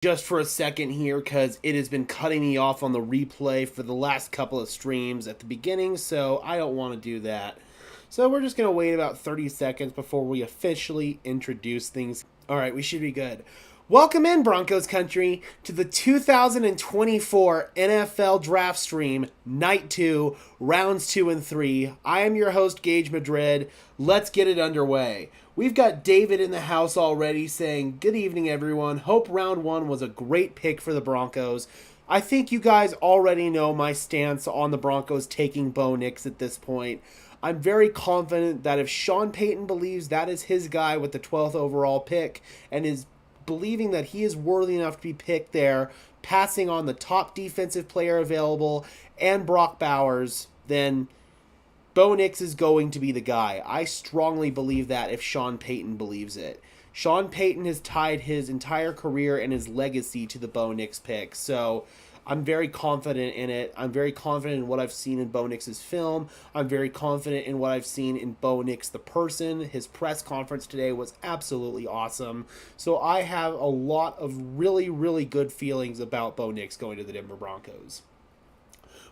just for a second here because it has been cutting me off on the replay for the last couple of streams at the beginning, so I don't want to do that. So we're just going to wait about 30 seconds before we officially introduce things. All right, we should be good. Welcome in, Broncos country, to the 2024 NFL Draft Stream, Night 2, Rounds 2 and 3. I am your host, Gage Madrid. Let's get it underway. We've got David in the house already saying, good evening, everyone. Hope round 1 was a great pick for the Broncos. I think you guys already know my stance on the Broncos taking Bo Nix at this point. I'm very confident that if Sean Payton believes that is his guy with the 12th overall pick and is believing that he is worthy enough to be picked there, passing on the top defensive player available and Brock Bowers, then Bo Nix is going to be the guy. I strongly believe that if Sean Payton believes it. Sean Payton has tied his entire career and his legacy to the Bo Nix pick, so I'm very confident in it. I'm very confident in what I've seen in Bo Nix's film. I'm very confident in what I've seen in Bo Nix the person. His press conference today was absolutely awesome. So I have a lot of really, really good feelings about Bo Nix going to the Denver Broncos.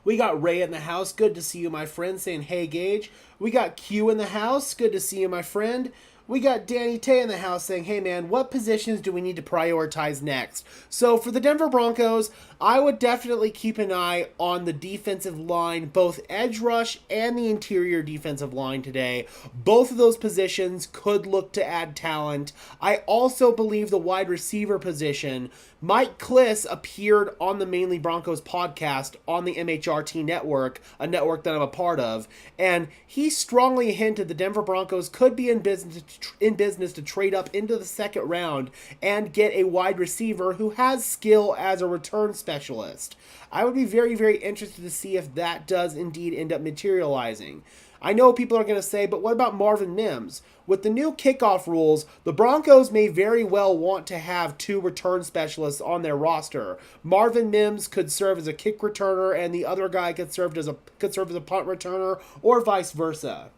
We got Ray in the house. Good to see you, my friend, saying, hey, Gage. We got Q in the house. Good to see you, my friend. We got Danny Tay in the house saying, hey, man, what positions do we need to prioritize next? So for the Denver Broncos, I would definitely keep an eye on the defensive line, both edge rush and the interior defensive line today. Both of those positions could look to add talent. I also believe the wide receiver position. Mike Kliss appeared on the Mainly Broncos podcast on the MHRT network, a network that I'm a part of, and he strongly hinted the Denver Broncos could be in business to trade up into the second round and get a wide receiver who has skill as a return specialist. I would be very, very interested to see if that does indeed end up materializing. I know people are going to say, but what about Marvin Mims? With the new kickoff rules, the Broncos may very well want to have 2 return specialists on their roster. Marvin Mims could serve as a kick returner, and the other guy could serve as a punt returner, or vice versa.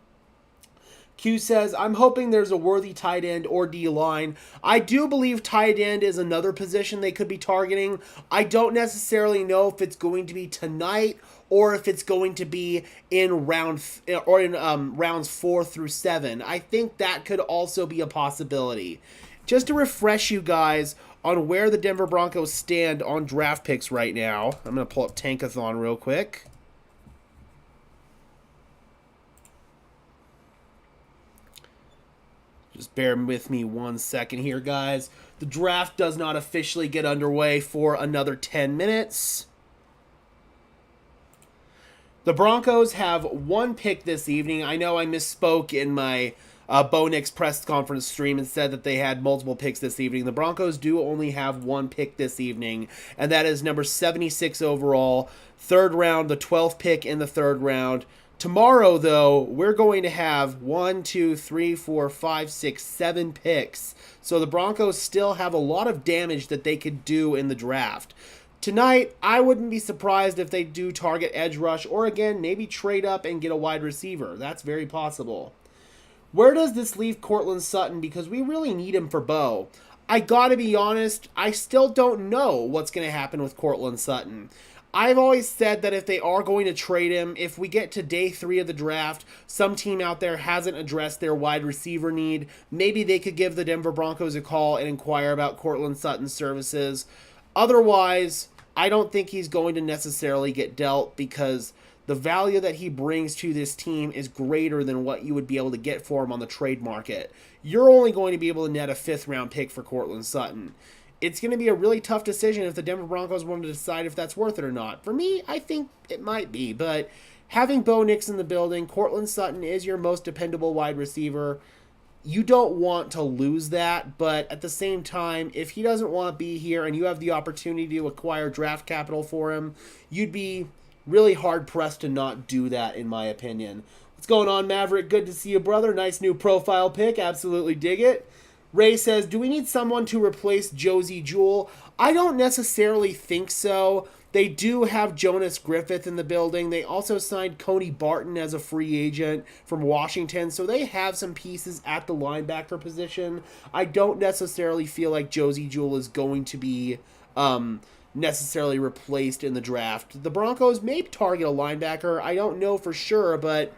Q says, I'm hoping there's a worthy tight end or D-line. I do believe tight end is another position they could be targeting. I don't necessarily know if it's going to be tonight or if it's going to be in rounds 4 through 7. I think that could also be a possibility. Just to refresh you guys on where the Denver Broncos stand on draft picks right now, I'm going to pull up Tankathon real quick. Just bear with me 1 second here, guys. The draft does not officially get underway for another 10 minutes. The Broncos have 1 pick this evening. I know I misspoke in my Bo Nix press conference stream and said that they had multiple picks this evening. The Broncos do only have 1 pick this evening, and that is number 76 overall, 3rd round, the 12th pick in the 3rd round. Tomorrow, though, we're going to have 1, 2, 3, 4, 5, 6, 7 picks. So the Broncos still have a lot of damage that they could do in the draft. Tonight, I wouldn't be surprised if they do target edge rush or, again, maybe trade up and get a wide receiver. That's very possible. Where does this leave Courtland Sutton? Because we really need him for Bo. I gotta be honest, I still don't know what's going to happen with Courtland Sutton. I've always said that if they are going to trade him, if we get to day 3 of the draft, some team out there hasn't addressed their wide receiver need, maybe they could give the Denver Broncos a call and inquire about Courtland Sutton's services. Otherwise, I don't think he's going to necessarily get dealt because the value that he brings to this team is greater than what you would be able to get for him on the trade market. You're only going to be able to net a 5th round pick for Courtland Sutton. It's going to be a really tough decision if the Denver Broncos want to decide if that's worth it or not. For me, I think it might be, but having Bo Nix in the building, Courtland Sutton is your most dependable wide receiver. You don't want to lose that, but at the same time, if he doesn't want to be here and you have the opportunity to acquire draft capital for him, you'd be really hard-pressed to not do that, in my opinion. What's going on, Maverick? Good to see you, brother. Nice new profile pic. Absolutely dig it. Ray says, do we need someone to replace Josie Jewell? I don't necessarily think so. They do have Jonas Griffith in the building. They also signed Cody Barton as a free agent from Washington, so they have some pieces at the linebacker position. I don't necessarily feel like Josie Jewell is going to be necessarily replaced in the draft. The Broncos may target a linebacker. I don't know for sure, but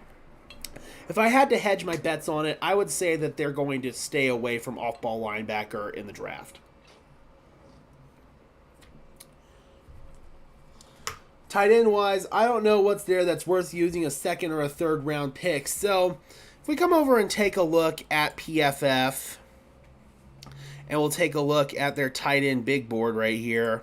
if I had to hedge my bets on it, I would say that they're going to stay away from off-ball linebacker in the draft. Tight end wise, I don't know what's there that's worth using a second or a third round pick. So if we come over and take a look at PFF, and we'll take a look at their tight end big board right here.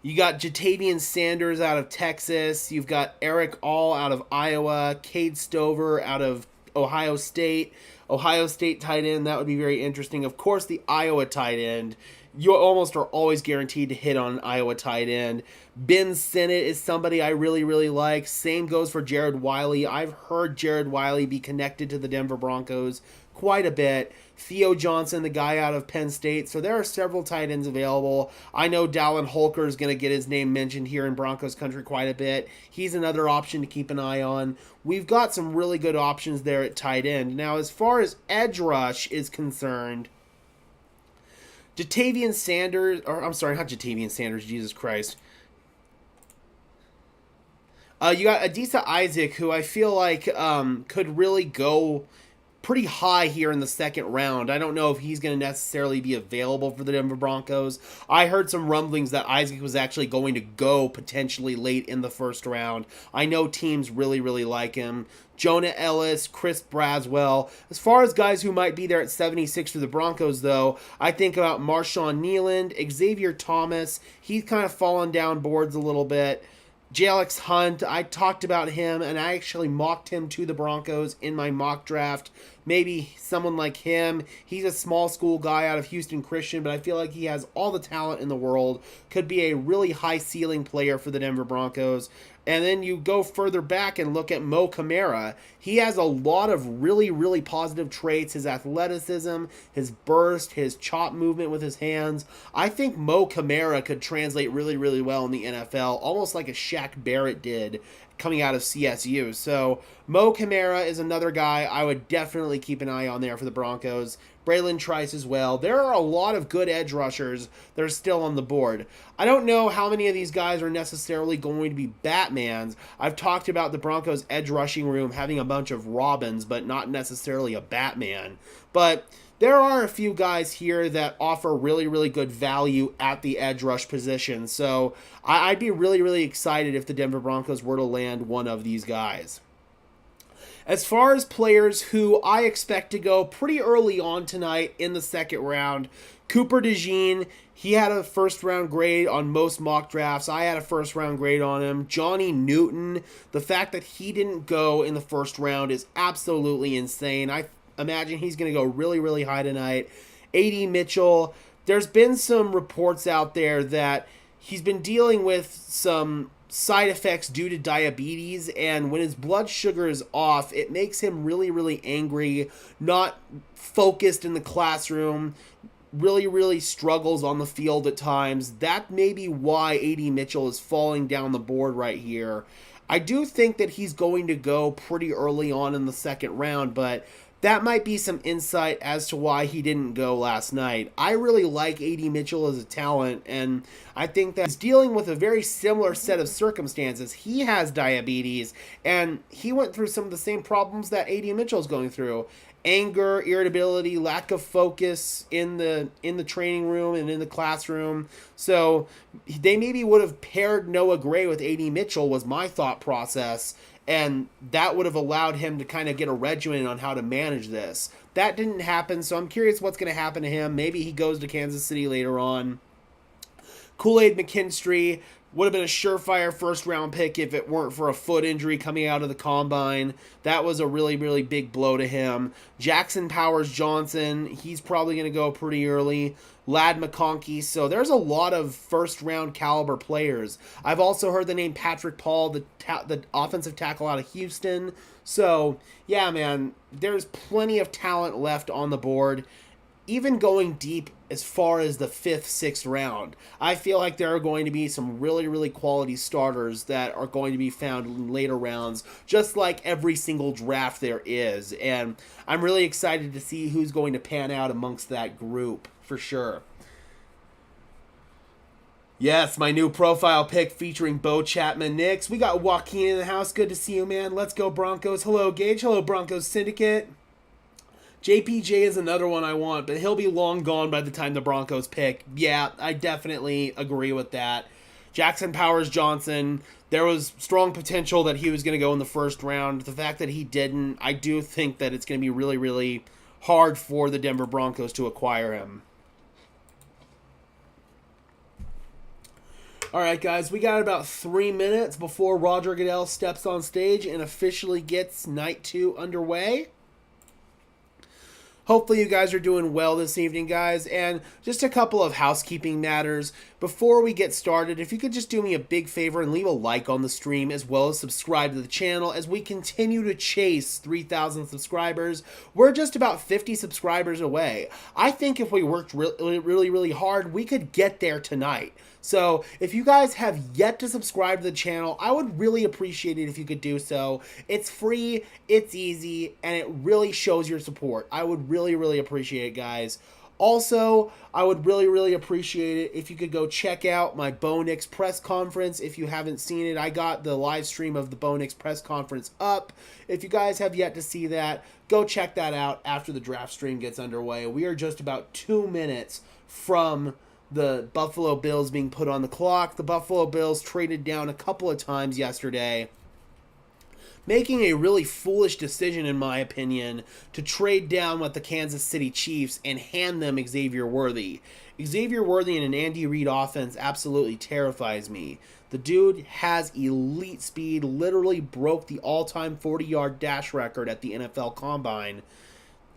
You got Jatavian Sanders out of Texas. You've got Eric All out of Iowa. Cade Stover out of Ohio State. Ohio State tight end, that would be very interesting. Of course, the Iowa tight end. You almost are always guaranteed to hit on an Iowa tight end. Ben Sinnott is somebody I really, really like. Same goes for Jared Wiley. I've heard Jared Wiley be connected to the Denver Broncos quite a bit. Theo Johnson, the guy out of Penn State. So there are several tight ends available. I know Dallin Holker is going to get his name mentioned here in Broncos country quite a bit. He's another option to keep an eye on. We've got some really good options there at tight end. Now, as far as edge rush is concerned, Jatavian Sanders, or I'm sorry, not Jatavian Sanders, Jesus Christ. You got Adisa Isaac, who I feel like could really go pretty high here in the second round. I don't know if he's going to necessarily be available for the Denver Broncos. I heard some rumblings that Isaac was actually going to go potentially late in the first round. I know teams really, really like him. Jonah Ellis, Chris Braswell. As far as guys who might be there at 76 for the Broncos, though, I think about Marshawn Nealand, Xavier Thomas. He's kind of fallen down boards a little bit. Jalix Hunt, I talked about him, and I actually mocked him to the Broncos in my mock draft. Maybe someone like him. He's a small school guy out of Houston Christian, but I feel like he has all the talent in the world. Could be a really high ceiling player for the Denver Broncos. And then you go further back and look at Mo Kamara. He has a lot of really, really positive traits. His athleticism, his burst, his chop movement with his hands. I think Mo Kamara could translate really, really well in the NFL, almost like a Shaq Barrett did coming out of CSU. So Mo Kamara is another guy I would definitely keep an eye on there for the Broncos. Braylon Trice as well. There are a lot of good edge rushers that are still on the board. I don't know how many of these guys are necessarily going to be Batmans. I've talked about the Broncos edge rushing room having a bunch of Robins, but not necessarily a Batman. But there are a few guys here that offer really, really good value at the edge rush position. So I'd be really, really excited if the Denver Broncos were to land one of these guys. As far as players who I expect to go pretty early on tonight in the second round, Cooper DeJean, he had a first-round grade on most mock drafts. I had a first-round grade on him. Johnny Newton, the fact that he didn't go in the first round is absolutely insane. I imagine he's going to go really, really high tonight. A.D. Mitchell, there's been some reports out there that he's been dealing with some side effects due to diabetes, and when his blood sugar is off, it makes him really, really angry, not focused in the classroom, really, really struggles on the field at times. That may be why A.D. Mitchell is falling down the board right here. I do think that he's going to go pretty early on in the second round, but that might be some insight as to why he didn't go last night. I really like A.D. Mitchell as a talent, and I think that he's dealing with a very similar set of circumstances. He has diabetes, and he went through some of the same problems that A.D. Mitchell's going through. Anger, irritability, lack of focus in the training room and in the classroom. So they maybe would have paired Noah Gray with A.D. Mitchell was my thought process, and that would have allowed him to kind of get a regimen on how to manage this. That didn't happen, so I'm curious what's going to happen to him. Maybe he goes to Kansas City later on. Kool-Aid McKinstry would have been a surefire first-round pick if it weren't for a foot injury coming out of the combine. That was a really, really big blow to him. Jackson Powers Johnson, he's probably going to go pretty early. Lad McConkey, so there's a lot of first-round caliber players. I've also heard the name Patrick Paul, the offensive tackle out of Houston. So, yeah, man, there's plenty of talent left on the board. Even going deep as far as the 5th, 6th round, I feel like there are going to be some really, really quality starters that are going to be found in later rounds, just like every single draft there is. And I'm really excited to see who's going to pan out amongst that group, for sure. Yes, my new profile pic featuring Bo Nix. We got Joaquin in the house. Good to see you, man. Let's go, Broncos. Hello, Gage. Hello, Broncos Syndicate. JPJ is another one I want, but he'll be long gone by the time the Broncos pick. Yeah, I definitely agree with that. Jackson Powers Johnson, there was strong potential that he was going to go in the first round. The fact that he didn't, I do think that it's going to be really, really hard for the Denver Broncos to acquire him. All right, guys, we got about 3 minutes before Roger Goodell steps on stage and officially gets Night 2 underway. Hopefully you guys are doing well this evening, guys. And just a couple of housekeeping matters. Before we get started, if you could just do me a big favor and leave a like on the stream, as well as subscribe to the channel as we continue to chase 3,000 subscribers. We're just about 50 subscribers away. I think if we worked really hard, we could get there tonight. So if you guys have yet to subscribe to the channel, I would really appreciate it if you could do so. It's free, it's easy, and it really shows your support. I would really appreciate it, guys. Also, I would really appreciate it if you could go check out my Bo Nix press conference. If you haven't seen it, I got the live stream of the Bo Nix press conference up. If you guys have yet to see that, go check that out after the draft stream gets underway. We are just about 2 minutes from the Buffalo Bills being put on the clock. The Buffalo Bills traded down a couple of times yesterday, making a really foolish decision, in my opinion, to trade down with the Kansas City Chiefs and hand them Xavier Worthy. Xavier Worthy in an Andy Reid offense absolutely terrifies me. The dude has elite speed, literally broke the all-time 40-yard dash record at the NFL Combine.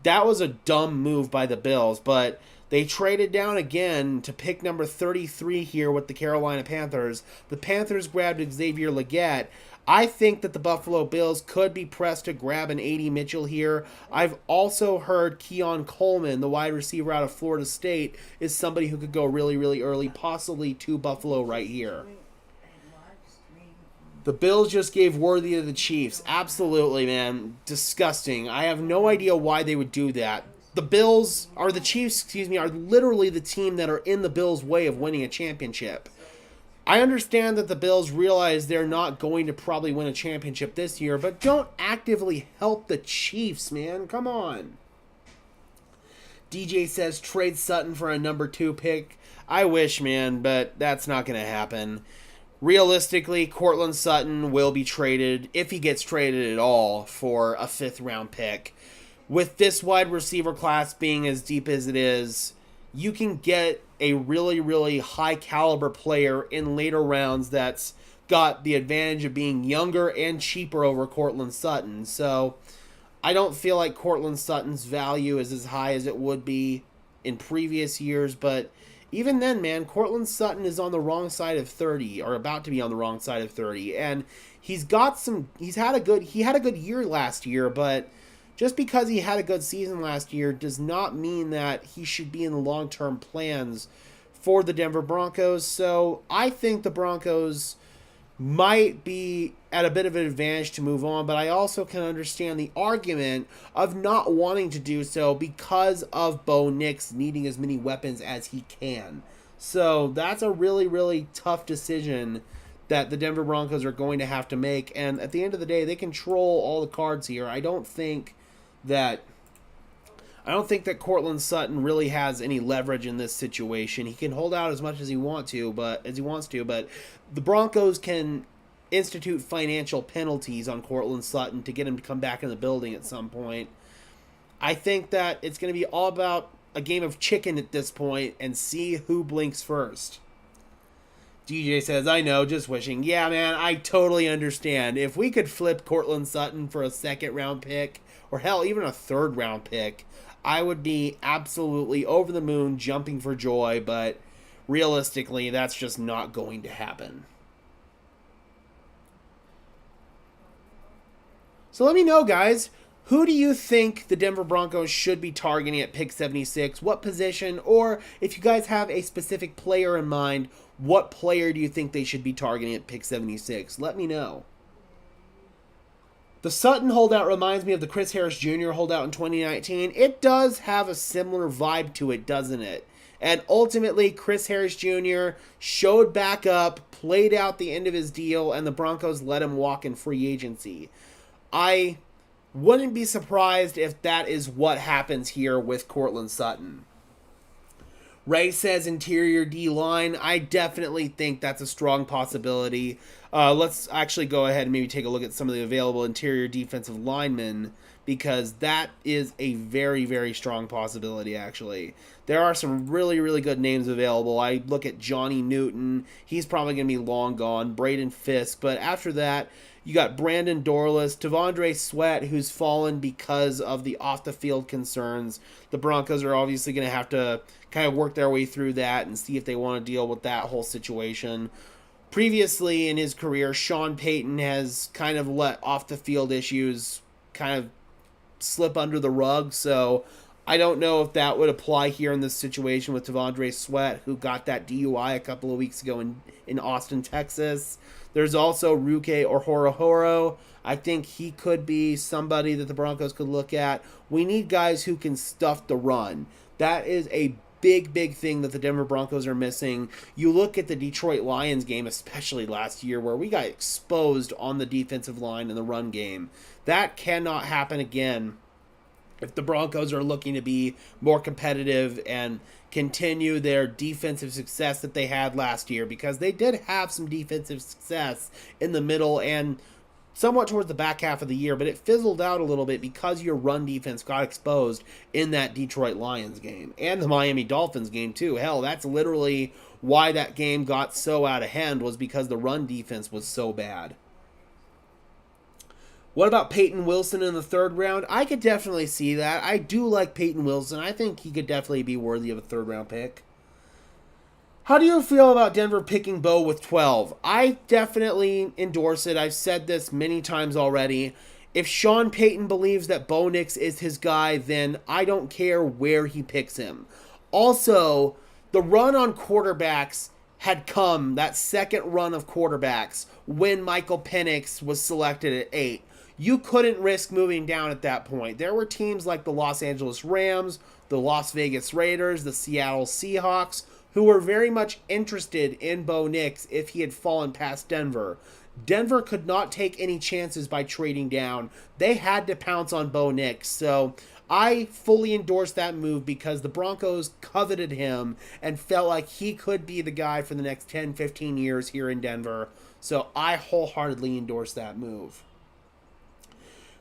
That was a dumb move by the Bills, but they traded down again to pick number 33 here with the Carolina Panthers. The Panthers grabbed Xavier Legette. I think that the Buffalo Bills could be pressed to grab an A.D. Mitchell here. I've also heard Keon Coleman, the wide receiver out of Florida State, is somebody who could go really early, possibly to Buffalo right here. The Bills just gave Worthy to the Chiefs. Absolutely, man. Disgusting. I have no idea why they would do that. The Bills, or the Chiefs, are literally the team that are in the Bills' way of winning a championship. I understand that the Bills realize they're not going to probably win a championship this year, but don't actively help the Chiefs, man. Come on. DJ says trade Sutton for a number 2 pick. I wish, man, but that's not going to happen. Realistically, Courtland Sutton will be traded, if he gets traded at all, for a 5th-round pick. With this wide receiver class being as deep as it is, you can get a really high caliber player in later rounds that's got the advantage of being younger and cheaper over Courtland Sutton. So I don't feel like Courtland Sutton's value is as high as it would be in previous years, but even then, man, Courtland Sutton is on the wrong side of 30, or about to be on the wrong side of 30, and he had a good year last year, but just because he had a good season last year does not mean that he should be in the long-term plans for the Denver Broncos. So I think the Broncos might be at a bit of an advantage to move on, but I also can understand the argument of not wanting to do so because of Bo Nix needing as many weapons as he can. So that's a really tough decision that the Denver Broncos are going to have to make, and at the end of the day, they control all the cards here. I don't think that Courtland Sutton really has any leverage in this situation. He can hold out as much as he wants to, but the Broncos can institute financial penalties on Courtland Sutton to get him to come back in the building at some point. I think that it's going to be all about a game of chicken at this point and see who blinks first. DJ says, I know, just wishing. Yeah, man, I totally understand. If we could flip Courtland Sutton for a 2nd-round pick, or hell, even a 3rd-round pick, I would be absolutely over the moon, jumping for joy, but realistically, that's just not going to happen. So let me know, guys, who do you think the Denver Broncos should be targeting at pick 76? What position? Or if you guys have a specific player in mind, what player do you think they should be targeting at pick 76? Let me know. The Sutton holdout reminds me of the Chris Harris Jr. holdout in 2019. It does have a similar vibe to it, doesn't it? And ultimately, Chris Harris Jr. showed back up, played out the end of his deal, and the Broncos let him walk in free agency. I wouldn't be surprised if that is what happens here with Courtland Sutton. Ray says interior D-line. I definitely think that's a strong possibility. Let's actually go ahead and maybe take a look at some of the available interior defensive linemen, because that is a very, very strong possibility, actually. There are some really, really good names available. I look at Johnny Newton. He's probably going to be long gone. Braden Fisk. But after that, you got Brandon Dorless, Tavondre Sweat, who's fallen because of the off-the-field concerns. The Broncos are obviously going to have to kind of work their way through that and see if they want to deal with that whole situation. Previously in his career, Sean Payton has kind of let off-the-field issues kind of slip under the rug, so I don't know if that would apply here in this situation with Tavondre Sweat, who got that DUI a couple of weeks ago in Austin, Texas. There's also Ruke Orhorahoro. I think he could be somebody that the Broncos could look at. We need guys who can stuff the run. That is a big, big thing that the Denver Broncos are missing. You look at the Detroit Lions game, especially last year, where we got exposed on the defensive line in the run game. That cannot happen again if the Broncos are looking to be more competitive and continue their defensive success that they had last year, because they did have some defensive success in the middle and somewhat towards the back half of the year, but it fizzled out a little bit because your run defense got exposed in that Detroit Lions game and the Miami Dolphins game too. Hell, that's literally why that game got so out of hand, was because the run defense was so bad. What about Peyton Wilson in the third round? I could definitely see that. I do like Peyton Wilson. I think he could definitely be worthy of a third-round pick. How do you feel about Denver picking Bo with 12? I definitely endorse it. I've said this many times already. If Sean Payton believes that Bo Nix is his guy, then I don't care where he picks him. Also, the run on quarterbacks had come, that second run of quarterbacks, when Michael Penix was selected at 8. You couldn't risk moving down at that point. There were teams like the Los Angeles Rams, the Las Vegas Raiders, the Seattle Seahawks, who were very much interested in Bo Nix if he had fallen past Denver. Denver could not take any chances by trading down. They had to pounce on Bo Nix. So I fully endorse that move because the Broncos coveted him and felt like he could be the guy for the next 10, 15 years here in Denver. So I wholeheartedly endorse that move.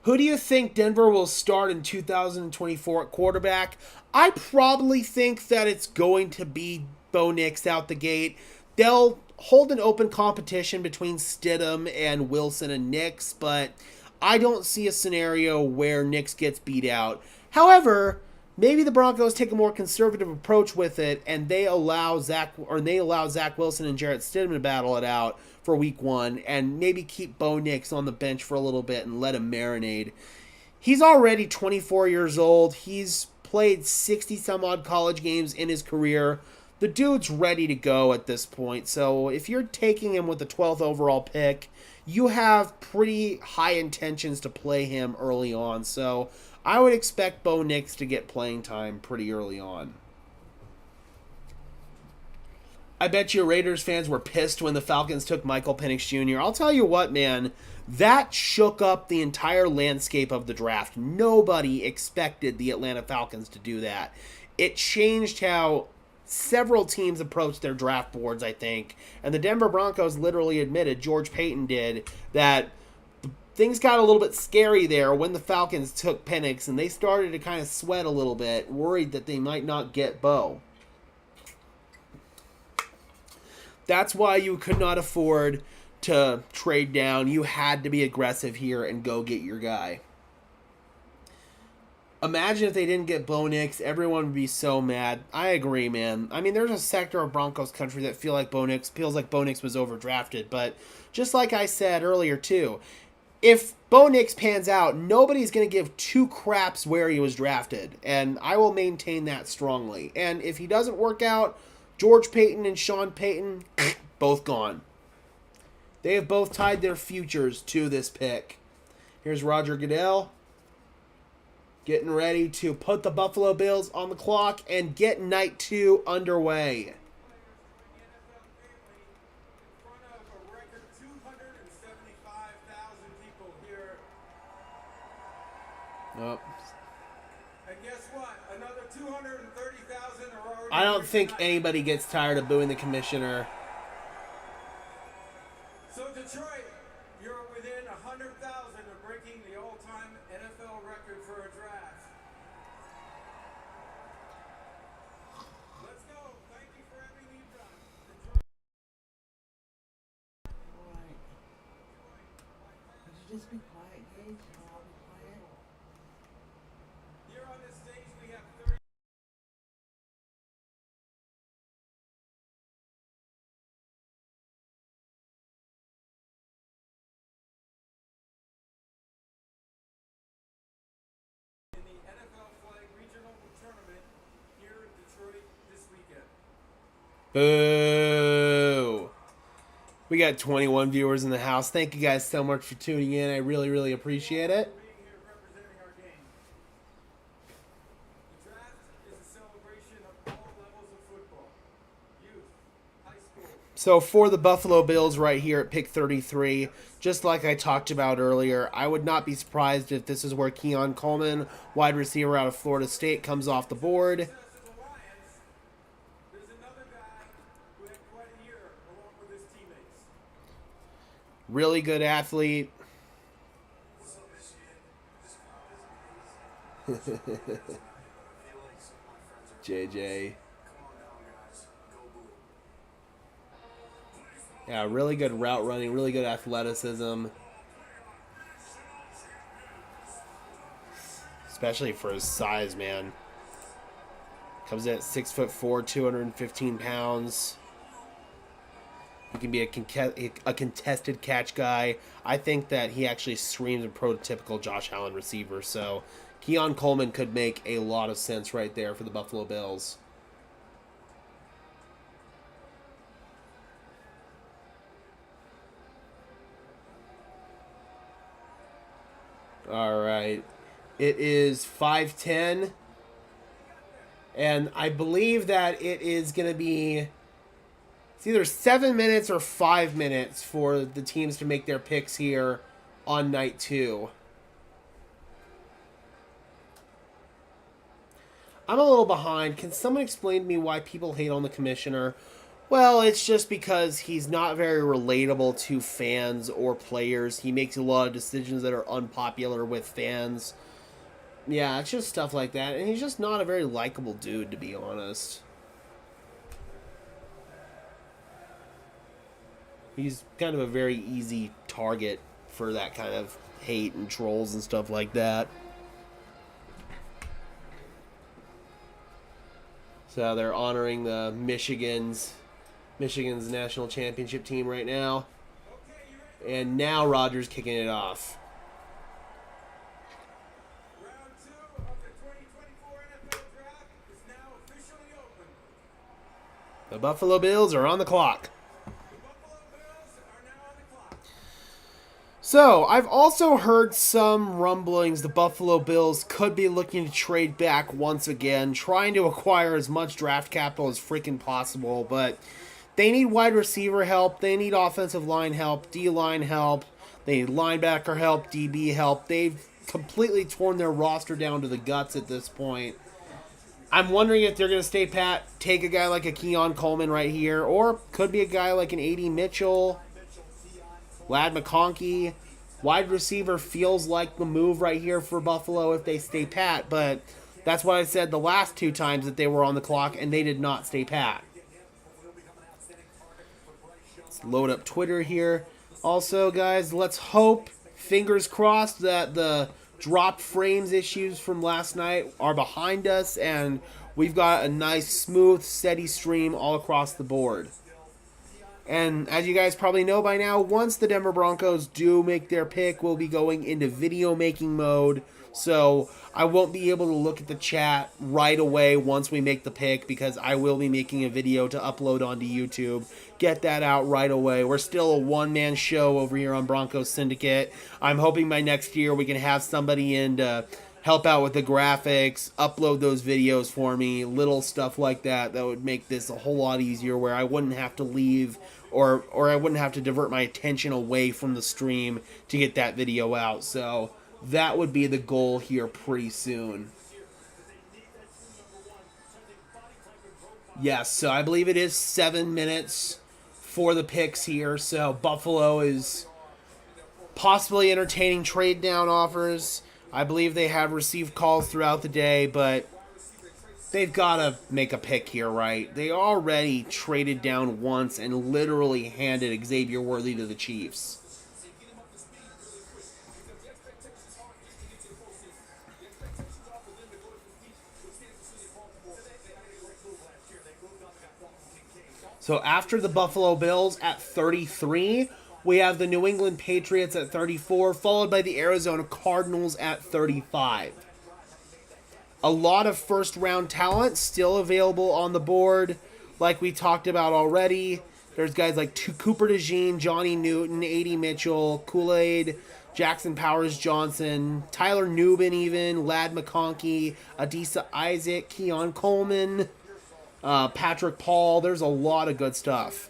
Who do you think Denver will start in 2024 at quarterback? I probably think that it's going to be Bo Nix out the gate. They'll hold an open competition between Stidham and Wilson and Nix, but I don't see a scenario where Nix gets beat out. However, maybe the Broncos take a more conservative approach with it, and they allow Zach Wilson and Jarrett Stidham to battle it out for week 1, and maybe keep Bo Nix on the bench for a little bit and let him marinate. He's already 24 years old. He's played 60-some-odd college games in his career. The dude's ready to go at this point. So if you're taking him with the 12th overall pick, you have pretty high intentions to play him early on. So I would expect Bo Nix to get playing time pretty early on. I bet you Raiders fans were pissed when the Falcons took Michael Penix Jr. I'll tell you what, man, that shook up the entire landscape of the draft. Nobody expected the Atlanta Falcons to do that. It changed how several teams approached their draft boards, I think. And the Denver Broncos literally admitted, George Paton did, that things got a little bit scary there when the Falcons took Penix, and they started to kind of sweat a little bit, worried that they might not get Bo. That's why you could not afford to trade down. You had to be aggressive here and go get your guy. Imagine if they didn't get Bo Nix. Everyone would be so mad. I agree, man. I mean, there's a sector of Broncos country that feels like Bo Nix was overdrafted. But just like I said earlier, too, if Bo Nix pans out, nobody's going to give two craps where he was drafted. And I will maintain that strongly. And if he doesn't work out, George Paton and Sean Payton, both gone. They have both tied their futures to this pick. Here's Roger Goodell. Getting ready to put the Buffalo Bills on the clock and get night 2 underway. Oh. And guess what? Another 230,000 are already. I don't think anybody gets tired of booing the commissioner. So Detroit, you're within 100,000 of breaking the all-time NFL record for a draft. Let's go. Thank you for everything you've done. Detroit. All right. Could you just be quiet, Gage? I'll be quiet. Here on this stage, we have 30. In the NFL Flag Regional Tournament here in Detroit this weekend. Boo. We got 21 viewers in the house. Thank you guys so much for tuning in. I really, really appreciate it. Being here representing our game. The draft is a celebration of all levels of football. Youth, high school. So for the Buffalo Bills right here at pick 33, just like I talked about earlier, I would not be surprised if this is where Keon Coleman, wide receiver out of Florida State, comes off the board. Success of the Lions, there's another guy who had quite a year along with his teammates. Really good athlete. JJ. Yeah, really good route running, really good athleticism. Especially for his size, man. Comes in at 6'4", 215 pounds. He can be a contested catch guy. I think that he actually screams a prototypical Josh Allen receiver. So Keon Coleman could make a lot of sense right there for the Buffalo Bills. All right. It is 5:10. And I believe that it is going to be... It's either 7 minutes or 5 minutes for the teams to make their picks here on night 2. I'm a little behind. Can someone explain to me why people hate on the commissioner? Well, it's just because he's not very relatable to fans or players. He makes a lot of decisions that are unpopular with fans. Yeah, it's just stuff like that. And he's just not a very likable dude, to be honest. He's kind of a very easy target for that kind of hate and trolls and stuff like that. So they're honoring the Michigan's national championship team right now. And now Rodgers kicking it off. Round 2 of the 2024 NFL Draft is now officially open. The Buffalo Bills are on the clock. The Buffalo Bills are now on the clock. So, I've also heard some rumblings the Buffalo Bills could be looking to trade back once again, trying to acquire as much draft capital as freaking possible, but they need wide receiver help, they need offensive line help, D-line help, they need linebacker help, DB help. They've completely torn their roster down to the guts at this point. I'm wondering if they're going to stay pat, take a guy like a Keon Coleman right here, or could be a guy like an A.D. Mitchell, Lad McConkey. Wide receiver feels like the move right here for Buffalo if they stay pat, but that's what I said the last 2 times that they were on the clock, and they did not stay pat. Let's load up Twitter here. Also, guys, let's hope, fingers crossed, that the drop frames issues from last night are behind us, and we've got a nice, smooth, steady stream all across the board. And as you guys probably know by now, once the Denver Broncos do make their pick, we'll be going into video making mode. So I won't be able to look at the chat right away once we make the pick because I will be making a video to upload onto YouTube. Get that out right away. We're still a one-man show over here on Broncos Syndicate. I'm hoping by next year we can have somebody in to help out with the graphics, upload those videos for me, little stuff like that that would make this a whole lot easier, where I wouldn't have to leave or I wouldn't have to divert my attention away from the stream to get that video out. So that would be the goal here pretty soon. Yes, so I believe it is 7 minutes for the picks here. So Buffalo is possibly entertaining trade down offers. I believe they have received calls throughout the day, but they've got to make a pick here, right? They already traded down once and literally handed Xavier Worthy to the Chiefs. So after the Buffalo Bills at 33, we have the New England Patriots at 34, followed by the Arizona Cardinals at 35. A lot of first-round talent still available on the board, like we talked about already. There's guys like Cooper DeJean, Johnny Newton, A.D. Mitchell, Kool-Aid, Jackson Powers-Johnson, Tyler Nubin even, Ladd McConkey, Adisa Isaac, Keon Coleman, Patrick Paul. There's a lot of good stuff.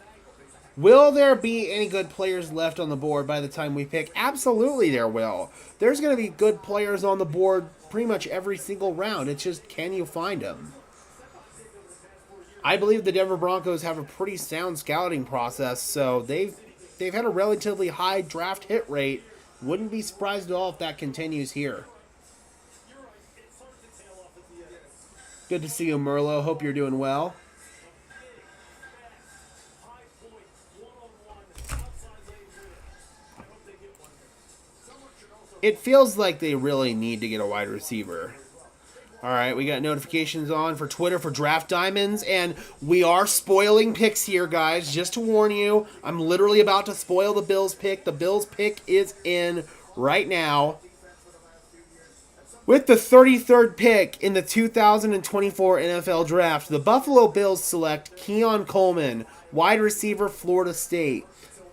Will there be any good players left on the board by the time we pick? Absolutely there will. There's going to be good players on the board pretty much every single round. It's just, can you find them? I believe the Denver Broncos have a pretty sound scouting process, so they've had a relatively high draft hit rate. Wouldn't be surprised at all if that continues here. Good to see you, Merlo. Hope you're doing well. It feels like they really need to get a wide receiver. All right, we got notifications on for Twitter for Draft Diamonds, and we are spoiling picks here, guys. Just to warn you, I'm literally about to spoil the Bills pick. The Bills pick is in right now. With the 33rd pick in the 2024 NFL Draft, the Buffalo Bills select Keon Coleman, wide receiver, Florida State.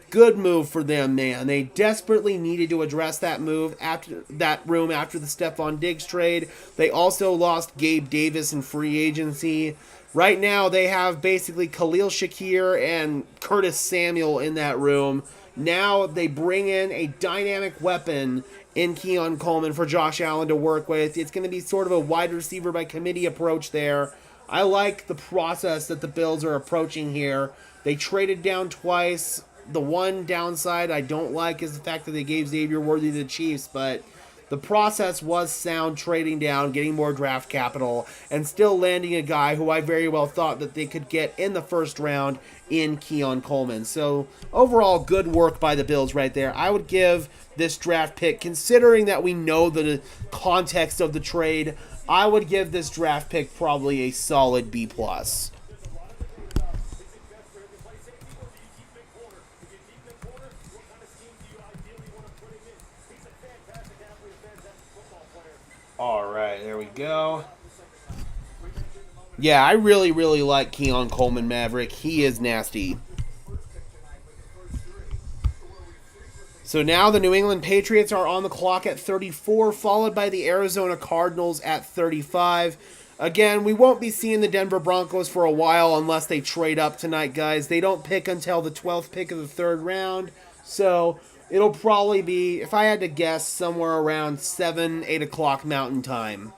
Good move for them, man. They desperately needed to address that move after the Stephon Diggs trade. They also lost Gabe Davis in free agency. Right now, they have basically Khalil Shakir and Curtis Samuel in that room. Now they bring in a dynamic weapon in Keon Coleman for Josh Allen to work with. It's going to be sort of a wide receiver by committee approach there. I like the process that the Bills are approaching here. They traded down twice. The one downside I don't like is the fact that they gave Xavier Worthy to the Chiefs, but the process was sound, trading down, getting more draft capital, and still landing a guy who I very well thought that they could get in the first round in Keon Coleman. So overall, good work by the Bills right there. I would give this draft pick, considering that we know the context of the trade, I would give this draft pick probably a solid B+. All right, there we go. Yeah, I really, really like Keon Coleman, Maverick. He is nasty. So now the New England Patriots are on the clock at 34, followed by the Arizona Cardinals at 35. Again, we won't be seeing the Denver Broncos for a while unless they trade up tonight, guys. They don't pick until the 12th pick of the third round. So it'll probably be, if I had to guess, somewhere around 7, 8 o'clock Mountain Time.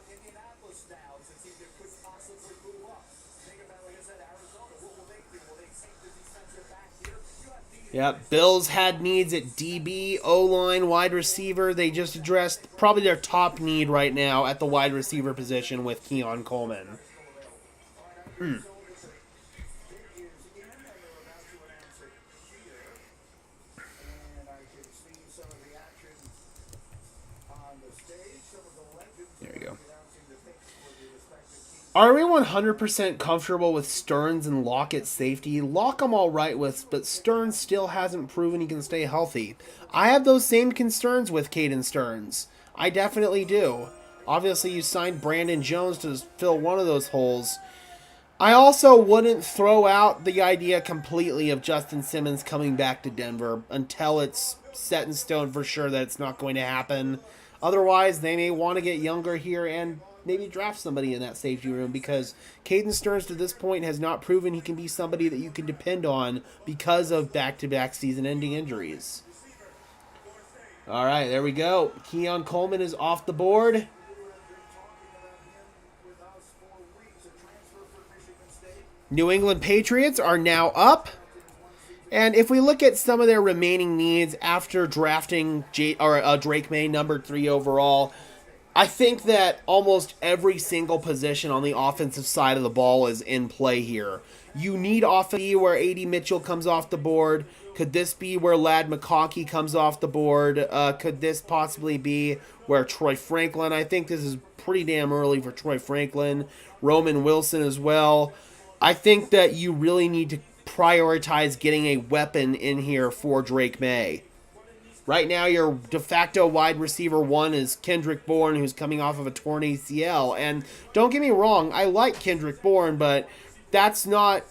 Yep, Bills had needs at DB, O-line, wide receiver. They just addressed probably their top need right now at the wide receiver position with Keon Coleman. There you go. Are we 100% comfortable with Stearns and Lockett's safety? Lock I'm all right with, but Stearns still hasn't proven he can stay healthy. I have those same concerns with Caden Stearns. I definitely do. Obviously, you signed Brandon Jones to fill one of those holes. I also wouldn't throw out the idea completely of Justin Simmons coming back to Denver until it's set in stone for sure that it's not going to happen. Otherwise, they may want to get younger here and maybe draft somebody in that safety room, because Caden Stearns to this point has not proven he can be somebody that you can depend on because of back-to-back season-ending injuries. All right, there we go. Keon Coleman is off the board. New England Patriots are now up. And if we look at some of their remaining needs after drafting Drake May, number 3 overall, I think that almost every single position on the offensive side of the ball is in play here. You need offense where A.D. Mitchell comes off the board. Could this be where Ladd McConkey comes off the board? Could this possibly be where Troy Franklin? I think this is pretty damn early for Troy Franklin. Roman Wilson as well. I think that you really need to prioritize getting a weapon in here for Drake May. Right now, your de facto wide receiver 1 is Kendrick Bourne, who's coming off of a torn ACL. And don't get me wrong, I like Kendrick Bourne, but that's not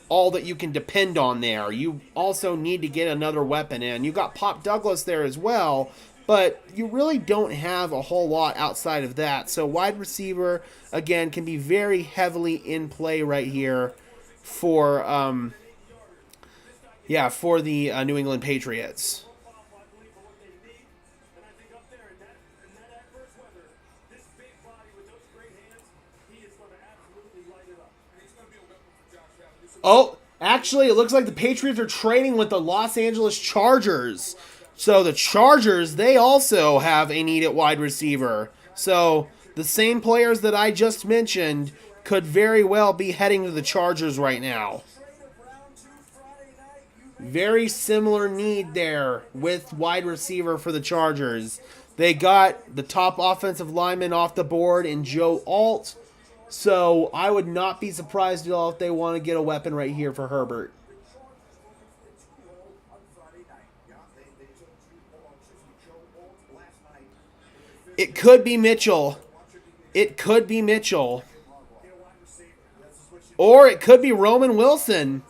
all that you can depend on there. You also need to get another weapon in. You got Pop Douglas there as well, but you really don't have a whole lot outside of that. So wide receiver, again, can be very heavily in play right here for the New England Patriots. Oh, actually, it looks like the Patriots are trading with the Los Angeles Chargers. So the Chargers, they also have a need at wide receiver. So the same players that I just mentioned could very well be heading to the Chargers right now. Very similar need there with wide receiver for the Chargers. They got the top offensive lineman off the board in Joe Alt. So I would not be surprised at all if they want to get a weapon right here for Herbert. It could be Mitchell. It could be Mitchell. Or it could be Roman Wilson.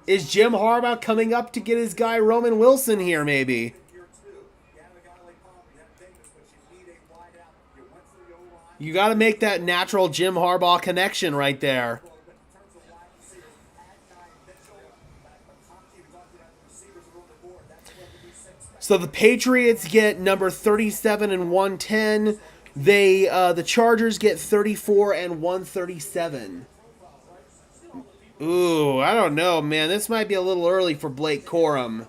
Is Jim Harbaugh coming up to get his guy Roman Wilson here maybe? You got to make that natural Jim Harbaugh connection right there. So the Patriots get number 37 and 110. The Chargers get 34 and 137. Ooh, I don't know, man. This might be a little early for Blake Corum.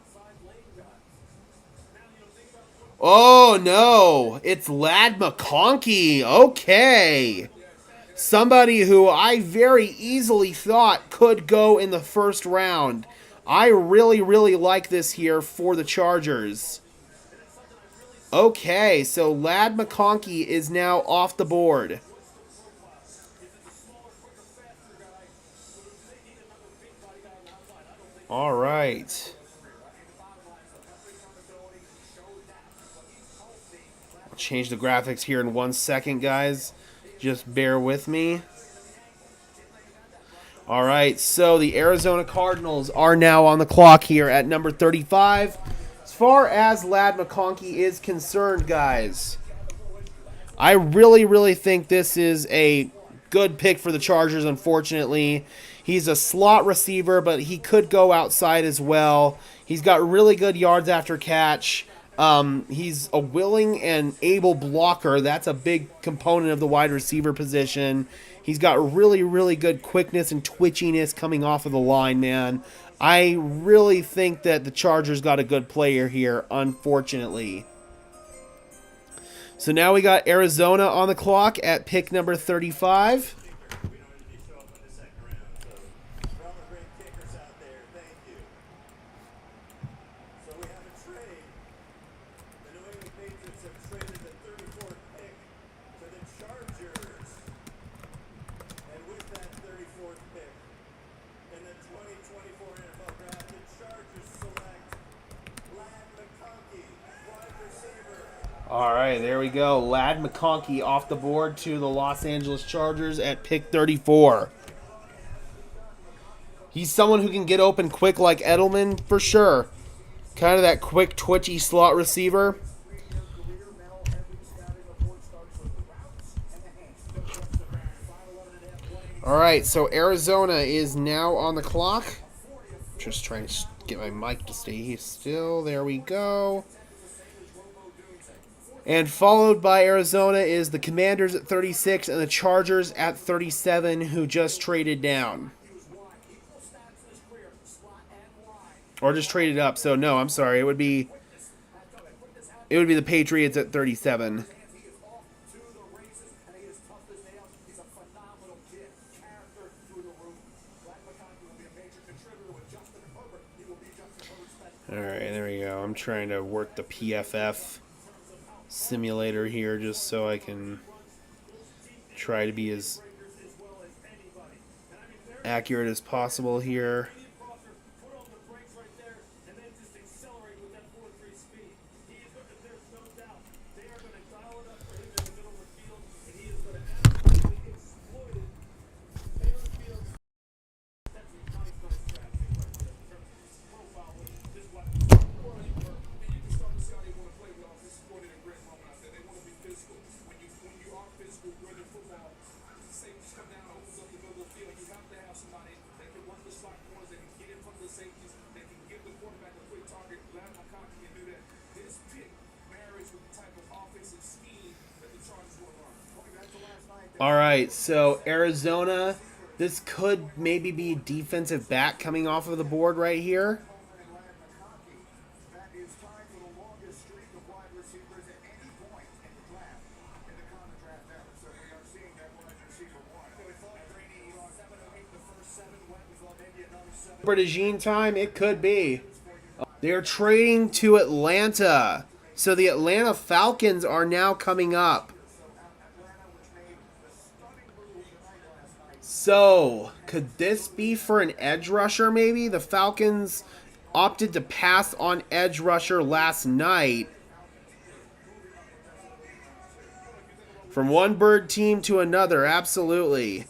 Oh, no. It's Ladd McConkey. Okay. Somebody who I very easily thought could go in the first round. I really, really like this here for the Chargers. Okay, so Ladd McConkey is now off the board. All right. I'll change the graphics here in 1 second, guys. Just bear with me. All right, so the Arizona Cardinals are now on the clock here at number 35. As far as Ladd McConkey is concerned, guys, I really, really think this is a good pick for the Chargers, unfortunately. He's a slot receiver, but he could go outside as well. He's got really good yards after catch. He's a willing and able blocker. That's a big component of the wide receiver position. He's got really, really good quickness and twitchiness coming off of the line, man. I really think that the Chargers got a good player here, unfortunately. So now we got Arizona on the clock at pick number 35. All right, there we go. Ladd McConkey off the board to the Los Angeles Chargers at pick 34. He's someone who can get open quick like Edelman for sure. Kind of that quick, twitchy slot receiver. All right, so Arizona is now on the clock. Just trying to get my mic to stay still. There we go. And followed by Arizona is the Commanders at 36 and the Chargers at 37, who just traded down. Or just traded up. So no, I'm sorry. It would be the Patriots at 37. All right, there we go. I'm trying to work the PFF simulator here just so I can try to be as accurate as possible here. All right, so Arizona, this could maybe be defensive back coming off of the board right here. Bradagine time, it could be. They're trading to Atlanta. So the Atlanta Falcons are now coming up. So, could this be for an edge rusher maybe? The Falcons opted to pass on edge rusher last night. From one bird team to another, absolutely.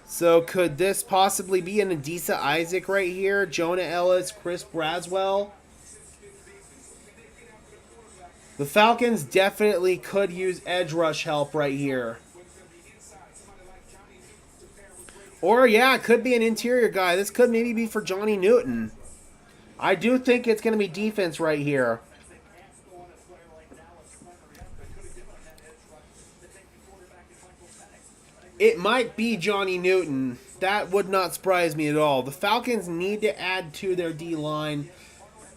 So could this possibly be an Adisa Isaac right here? Jonah Ellis, Chris Braswell? The Falcons definitely could use edge rush help right here. Or, yeah, it could be an interior guy. This could maybe be for Johnny Newton. I do think it's going to be defense right here. It might be Johnny Newton. That would not surprise me at all. The Falcons need to add to their D-line.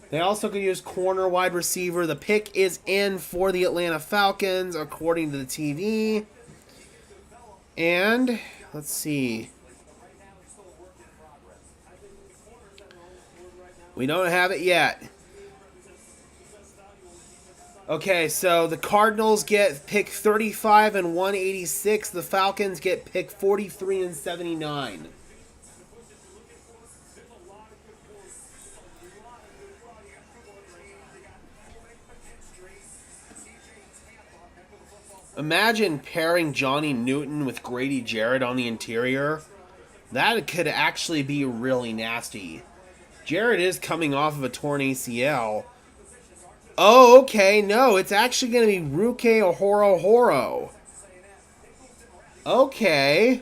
They also could use corner, wide receiver. The pick is in for the Atlanta Falcons, according to the TV. And, let's see. We don't have it yet. Okay, so the Cardinals get pick 35 and 186. The Falcons get pick 43 and 79. Imagine pairing Johnny Newton with Grady Jarrett on the interior. That could actually be really nasty. Jarrett is coming off of a torn ACL. Oh, okay. No, it's actually going to be Ruke Ohoro. Okay.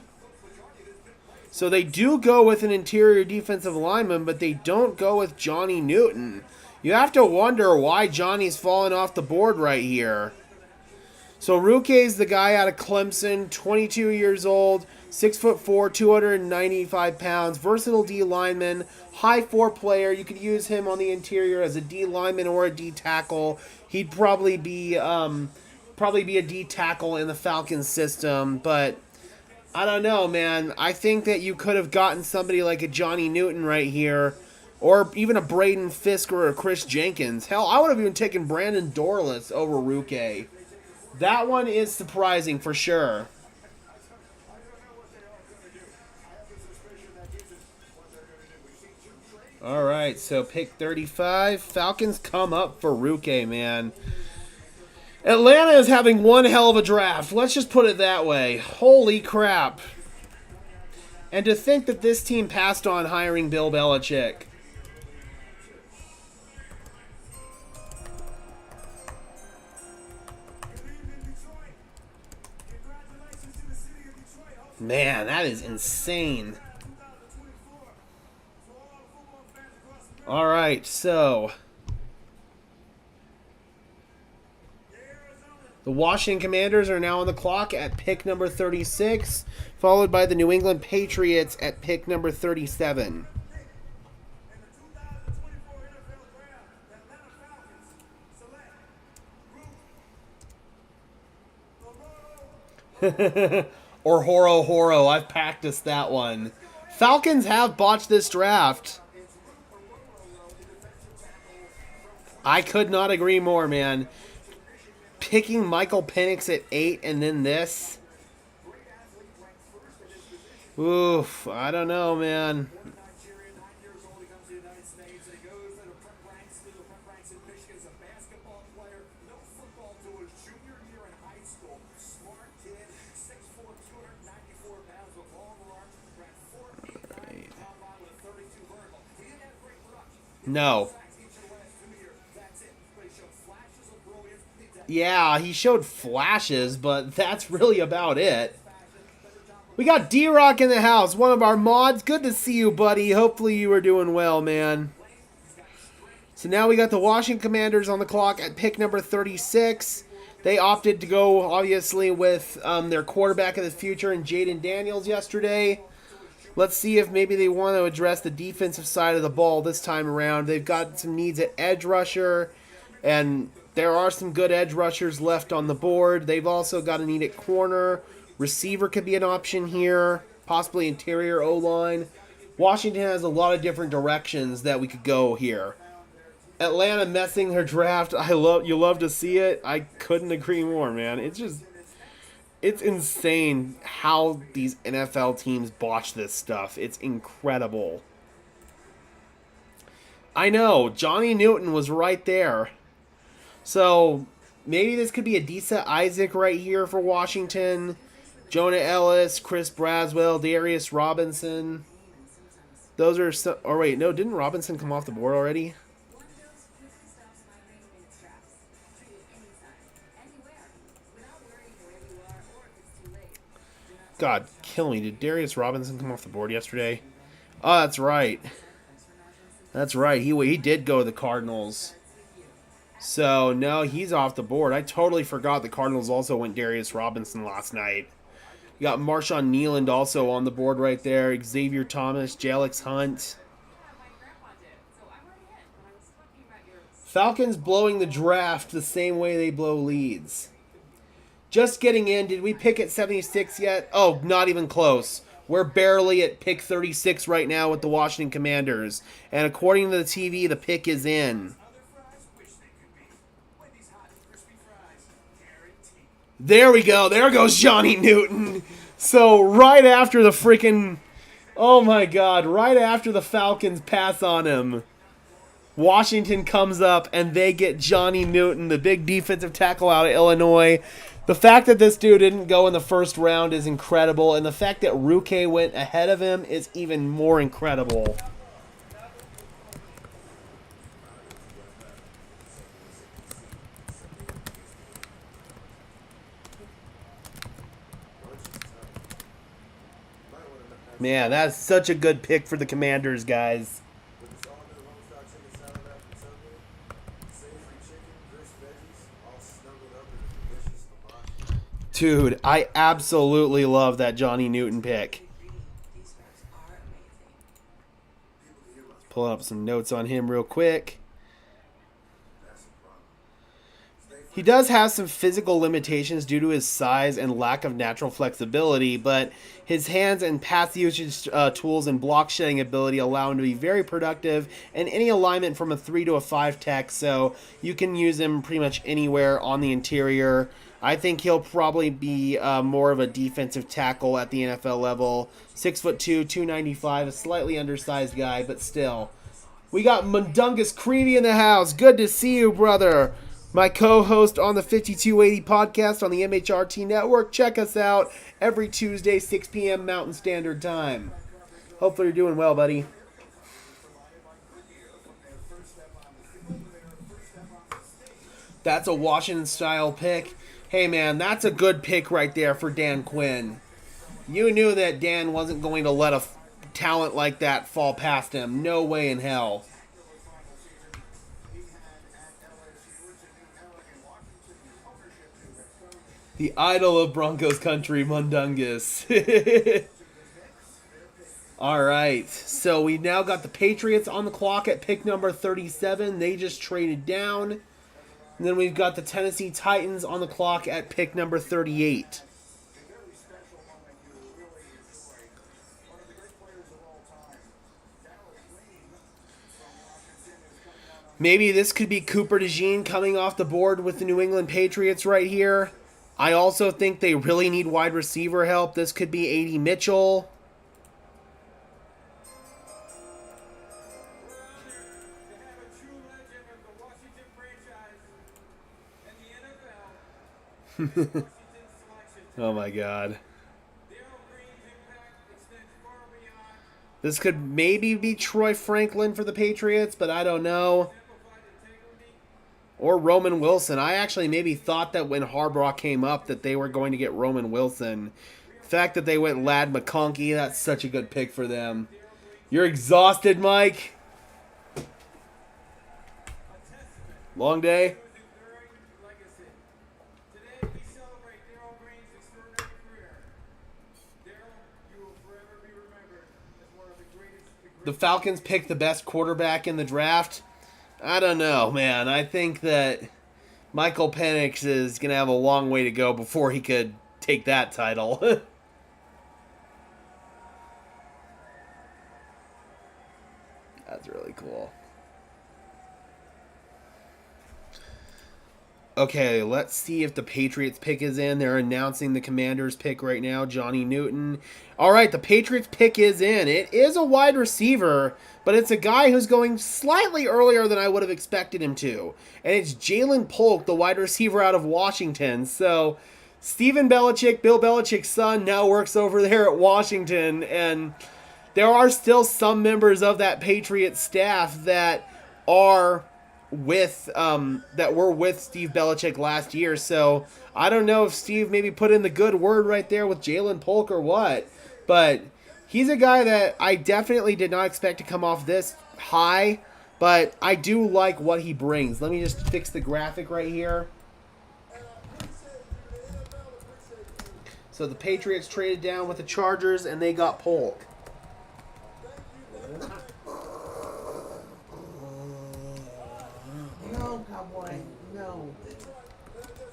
So they do go with an interior defensive lineman, but they don't go with Johnny Newton. You have to wonder why Johnny's falling off the board right here. So Ruke is the guy out of Clemson, 22 years old, 6'4", 295 pounds, versatile D lineman, high 4 player. You could use him on the interior as a D lineman or a D tackle. He'd probably be a D tackle in the Falcons system, but I don't know, man. I think that you could have gotten somebody like a Johnny Newton right here, or even a Braden Fisk or a Chris Jenkins. Hell, I would have even taken Brandon Dorless over Ruke. That one is surprising for sure. All right, so pick 35. Falcons come up for Ruke, man. Atlanta is having one hell of a draft. Let's just put it that way. Holy crap. And to think that this team passed on hiring Bill Belichick. Man, that is insane. All right, so the Washington Commanders are now on the clock at pick number 36, followed by the New England Patriots at pick number 37. Or Horo. I've practiced that one. Falcons have botched this draft. I could not agree more, man. Picking Michael Penix at 8 and then this. Oof, I don't know, man. No. Yeah, he showed flashes, but that's really about it. We got D-Rock in the house, one of our mods. Good to see you, buddy. Hopefully you are doing well, man. So now we got the Washington Commanders on the clock at pick number 36. They opted to go, obviously, with their quarterback of the future in Jaden Daniels yesterday. Let's see if maybe they want to address the defensive side of the ball this time around. They've got some needs at edge rusher, and there are some good edge rushers left on the board. They've also got a need at corner. Receiver could be an option here, possibly interior O-line. Washington has a lot of different directions that we could go here. Atlanta messing their draft. You love to see it. I couldn't agree more, man. It's insane how these NFL teams botch this stuff. It's incredible. I know, Johnny Newton was right there. So maybe this could be a decent Isaac right here for Washington. Jonah Ellis, Chris Braswell, Darius Robinson. Those are some. Oh wait, no, didn't Robinson come off the board already? God, kill me. Did Darius Robinson come off the board yesterday? Oh, that's right. That's right. He did go to the Cardinals. So, no, he's off the board. I totally forgot the Cardinals also went Darius Robinson last night. You got Marshawn Nealand also on the board right there. Xavier Thomas, Jalix Hunt. Falcons blowing the draft the same way they blow leads. Just getting in. Did we pick at 76 yet? Oh, not even close. We're barely at pick 36 right now with the Washington Commanders. And according to the TV, the pick is in. There we go. There goes Johnny Newton. So right after the freaking... Oh my God. Right after the Falcons pass on him, Washington comes up and they get Johnny Newton, the big defensive tackle out of Illinois. The fact that this dude didn't go in the first round is incredible, and the fact that Ruke went ahead of him is even more incredible. Man, that's such a good pick for the Commanders, guys. Dude, I absolutely love that Johnny Newton pick. Pulling up some notes on him real quick. He does have some physical limitations due to his size and lack of natural flexibility, but his hands and pass usage tools and block shedding ability allow him to be very productive in any alignment from a 3 to a 5 tech, so you can use him pretty much anywhere on the interior. I think he'll probably be more of a defensive tackle at the NFL level. 6'2", 295, a slightly undersized guy, but still. We got Mundungus Creevy in the house. Good to see you, brother. My co-host on the 5280 podcast on the MHRT network. Check us out every Tuesday, 6 p.m. Mountain Standard Time. Hopefully you're doing well, buddy. That's a Washington-style pick. Hey, man, that's a good pick right there for Dan Quinn. You knew that Dan wasn't going to let a talent like that fall past him. No way in hell. The idol of Broncos country, Mundungus. All right, so we now got the Patriots on the clock at pick number 37. They just traded down. And then we've got the Tennessee Titans on the clock at pick number 38. Maybe this could be Cooper DeJean coming off the board with the New England Patriots right here. I also think they really need wide receiver help. This could be A.D. Mitchell. Oh my God. This could maybe be Troy Franklin for the Patriots, but I don't know. Or Roman Wilson. I actually maybe thought that when Harbaugh came up that they were going to get Roman Wilson. The fact that they went Lad McConkey, that's such a good pick for them. You're exhausted, Mike? Long day? The Falcons picked the best quarterback in the draft. I don't know, man. I think that Michael Penix is going to have a long way to go before he could take that title. That's really cool. Okay, let's see if the Patriots pick is in. They're announcing the Commanders pick right now, Johnny Newton. All right, the Patriots pick is in. It is a wide receiver, but it's a guy who's going slightly earlier than I would have expected him to. And it's Jalen Polk, the wide receiver out of Washington. So Stephen Belichick, Bill Belichick's son, now works over there at Washington. And there are still some members of that Patriots staff that are with that were with Steve Belichick last year. So I don't know if Steve maybe put in the good word right there with Jalen Polk or what, but he's a guy that I definitely did not expect to come off this high, but I do like what he brings. Let me just fix the graphic right here. So the Patriots traded down with the Chargers and they got Polk. No, Cowboy. No.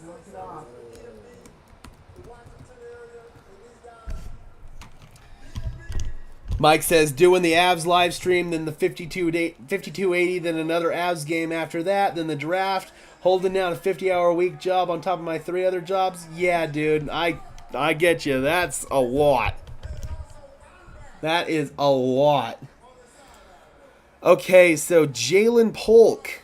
Knock it off. Mike says, doing the Avs live stream, then the 5280, then another Avs game after that, then the draft, holding down a 50-hour-a-week job on top of my 3 other jobs. Yeah, dude, I get you. That's a lot. That is a lot. Okay, so Jalen Polk.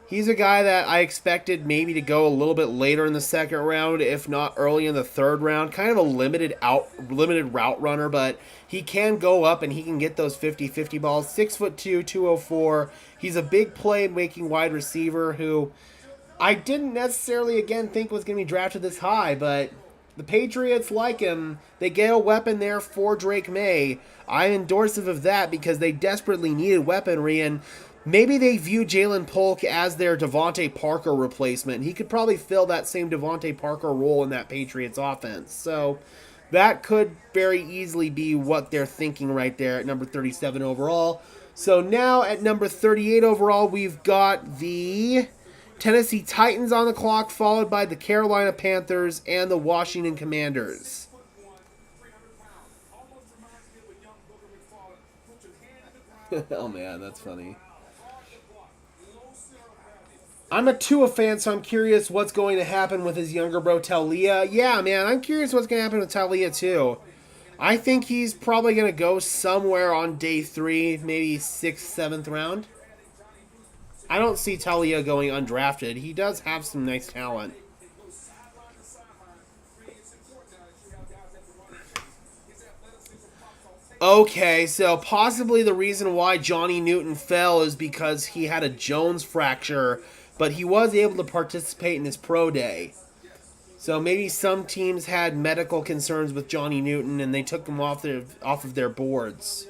He's a guy that I expected maybe to go a little bit later in the second round, if not early in the third round. Kind of a limited route runner, but he can go up and he can get those 50-50 balls. 6'2", 204. He's a big play-making wide receiver who I didn't necessarily, again, think was going to be drafted this high, but the Patriots like him. They get a weapon there for Drake May. I'm endorsive of that because they desperately needed weaponry, and maybe they view Jalen Polk as their Devontae Parker replacement. He could probably fill that same Devontae Parker role in that Patriots offense. So that could very easily be what they're thinking right there at number 37 overall. So now at number 38 overall, we've got the Tennessee Titans on the clock, followed by the Carolina Panthers and the Washington Commanders. Oh man, that's funny. I'm a Tua fan, so I'm curious what's going to happen with his younger bro, Talia. Yeah, man, I'm curious what's going to happen with Talia, too. I think he's probably going to go somewhere on day 3, maybe 6th, 7th round. I don't see Talia going undrafted. He does have some nice talent. Okay, so possibly the reason why Johnny Newton fell is because he had a Jones fracture, but he was able to participate in his pro day. So maybe some teams had medical concerns with Johnny Newton and they took him off of their boards.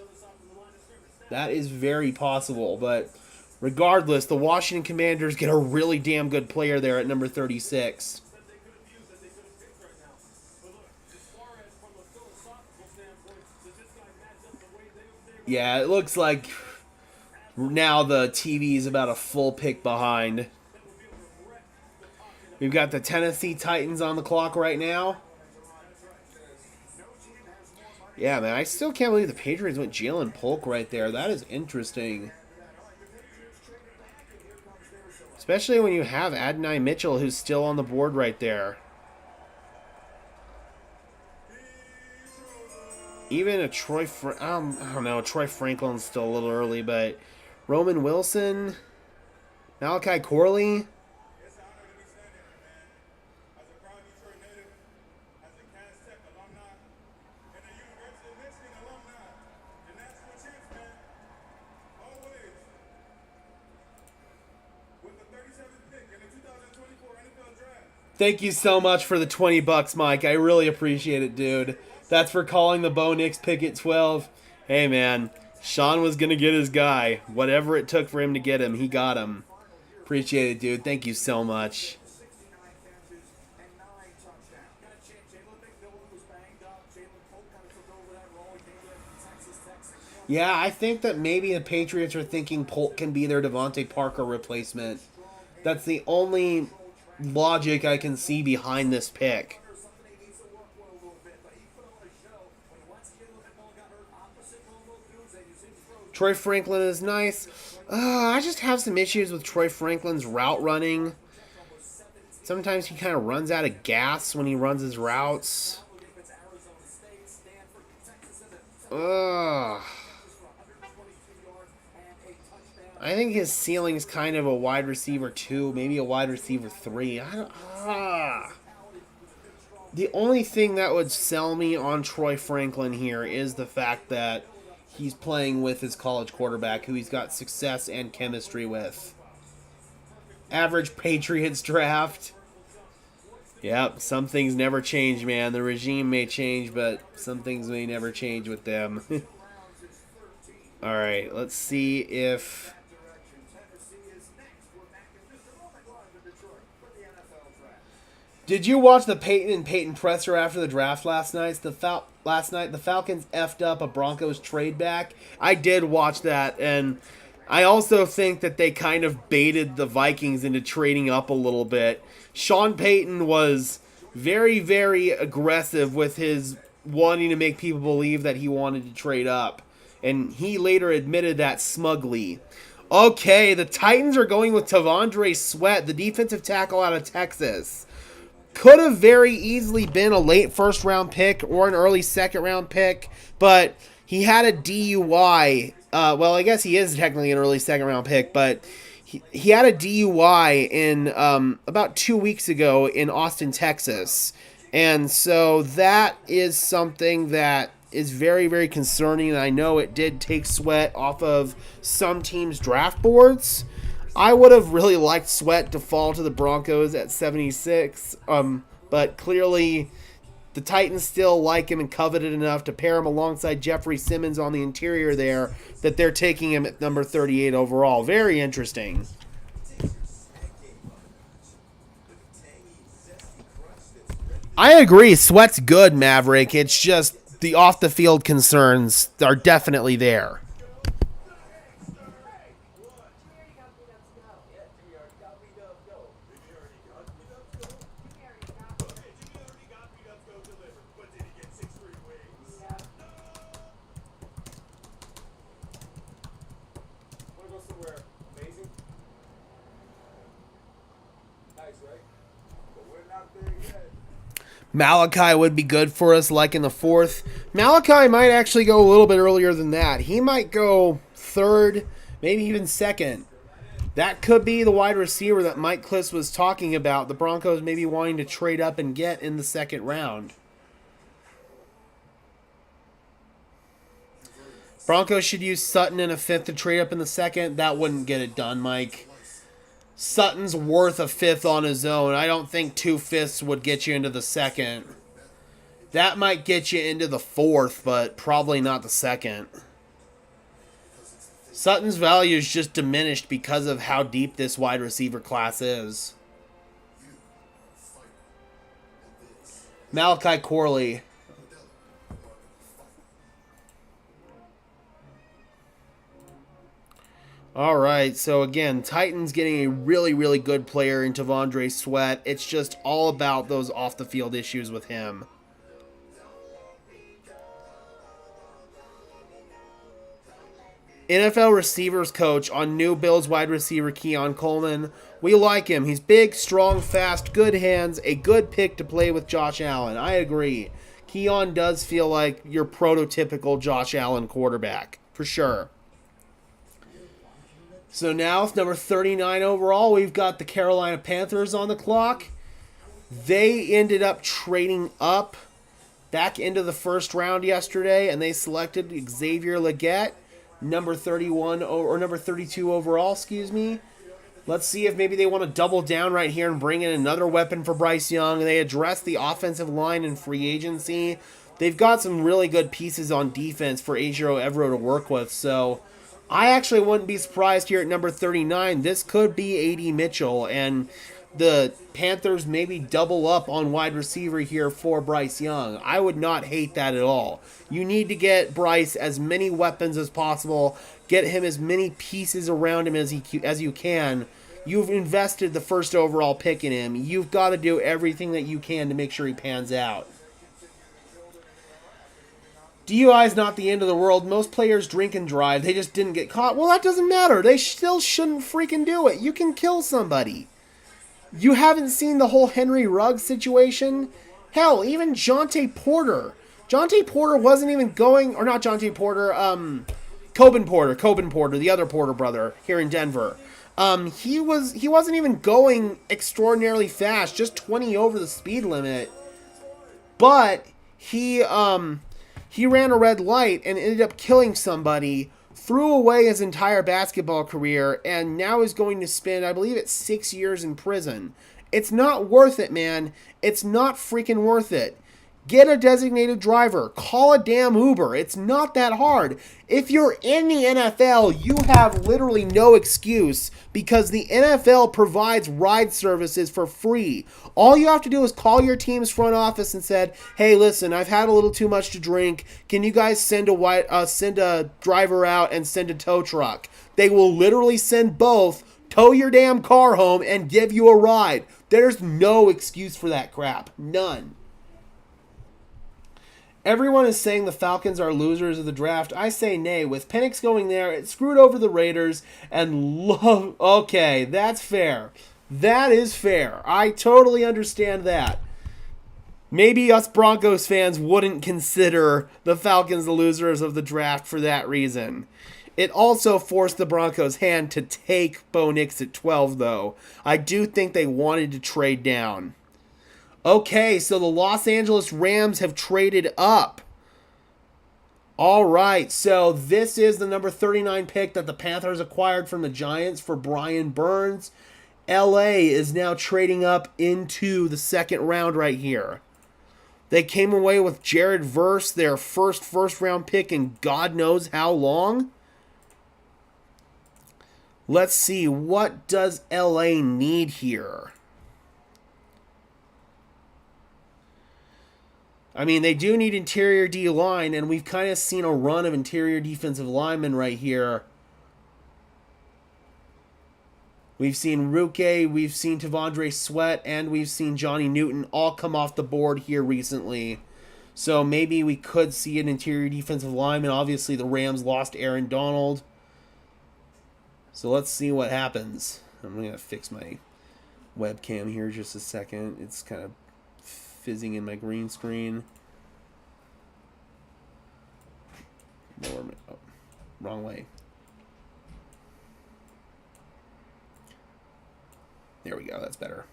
That is very possible, but regardless, the Washington Commanders get a really damn good player there at number 36. Yeah, it looks like now the TV is about a full pick behind. We've got the Tennessee Titans on the clock right now. Yeah, man, I still can't believe the Patriots went Jalen Polk right there. That is interesting. Especially when you have Adonai Mitchell, who's still on the board right there. Even a Troy... I don't know, Troy Franklin's still a little early, but... Roman Wilson... Malachi Corley... Thank you so much for the $20, Mike. I really appreciate it, dude. That's for calling the Bo Nix pick at 12. Hey, man. Sean was going to get his guy. Whatever it took for him to get him, he got him. Appreciate it, dude. Thank you so much. Yeah, I think that maybe the Patriots are thinking Polk can be their Devontae Parker replacement. That's the only logic I can see behind this pick. Troy Franklin is nice. I just have some issues with Troy Franklin's route running. Sometimes he kind of runs out of gas when he runs his routes. I think his ceiling is kind of a wide receiver 2, maybe a wide receiver 3. The only thing that would sell me on Troy Franklin here is the fact that he's playing with his college quarterback who he's got success and chemistry with. Average Patriots draft. Yep, some things never change, man. The regime may change, but some things may never change with them. Alright, let's see if... Did you watch the Peyton and Peyton presser after the draft last night? The Falcons effed up a Broncos trade back. I did watch that, and I also think that they kind of baited the Vikings into trading up a little bit. Sean Payton was very, very aggressive with his wanting to make people believe that he wanted to trade up, and he later admitted that smugly. Okay, the Titans are going with Tavondre Sweat, the defensive tackle out of Texas. Could have very easily been a late first-round pick or an early second-round pick, but he had a DUI. Well, I guess he is technically an early second-round pick, but he had a DUI in about 2 weeks ago in Austin, Texas. And so that is something that is very, very concerning, and I know it did take Sweat off of some teams' draft boards. I would have really liked Sweat to fall to the Broncos at 76, but clearly the Titans still like him and covet it enough to pair him alongside Jeffrey Simmons on the interior there that they're taking him at number 38 overall. Very interesting. I agree. Sweat's good, Maverick. It's just the off-the-field concerns are definitely there. Malachi would be good for us, like in the 4th. Malachi might actually go a little bit earlier than that. He might go 3rd, maybe even 2nd. That could be the wide receiver that Mike Kliss was talking about. The Broncos maybe wanting to trade up and get in the 2nd round. Broncos should use Sutton in a 5th to trade up in the 2nd. That wouldn't get it done, Mike. Sutton's worth a 5th on his own. I don't think 2/5 would get you into the 2nd. That might get you into the 4th, but probably not the 2nd. Sutton's value is just diminished because of how deep this wide receiver class is. Malachi Corley. All right, so again, Titans getting a really, really good player in T'Vondre Sweat. It's just all about those off-the-field issues with him. NFL receivers coach on new Bills wide receiver Keon Coleman. We like him. He's big, strong, fast, good hands, a good pick to play with Josh Allen. I agree. Keon does feel like your prototypical Josh Allen quarterback, for sure. So now, with number 39 overall, we've got the Carolina Panthers on the clock. They ended up trading up back into the first round yesterday, and they selected Xavier Legette, number 31 or number 32 overall, excuse me. Let's see if maybe they want to double down right here and bring in another weapon for Bryce Young. They address the offensive line in free agency. They've got some really good pieces on defense for Ajiro Evero to work with, so I actually wouldn't be surprised here at number 39. This could be A.D. Mitchell, and the Panthers maybe double up on wide receiver here for Bryce Young. I would not hate that at all. You need to get Bryce as many weapons as possible, get him as many pieces around him as you can. You've invested the first overall pick in him. You've got to do everything that you can to make sure he pans out. DUI is not the end of the world. Most players drink and drive. They just didn't get caught. Well, that doesn't matter. They still shouldn't freaking do it. You can kill somebody. You haven't seen the whole Henry Ruggs situation? Hell, even Jonte Porter. Jonte Porter wasn't even going, or not Jonte Porter, Coben Porter, the other Porter brother here in Denver. He wasn't even going extraordinarily fast, just 20 over the speed limit. But he ran a red light and ended up killing somebody, threw away his entire basketball career, and now is going to spend, I believe it's 6 years in prison. It's not worth it, man. It's not freaking worth it. Get a designated driver. Call a damn Uber. It's not that hard. If you're in the NFL, you have literally no excuse because the NFL provides ride services for free. All you have to do is call your team's front office and said, hey, listen, I've had a little too much to drink. Can you guys send a driver out and send a tow truck? They will literally send both, tow your damn car home, and give you a ride. There's no excuse for that crap. None. Everyone is saying the Falcons are losers of the draft. I say nay. With Penix going there, it screwed over the Raiders and okay, that's fair. That is fair. I totally understand that. Maybe us Broncos fans wouldn't consider the Falcons the losers of the draft for that reason. It also forced the Broncos' hand to take Bo Nix at 12, though. I do think they wanted to trade down. Okay, so the Los Angeles Rams have traded up. All right, so this is the number 39 pick that the Panthers acquired from the Giants for Brian Burns. LA is now trading up into the second round right here. They came away with Jared Verse, their first round pick in God knows how long. Let's see, what does LA need here? I mean, they do need interior D-line, and we've kind of seen a run of interior defensive linemen right here. We've seen Ruke, we've seen T'Vondre Sweat, and we've seen Johnny Newton all come off the board here recently. So maybe we could see an interior defensive lineman. Obviously, the Rams lost Aaron Donald. So let's see what happens. I'm going to fix my webcam here just a second. It's kind of fizzing in my green screen. Oh, wrong way. There we go. That's better.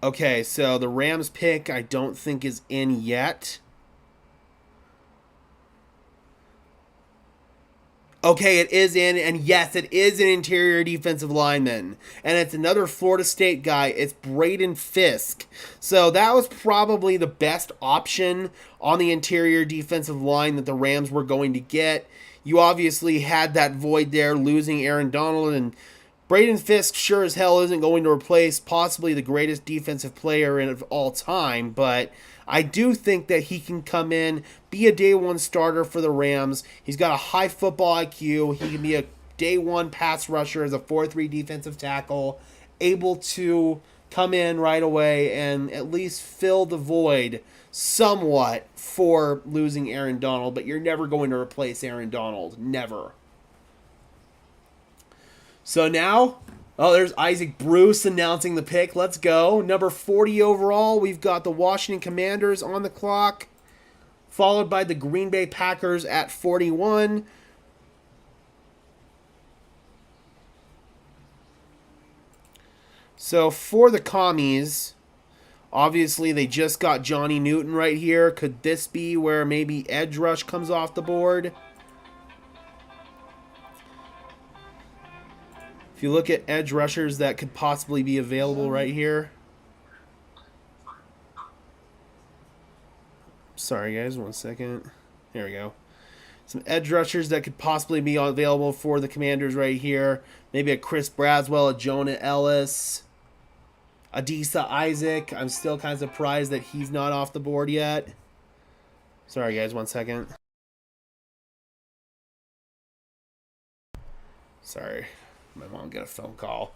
Okay, so the Rams pick I don't think is in yet. Okay, it is in, and yes, it is an interior defensive lineman. And it's another Florida State guy. It's Braden Fisk. So that was probably the best option on the interior defensive line that the Rams were going to get. You obviously had that void there, losing Aaron Donald, and Braden Fisk sure as hell isn't going to replace possibly the greatest defensive player of all time, but I do think that he can come in, be a day one starter for the Rams. He's got a high football IQ. He can be a day one pass rusher as a 4-3 defensive tackle, able to come in right away and at least fill the void somewhat for losing Aaron Donald, but you're never going to replace Aaron Donald. Never. So now, there's Isaac Bruce announcing the pick. Let's go. Number 40 overall, we've got the Washington Commanders on the clock, followed by the Green Bay Packers at 41. So for the Commies, obviously they just got Johnny Newton right here. Could this be where maybe edge rush comes off the board? If you look at edge rushers that could possibly be available right here. Sorry, guys. 1 second. There we go. Some edge rushers that could possibly be available for the Commanders right here. Maybe a Chris Braswell, a Jonah Ellis, Adisa Isaac. I'm still kind of surprised that he's not off the board yet. Sorry, guys. 1 second. Sorry. My mom got a phone call.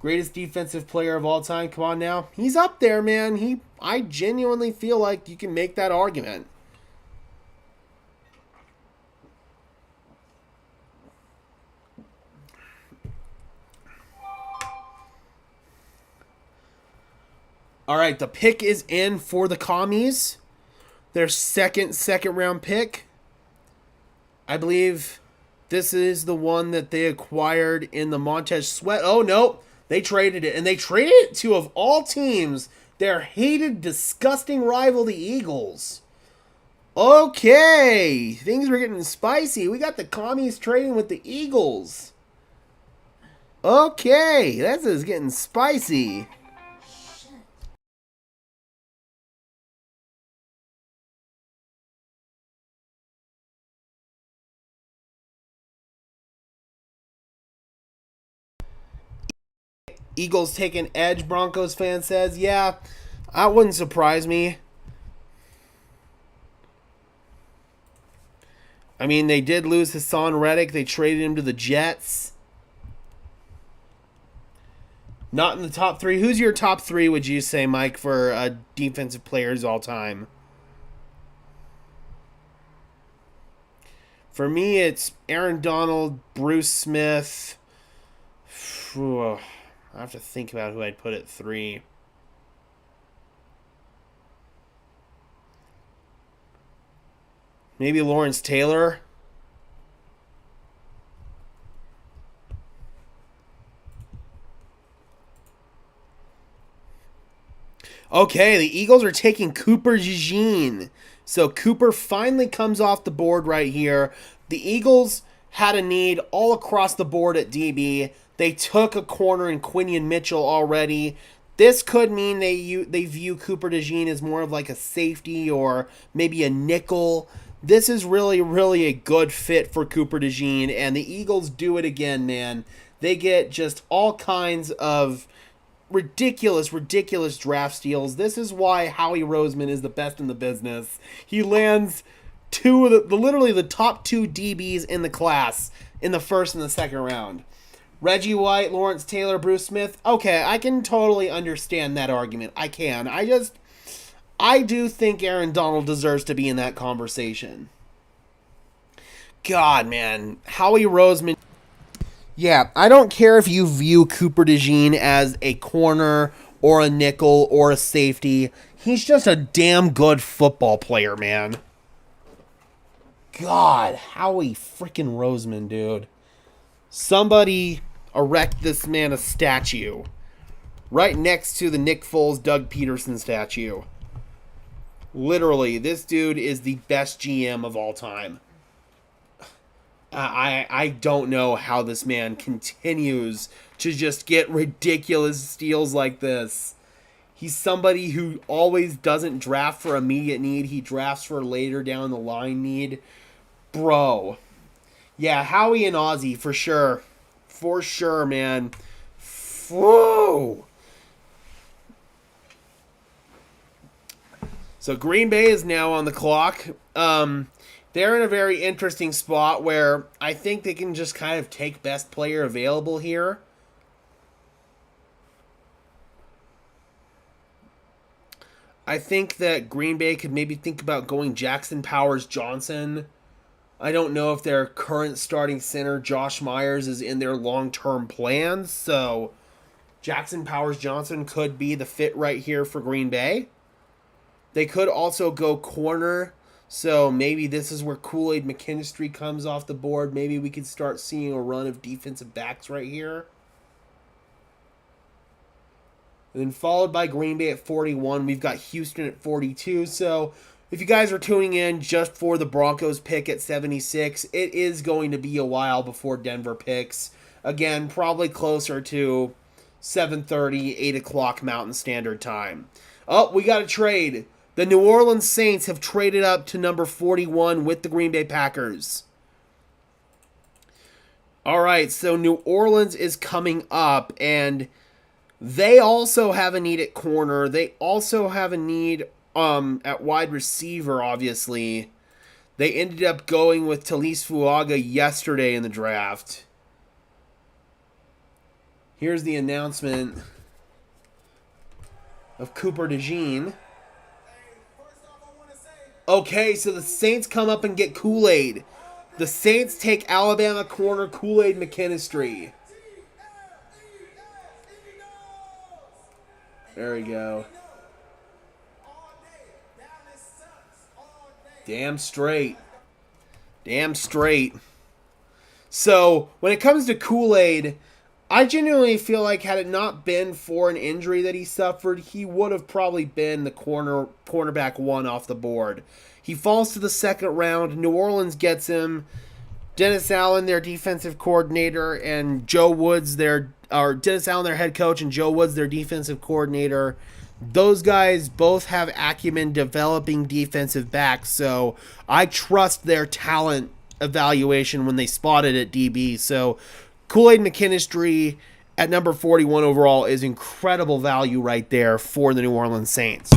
Greatest defensive player of all time. Come on now. He's up there, man. I genuinely feel like you can make that argument. All right, the pick is in for the Commies. Their second round pick. I believe this is the one that they acquired in the Montez Sweat. Oh, no. They traded it. And they traded it to, of all teams, their hated, disgusting rival, the Eagles. Okay. Things were getting spicy. We got the Commies trading with the Eagles. Okay. This is getting spicy. Eagles taking edge, Broncos fan says. Yeah, that wouldn't surprise me. I mean, they did lose Hassan Reddick. They traded him to the Jets. Not in the top three. Who's your top three, would you say, Mike, for defensive players all time? For me, it's Aaron Donald, Bruce Smith. I have to think about who I'd put at 3. Maybe Lawrence Taylor. Okay, the Eagles are taking Cooper DeJean. So Cooper finally comes off the board right here. The Eagles had a need all across the board at DB. They took a corner in Quinion Mitchell already. This could mean they view Cooper DeJean as more of like a safety or maybe a nickel. This is really, really a good fit for Cooper DeJean, and the Eagles do it again, man. They get just all kinds of ridiculous draft steals. This is why Howie Roseman is the best in the business. He lands literally the top 2 DBs in the class in the first and the second round. Reggie White, Lawrence Taylor, Bruce Smith. Okay, I can totally understand that argument. I can. I do think Aaron Donald deserves to be in that conversation. God, man. Howie Roseman. Yeah, I don't care if you view Cooper DeJean as a corner or a nickel or a safety. He's just a damn good football player, man. God, Howie freaking Roseman, dude. Somebody erect this man a statue right next to the Nick Foles, Doug Peterson statue. Literally, this dude is the best GM of all time. I don't know how this man continues to just get ridiculous steals like this. He's somebody who always doesn't draft for immediate need. He drafts for later down the line need. Bro. Yeah, Howie and Ozzy, for sure. For sure, man. Whoa. So Green Bay is now on the clock. They're in a very interesting spot where I think they can just kind of take best player available here. I think that Green Bay could maybe think about going Jackson Powers Johnson. I don't know if their current starting center, Josh Myers, is in their long-term plans. So Jackson Powers Johnson could be the fit right here for Green Bay. They could also go corner. So maybe this is where Kool-Aid McKinstry comes off the board. Maybe we could start seeing a run of defensive backs right here. And then followed by Green Bay at 41. We've got Houston at 42. So if you guys are tuning in just for the Broncos pick at 76, it is going to be a while before Denver picks. Again, probably closer to 7:30, 8 o'clock Mountain Standard Time. Oh, we got a trade. The New Orleans Saints have traded up to number 41 with the Green Bay Packers. All right, so New Orleans is coming up, and they also have a need at corner. They also have a need at wide receiver, obviously. They ended up going with Talise Fuaga yesterday in the draft. Here's the announcement of Cooper DeJean. Okay, so the Saints come up and get Kool-Aid. The Saints take Alabama corner Kool-Aid McKinstry. There we go. Damn straight. Damn straight. So, when it comes to Kool-Aid, I genuinely feel like had it not been for an injury that he suffered, he would have probably been the cornerback one off the board. He falls to the second round. New Orleans gets him. Dennis Allen, their defensive coordinator, and Joe Woods, Dennis Allen, their head coach, and Joe Woods, their defensive coordinator. Those guys both have acumen developing defensive backs, so I trust their talent evaluation when they spot it at DB. So Kool-Aid McKinstry at number 41 overall is incredible value right there for the New Orleans Saints.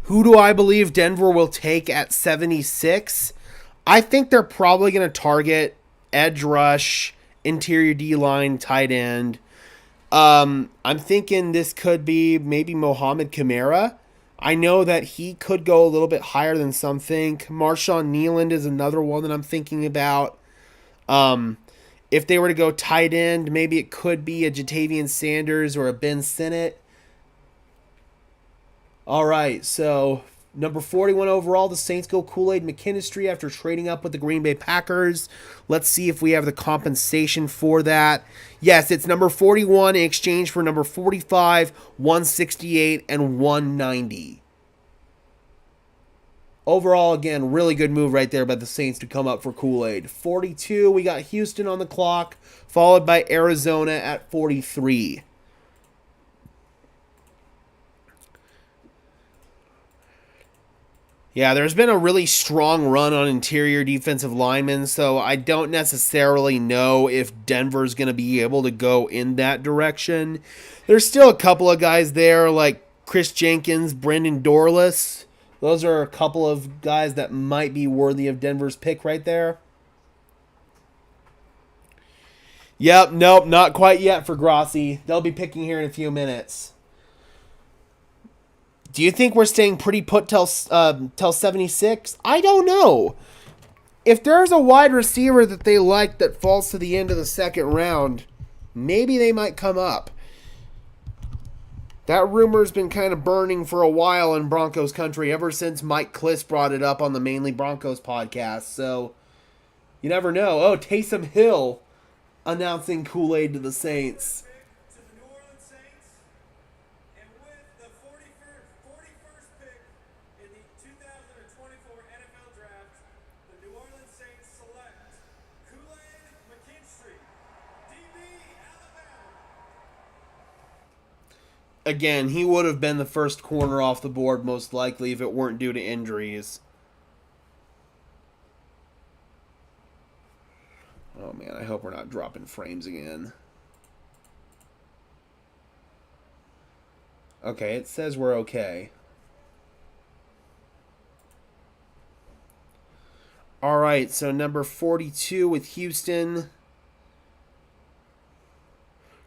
Who do I believe Denver will take at 76? I think they're probably going to target edge rush, interior D-line, tight end. I'm thinking this could be maybe Mohamed Kamara. I know that he could go a little bit higher than some think. Marshawn Nealand is another one that I'm thinking about. If they were to go tight end, maybe it could be a Jatavian Sanders or a Ben Sinnott. All right, so number 41 overall, the Saints go Kool-Aid McKinstry after trading up with the Green Bay Packers. Let's see if we have the compensation for that. Yes, it's number 41 in exchange for number 45, 168, and 190. Overall, again, really good move right there by the Saints to come up for Kool-Aid. 42, we got Houston on the clock, followed by Arizona at 43. Yeah, there's been a really strong run on interior defensive linemen, so I don't necessarily know if Denver's going to be able to go in that direction. There's still a couple of guys there like Chris Jenkins, Brendan Dorless. Those are a couple of guys that might be worthy of Denver's pick right there. Yep, nope, not quite yet for Grossi. They'll be picking here in a few minutes. Do you think we're staying pretty put till 76? I don't know. If there's a wide receiver that they like that falls to the end of the second round, maybe they might come up. That rumor's been kind of burning for a while in Broncos country ever since Mike Kliss brought it up on the Mainly Broncos podcast. So, you never know. Oh, Taysom Hill announcing Kool-Aid to the Saints. To the New Orleans Saints, and with the 41st pick in the 2024 NFL Draft, the New Orleans Saints select Kool-Aid McKinstry, DB, Alabama. Again, he would have been the first corner off the board most likely if it weren't due to injuries. Oh man, I hope we're not dropping frames again. Okay, it says we're okay. Alright, so number 42 with Houston.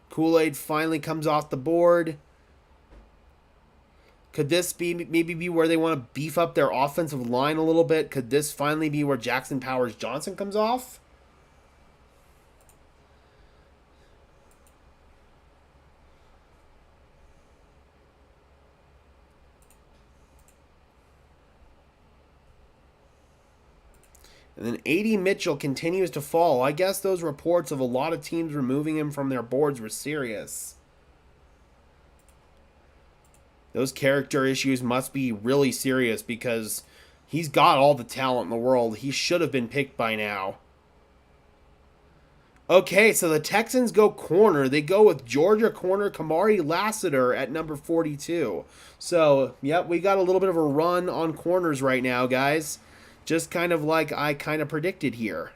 Kool-Aid finally comes off the board. Could this be maybe be where they want to beef up their offensive line a little bit? Could this finally be where Jackson Powers Johnson comes off? And then A.D. Mitchell continues to fall. I guess those reports of a lot of teams removing him from their boards were serious. Those character issues must be really serious because he's got all the talent in the world. He should have been picked by now. Okay, so the Texans go corner. They go with Georgia corner Kamari Lassiter at number 42. So, yep, we got a little bit of a run on corners right now, guys. Just kind of like I kind of predicted here.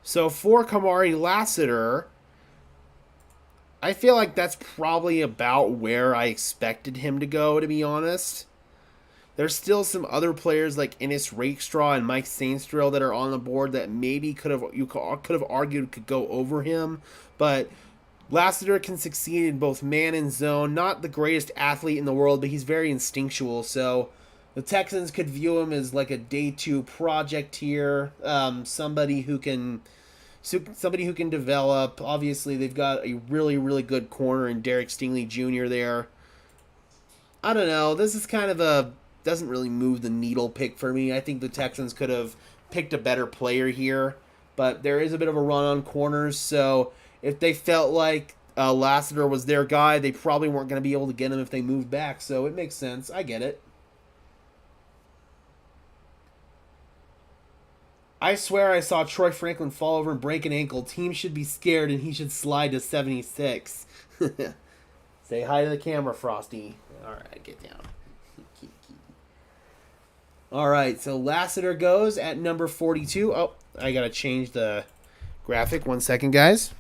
So for Kamari Lassiter, I feel like that's probably about where I expected him to go, to be honest. There's still some other players like Ennis Rakestraw and Mike Saintsdrill that are on the board that maybe could have argued could go over him, but Lassiter can succeed in both man and zone. Not the greatest athlete in the world, but he's very instinctual, so the Texans could view him as like a day two project here, somebody who can develop. Obviously, they've got a really, really good corner in Derek Stingley Jr. there. I don't know. This is kind of doesn't really move the needle pick for me. I think the Texans could have picked a better player here, but there is a bit of a run on corners, so if they felt like Lassiter was their guy, they probably weren't going to be able to get him if they moved back, so it makes sense. I get it. I swear I saw Troy Franklin fall over and break an ankle. Team should be scared and he should slide to 76. Say hi to the camera, Frosty. Alright, get down. Alright, so Lassiter goes at number 42. Oh, I gotta change the graphic. 1 second, guys.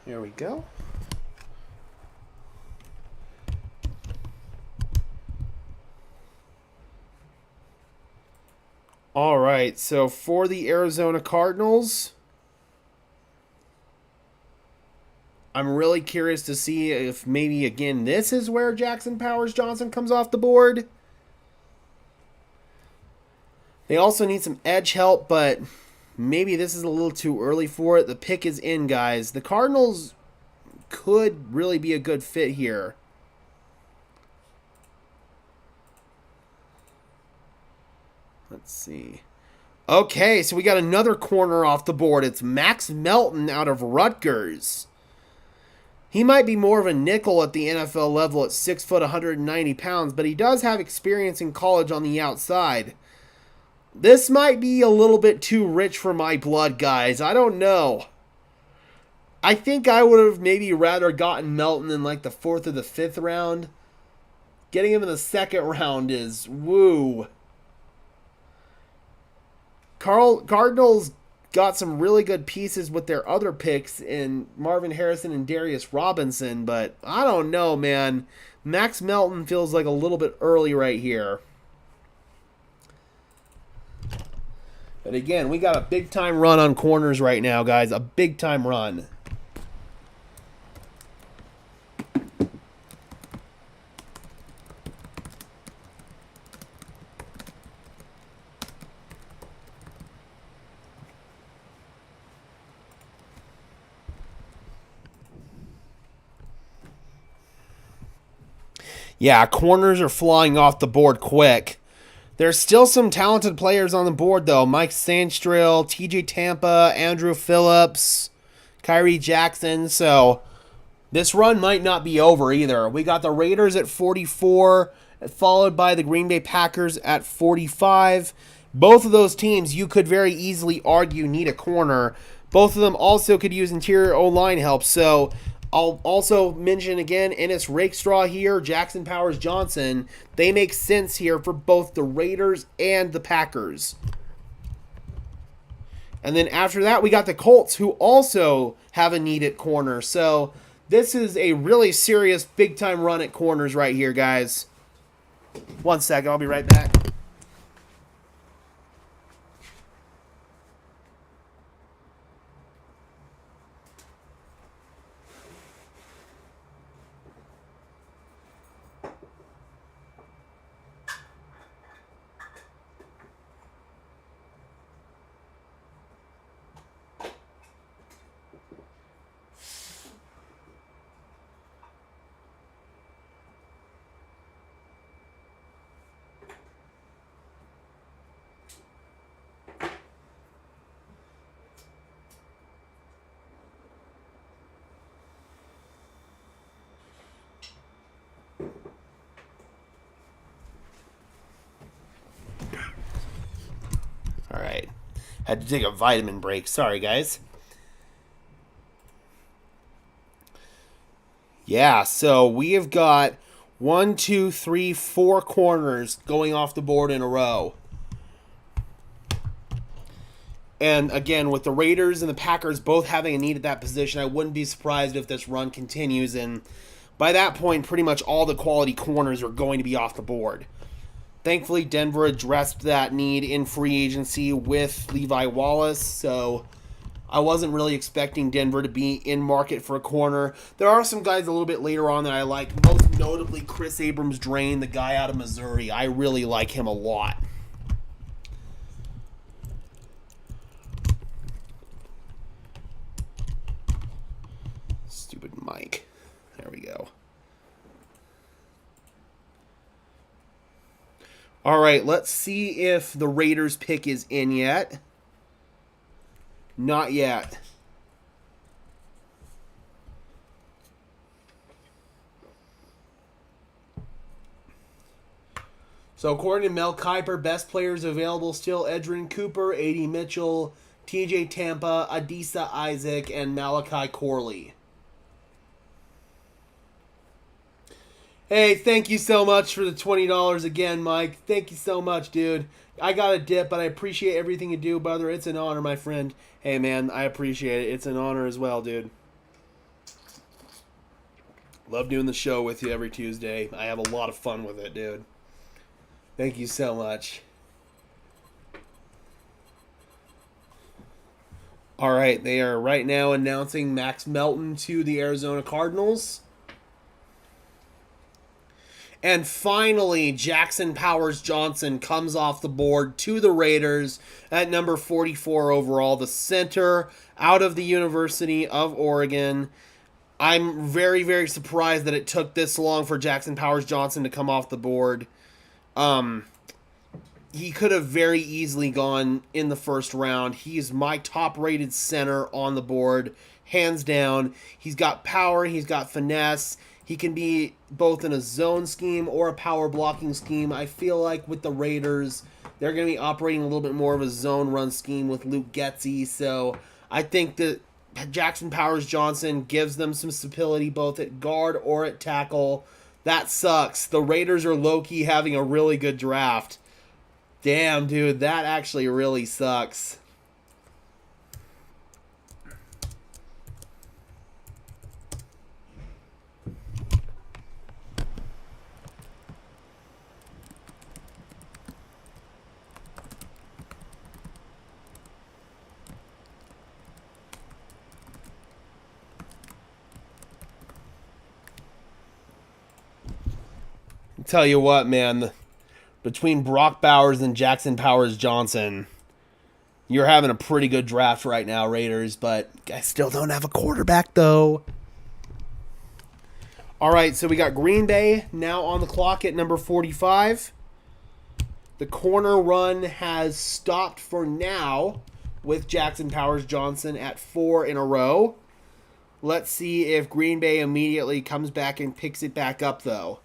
There we go. All right, so for the Arizona Cardinals, I'm really curious to see if maybe, again, this is where Jackson Powers Johnson comes off the board. They also need some edge help, but maybe this is a little too early for it. The pick is in, guys. The Cardinals could really be a good fit here. Let's see. Okay, so we got another corner off the board. It's Max Melton out of Rutgers. He might be more of a nickel at the NFL level at 6 foot, 190 pounds, but he does have experience in college on the outside. This might be a little bit too rich for my blood, guys. I don't know. I think I would have maybe rather gotten Melton in like the 4th or the 5th round. Getting him in the 2nd round is woo. Cardinals got some really good pieces with their other picks in Marvin Harrison and Darius Robinson, but I don't know, man. Max Melton feels like a little bit early right here. But again, we got a big-time run on corners right now, guys. A big-time run. Yeah, corners are flying off the board quick. There's still some talented players on the board, though. Mike Sandstrill, TJ Tampa, Andrew Phillips, Kyrie Jackson. So this run might not be over either. We got the Raiders at 44, followed by the Green Bay Packers at 45. Both of those teams, you could very easily argue, need a corner. Both of them also could use interior O-line help. So I'll also mention again, Ennis Rakestraw here, Jackson Powers Johnson. They make sense here for both the Raiders and the Packers. And then after that, we got the Colts, who also have a need at corner. So this is a really serious big-time run at corners right here, guys. 1 second, I'll be right back. All right. Had to take a vitamin break. Sorry, guys. Yeah, so we have got 1, 2, 3, 4 corners going off the board in a row. And again, with the Raiders and the Packers both having a need at that position, I wouldn't be surprised if this run continues. And by that point, pretty much all the quality corners are going to be off the board. Thankfully, Denver addressed that need in free agency with Levi Wallace, so I wasn't really expecting Denver to be in market for a corner. There are some guys a little bit later on that I like, most notably Chris Abrams-Drain, the guy out of Missouri. I really like him a lot. Stupid mic. There we go. All right, let's see if the Raiders pick is in yet. Not yet. So according to Mel Kiper, best players available still Edgerrin Cooper, A.D. Mitchell, T.J. Tampa, Adisa Isaac, and Malachi Corley. Hey, thank you so much for the $20 again, Mike. Thank you so much, dude. I got a dip, but I appreciate everything you do, brother. It's an honor, my friend. Hey, man, I appreciate it. It's an honor as well, dude. Love doing the show with you every Tuesday. I have a lot of fun with it, dude. Thank you so much. All right, they are right now announcing Max Melton to the Arizona Cardinals. And finally, Jackson Powers Johnson comes off the board to the Raiders at number 44 overall, the center out of the University of Oregon. I'm very, very surprised that it took this long for Jackson Powers Johnson to come off the board. He could have very easily gone in the first round. He is my top-rated center on the board, hands down. He's got power, he's got finesse. He can be both in a zone scheme or a power blocking scheme. I feel like with the Raiders, they're going to be operating a little bit more of a zone run scheme with Luke Getsy. So I think that Jackson Powers Johnson gives them some stability both at guard or at tackle. That sucks. The Raiders are low-key having a really good draft. Damn, dude, that actually really sucks. Tell you what, man. Between Brock Bowers and Jackson Powers Johnson, you're having a pretty good draft right now, Raiders, but I still don't have a quarterback, though. All right, so we got Green Bay now on the clock at number 45. The corner run has stopped for now with Jackson Powers Johnson at 4 in a row. Let's see if Green Bay immediately comes back and picks it back up, though.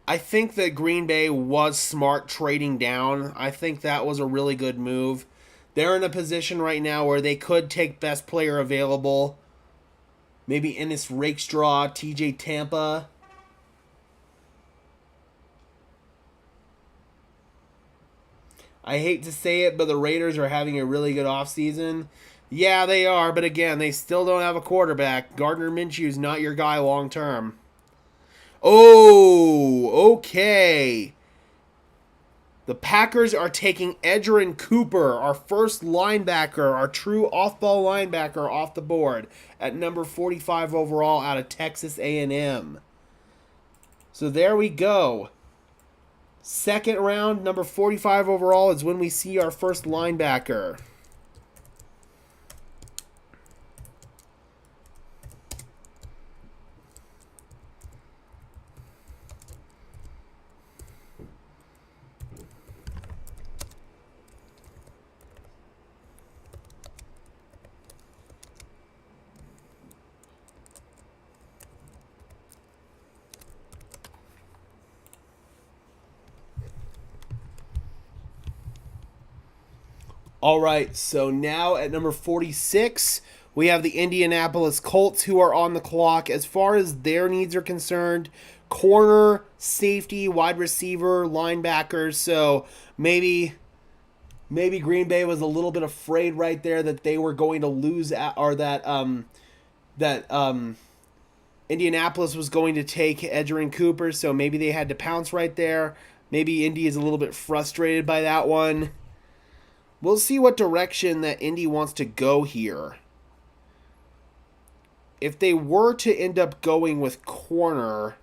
I think that Green Bay was smart trading down. I think that was a really good move. They're in a position right now where they could take best player available. Maybe Ennis Rakestraw, TJ Tampa. I hate to say it, but the Raiders are having a really good offseason. Yeah, they are, but again, they still don't have a quarterback. Gardner Minshew's not your guy long term. Oh, okay. The Packers are taking Edgerrin Cooper, our first linebacker, our true off-ball linebacker, off the board at number 45 overall out of Texas A&M. So there we go. Second round, number 45 overall is when we see our first linebacker. All right, so now at number 46, we have the Indianapolis Colts who are on the clock. As far as their needs are concerned, corner, safety, wide receiver, linebackers. So maybe Green Bay was a little bit afraid right there that they were going to lose or that Indianapolis was going to take Edgerrin Cooper. So maybe they had to pounce right there. Maybe Indy is a little bit frustrated by that one. We'll see what direction that Indy wants to go here. If they were to end up going with corner,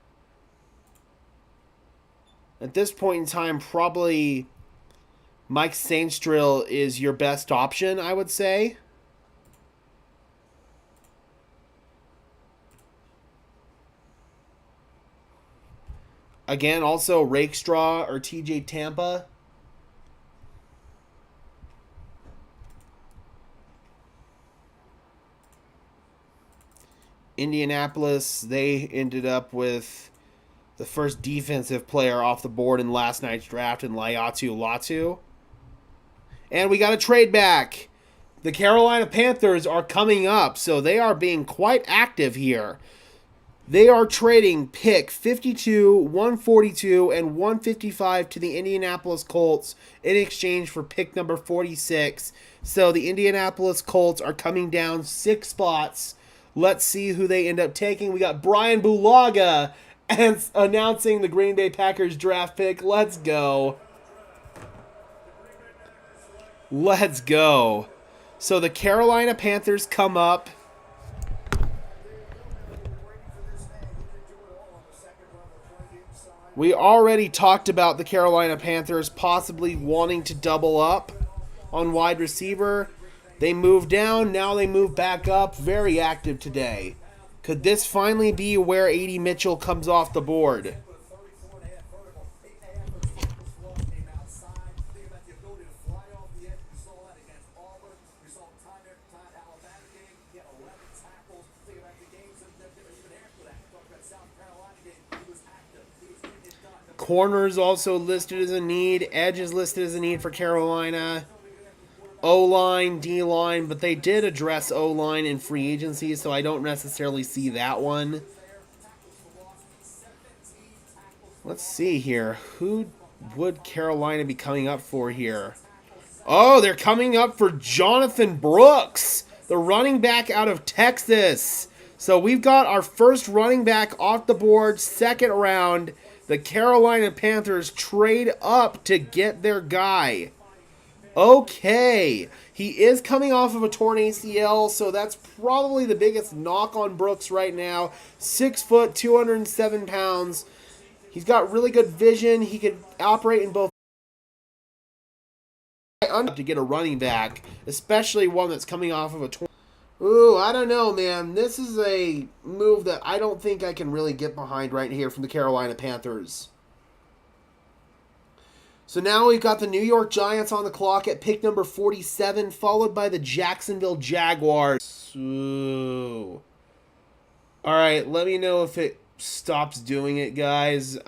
at this point in time, probably Mike Sainstrill is your best option, I would say. Again, also Rakestraw or TJ Tampa. Indianapolis, they ended up with the first defensive player off the board in last night's draft in Laiatu Latu. And we got a trade back. The Carolina Panthers are coming up, so they are being quite active here. They are trading pick 52, 142, and 155 to the Indianapolis Colts in exchange for pick number 46. So the Indianapolis Colts are coming down 6 spots. Let's see who they end up taking. We got Brian Bulaga and announcing the Green Bay Packers draft pick. Let's go. Let's go. So the Carolina Panthers come up. We already talked about the Carolina Panthers possibly wanting to double up on wide receiver. They move down, now they move back up. Very active today. Could this finally be where A.D. Mitchell comes off the board? Corner is also listed as a need. Edge is listed as a need for Carolina. O-line, D-line, but they did address O-line in free agency, so I don't necessarily see that one. Let's see here. Who would Carolina be coming up for here? Oh, they're coming up for Jonathan Brooks, the running back out of Texas. So we've got our first running back off the board, second round. The Carolina Panthers trade up to get their guy. Okay. He is coming off of a torn ACL, so that's probably the biggest knock on Brooks right now. 6 foot, 207 pounds. He's got really good vision. He could operate in both to get a running back, especially one that's coming off of a torn. Ooh, I don't know, man. This is a move that I don't think I can really get behind right here from the Carolina Panthers. So now we've got the New York Giants on the clock at pick number 47, followed by the Jacksonville Jaguars. Ooh. All right, let me know if it stops doing it, guys.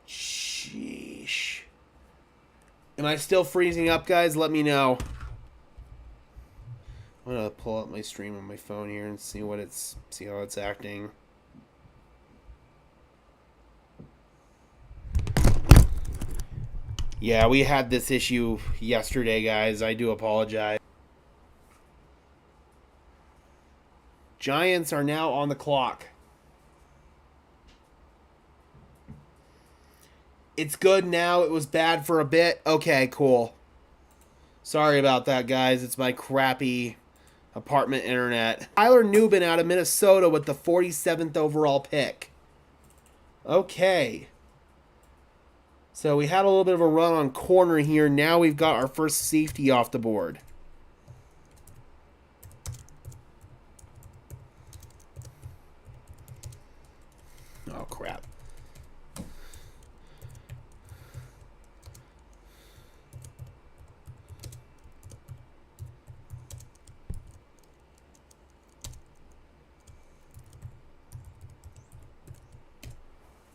Sheesh. Am I still freezing up, guys? Let me know. I'm gonna pull up my stream on my phone here and see how it's acting. Yeah, we had this issue yesterday, guys. I do apologize. Giants are now on the clock. It's good now. It was bad for a bit. Okay, cool. Sorry about that, guys. It's my crappy apartment internet. Tyler Nubin out of Minnesota with the 47th overall pick. Okay. So we had a little bit of a run on corner here. Now we've got our first safety off the board. Oh, crap.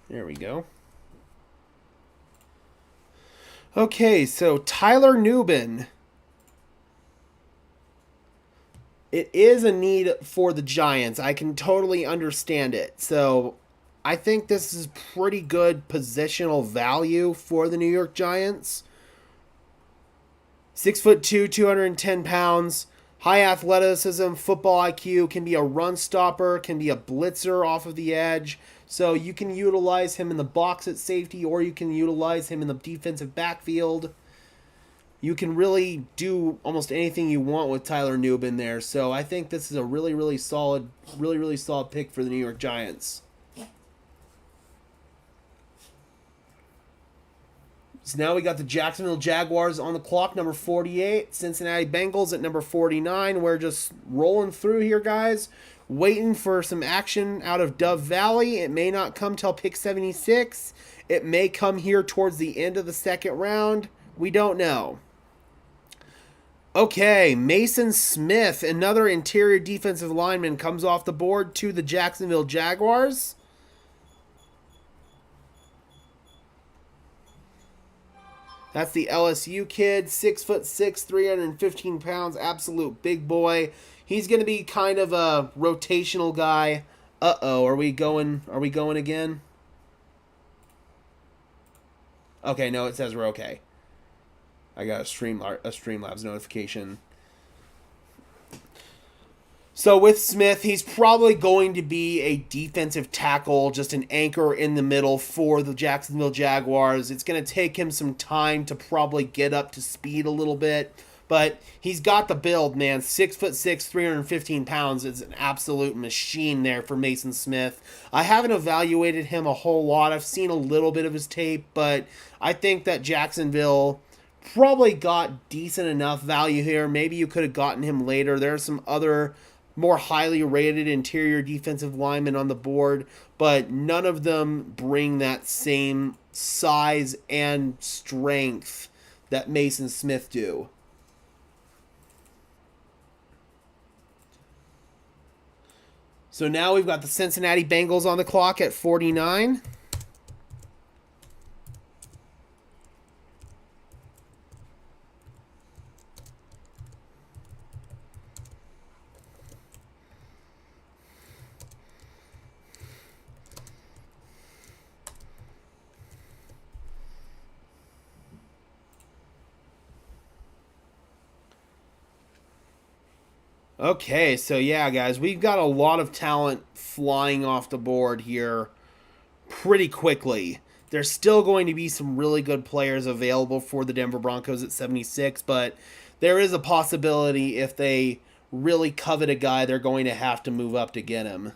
There we go. Okay, so Tyler Nubin. It is a need for the Giants. I can totally understand it. So I think this is pretty good positional value for the New York Giants. 6'2", 210 pounds. High athleticism, football IQ, can be a run stopper, can be a blitzer off of the edge. So you can utilize him in the box at safety, or you can utilize him in the defensive backfield. You can really do almost anything you want with Tyler Nubin there. So I think this is a really solid pick for the New York Giants. So now we got the Jacksonville Jaguars on the clock, number 48. Cincinnati Bengals at number 49. We're just rolling through here, guys. Waiting for some action out of Dove Valley. It may not come till pick 76. It may come here towards the end of the second round. We don't know. Okay, Mason Smith, another interior defensive lineman, comes off the board to the Jacksonville Jaguars. That's the LSU kid, 6'6", 315 pounds, absolute big boy. He's going to be kind of a rotational guy. Uh-oh, are we going again? Okay, no, it says we're okay. I got a Streamlabs notification. So with Smith, he's probably going to be a defensive tackle, just an anchor in the middle for the Jacksonville Jaguars. It's going to take him some time to probably get up to speed a little bit, but he's got the build, man. 6'6", 315 pounds is an absolute machine there for Mason Smith. I haven't evaluated him a whole lot. I've seen a little bit of his tape, but I think that Jacksonville probably got decent enough value here. Maybe you could have gotten him later. There are some other more highly rated interior defensive linemen on the board, but none of them bring that same size and strength that Mason Smith do. So now we've got the Cincinnati Bengals on the clock at 49. Okay, so yeah, guys, we've got a lot of talent flying off the board here pretty quickly. There's still going to be some really good players available for the Denver Broncos at 76, but there is a possibility if they really covet a guy, they're going to have to move up to get him.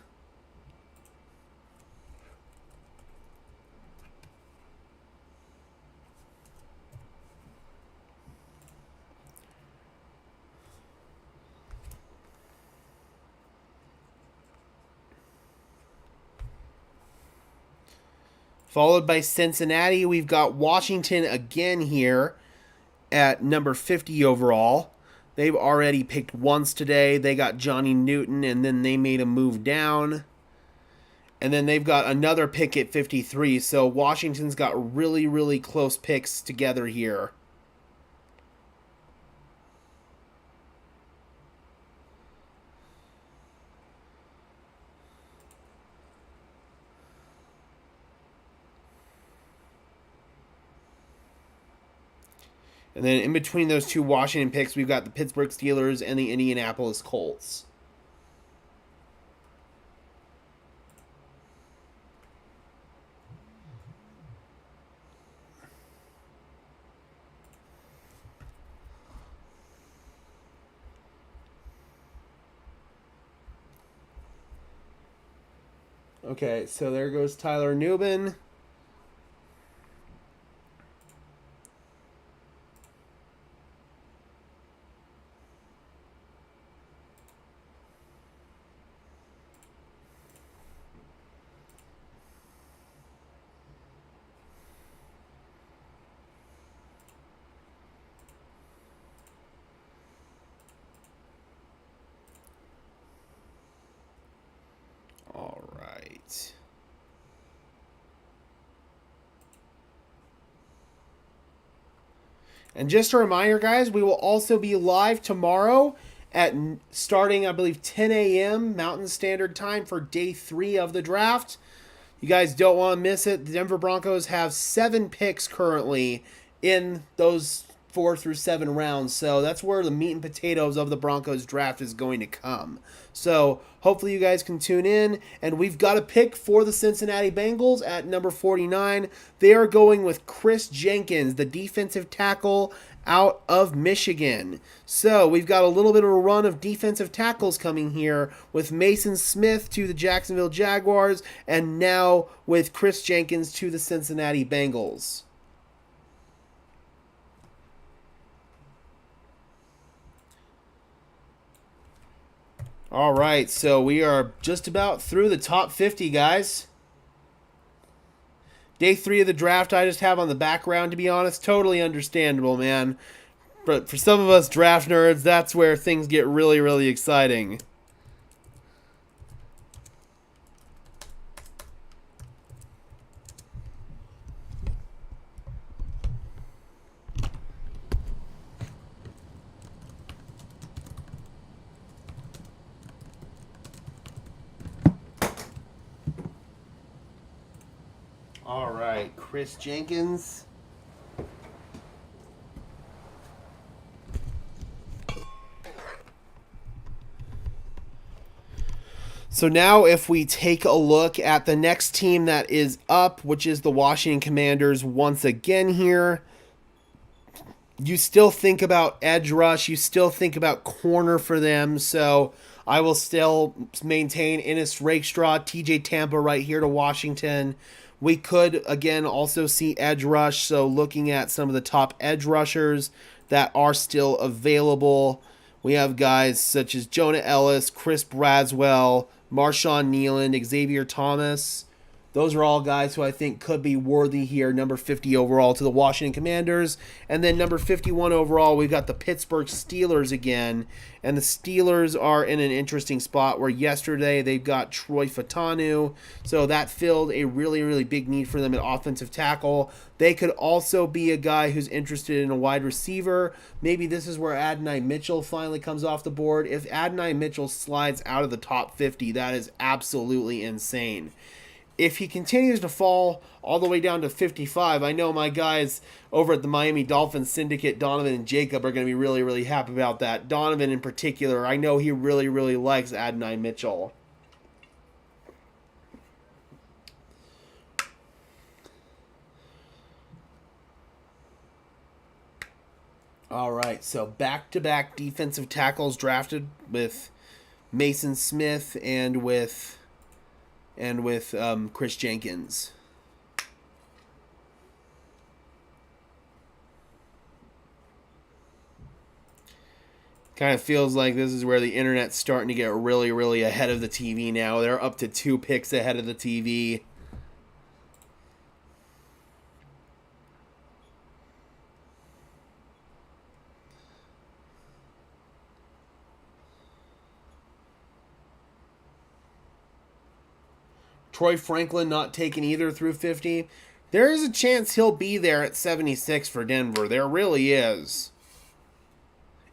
Followed by Cincinnati, we've got Washington again here at number 50 overall. They've already picked once today. They got Johnny Newton, and then they made a move down. And then they've got another pick at 53. So Washington's got really, really close picks together here. And then in between those two Washington picks, we've got the Pittsburgh Steelers and the Indianapolis Colts. Okay, so there goes Tyler Nubin. All right. And just a reminder, guys, we will also be live tomorrow at starting, I believe, 10 a.m. Mountain Standard Time for day 3 of the draft. You guys don't want to miss it. The Denver Broncos have 7 picks currently in those 4 through 7 rounds. So that's where the meat and potatoes of the Broncos draft is going to come. So hopefully you guys can tune in. And we've got a pick for the Cincinnati Bengals at number 49. They are going with Chris Jenkins, the defensive tackle out of Michigan. So we've got a little bit of a run of defensive tackles coming here with Mason Smith to the Jacksonville Jaguars and now with Chris Jenkins to the Cincinnati Bengals. All right, so we are just about through the top 50, guys. Day 3 of the draft I just have on the background, to be honest. Totally understandable, man. But for some of us draft nerds, that's where things get really, really exciting. All right, Chris Jenkins. So now if we take a look at the next team that is up, which is the Washington Commanders once again here, you still think about edge rush, you still think about corner for them, so I will still maintain Ennis Rakestraw, TJ Tampa right here to Washington. We could, again, also see edge rush, so looking at some of the top edge rushers that are still available, we have guys such as Jonah Ellis, Chris Braswell, Marshawn Nealand, Xavier Thomas. Those are all guys who I think could be worthy here, number 50 overall to the Washington Commanders. And then number 51 overall, we've got the Pittsburgh Steelers again. And the Steelers are in an interesting spot where yesterday they've got Troy Fatanu. So that filled a really, really big need for them at offensive tackle. They could also be a guy who's interested in a wide receiver. Maybe this is where Adonai Mitchell finally comes off the board. If Adonai Mitchell slides out of the top 50, that is absolutely insane. If he continues to fall all the way down to 55, I know my guys over at the Miami Dolphins Syndicate, Donovan and Jacob, are going to be really, really happy about that. Donovan in particular, I know he really, really likes Adonai Mitchell. All right, so back-to-back defensive tackles drafted with Mason Smith and with Chris Jenkins. Kind of feels like this is where the internet's starting to get really, really ahead of the TV now. They're up to 2 picks ahead of the TV. Troy Franklin not taken either through 50. There is a chance he'll be there at 76 for Denver. There really is.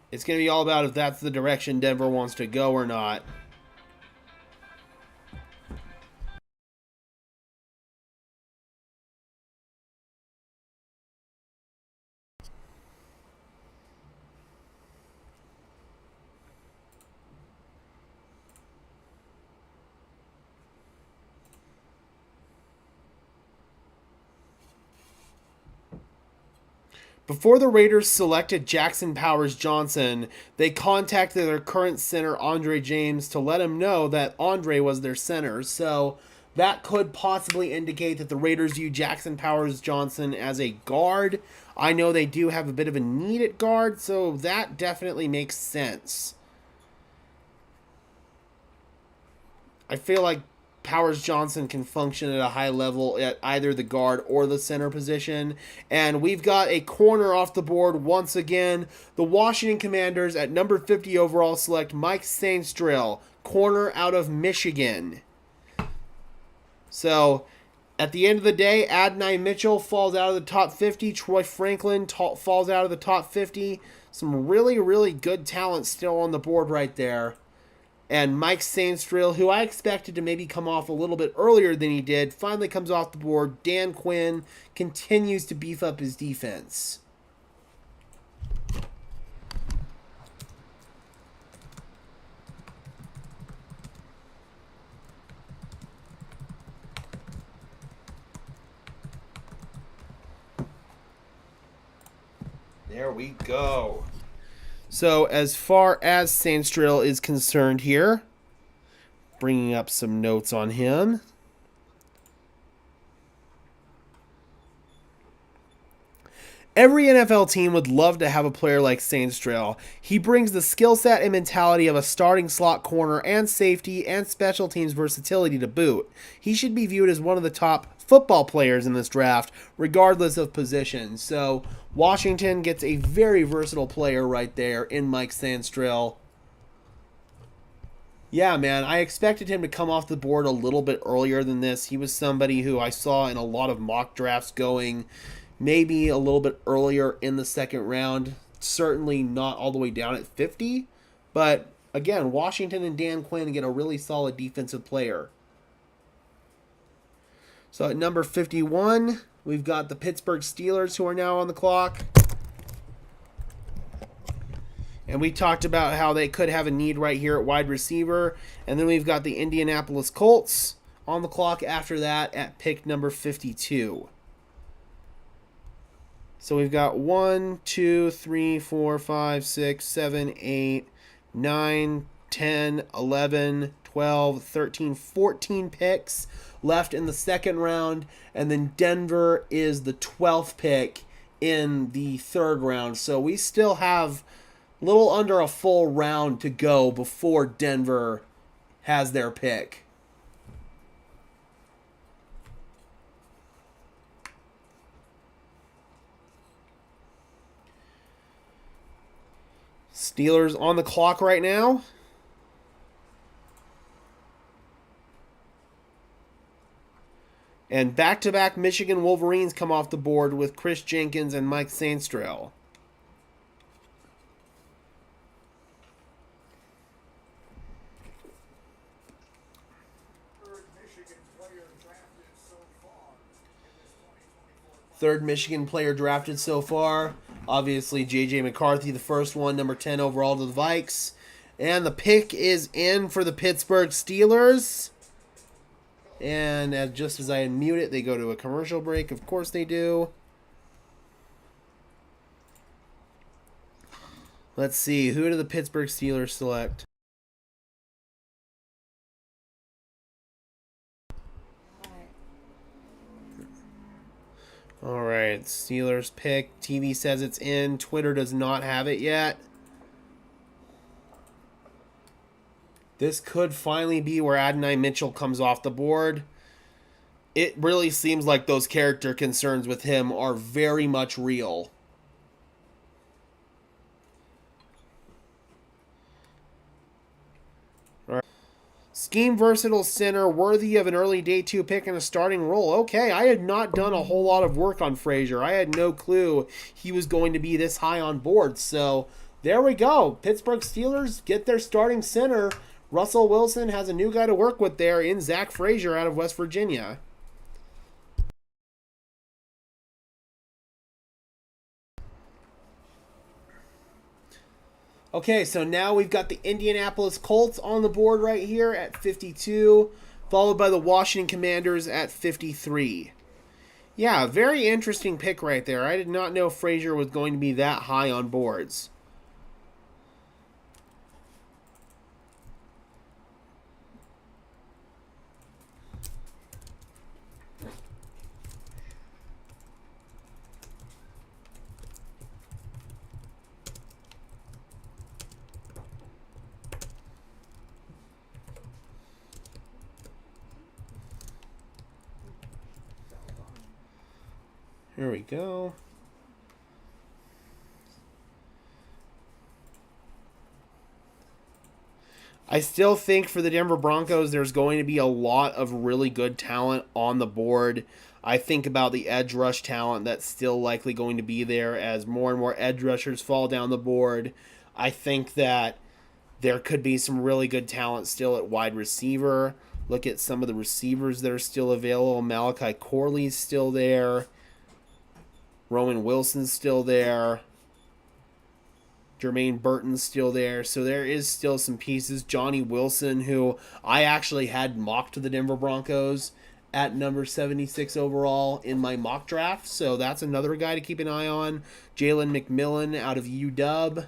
It's going to be all about if that's the direction Denver wants to go or not. Before the Raiders selected Jackson Powers Johnson, they contacted their current center, Andre James, to let him know that Andre was their center. So that could possibly indicate that the Raiders view Jackson Powers Johnson as a guard. I know they do have a bit of a need at guard, so that definitely makes sense. I feel like Powers Johnson can function at a high level at either the guard or the center position. And we've got a corner off the board once again. The Washington Commanders at number 50 overall select Mike Sainstrill, corner out of Michigan. So at the end of the day, Adonai Mitchell falls out of the top 50. Troy Franklin falls out of the top 50. Some really, really good talent still on the board right there. And Mike Sainstrill, who I expected to maybe come off a little bit earlier than he did, finally comes off the board. Dan Quinn continues to beef up his defense. There we go. So as far as Sainstrill is concerned here, bringing up some notes on him. Every NFL team would love to have a player like Sainstrill. He brings the skill set and mentality of a starting slot corner and safety and special teams versatility to boot. He should be viewed as one of the top football players in this draft, regardless of position. So Washington gets a very versatile player right there in Mike Sainstrill. Yeah, man, I expected him to come off the board a little bit earlier than this. He was somebody who I saw in a lot of mock drafts going maybe a little bit earlier in the second round. Certainly not all the way down at 50. But, again, Washington and Dan Quinn get a really solid defensive player. So at number 51, we've got the Pittsburgh Steelers who are now on the clock. And we talked about how they could have a need right here at wide receiver. And then we've got the Indianapolis Colts on the clock after that at pick number 52. So we've got 1, 2, 3, 4, 5, 6, 7, 8, 9, 10, 11, 12, 13, 14 picks left in the second round. And then Denver is the 12th pick in the third round. So we still have a little under a full round to go before Denver has their pick. Steelers on the clock right now. And back-to-back Michigan Wolverines come off the board with Chris Jenkins and Mike Sainstrill. Third Michigan player drafted so far. Obviously, J.J. McCarthy, the first one, number 10 overall to the Vikes. And the pick is in for the Pittsburgh Steelers. And just as I unmute it, they go to a commercial break. Of course they do. Let's see. Who do the Pittsburgh Steelers select? All right. Steelers pick. TV says it's in. Twitter does not have it yet. This could finally be where Adonai Mitchell comes off the board. It really seems like those character concerns with him are very much real. Scheme versatile center, worthy of an early day 2 pick and a starting role. Okay, I had not done a whole lot of work on Frazier. I had no clue he was going to be this high on board. So there we go. Pittsburgh Steelers get their starting center. Russell Wilson has a new guy to work with there in Zach Frazier out of West Virginia. Okay, so now we've got the Indianapolis Colts on the board right here at 52, followed by the Washington Commanders at 53. Yeah, very interesting pick right there. I did not know Frazier was going to be that high on boards. Here we go. I still think for the Denver Broncos, there's going to be a lot of really good talent on the board. I think about the edge rush talent that's still likely going to be there as more and more edge rushers fall down the board. I think that there could be some really good talent still at wide receiver. Look at some of the receivers that are still available. Malachi Corley's still there. Roman Wilson's still there. Jermaine Burton's still there. So there is still some pieces. Johnny Wilson, who I actually had mocked to the Denver Broncos at number 76 overall in my mock draft. So that's another guy to keep an eye on. Jalen McMillan out of UW.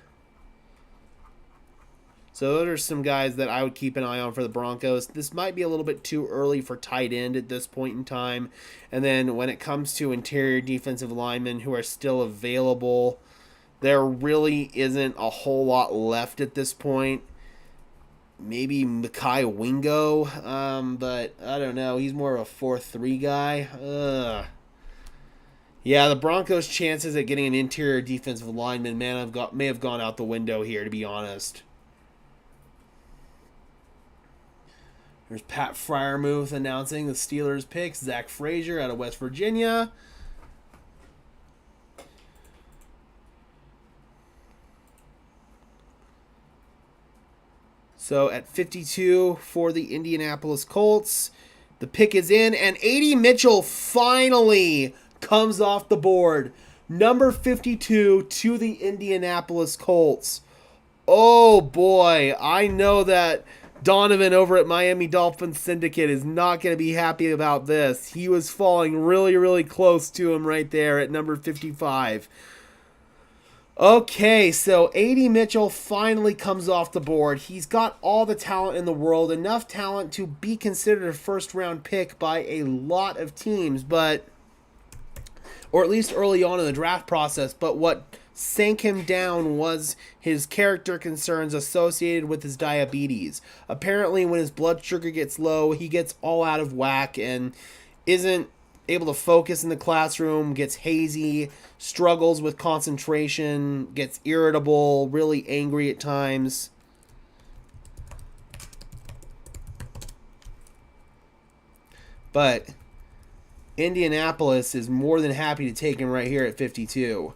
So those are some guys that I would keep an eye on for the Broncos. This might be a little bit too early for tight end at this point in time. And then when it comes to interior defensive linemen who are still available, there really isn't a whole lot left at this point. Maybe Mekhi Wingo, but I don't know. He's more of a 4-3 guy. Yeah, the Broncos' chances at getting an interior defensive lineman may have gone out the window here, to be honest. There's Pat Freiermuth announcing the Steelers picks. Zach Frazier out of West Virginia. So at 52 for the Indianapolis Colts, the pick is in, and A.D. Mitchell finally comes off the board. Number 52 to the Indianapolis Colts. Oh boy, I know that Donovan over at Miami Dolphins Syndicate is not going to be happy about this. He was falling really, really close to him right there at number 55. Okay, so A.D. Mitchell finally comes off the board. He's got all the talent in the world, enough talent to be considered a first-round pick by a lot of teams, or at least early on in the draft process. But what sank him down was his character concerns associated with his diabetes. Apparently, when his blood sugar gets low, he gets all out of whack and isn't able to focus in the classroom, gets hazy, struggles with concentration, gets irritable, really angry at times. But Indianapolis is more than happy to take him right here at 52.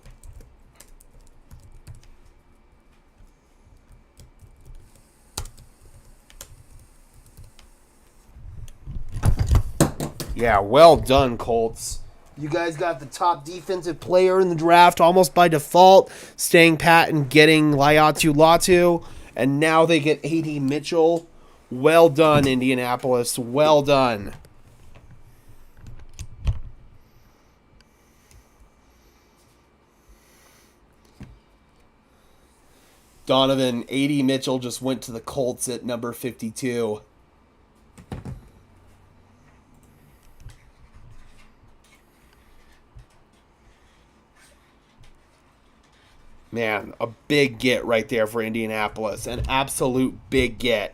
Yeah, well done, Colts. You guys got the top defensive player in the draft almost by default, staying pat and getting Laiatu Latu, and now they get A.D. Mitchell. Well done, Indianapolis. Well done. Donovan, A.D. Mitchell just went to the Colts at number 52. Man, a big get right there for Indianapolis. An absolute big get.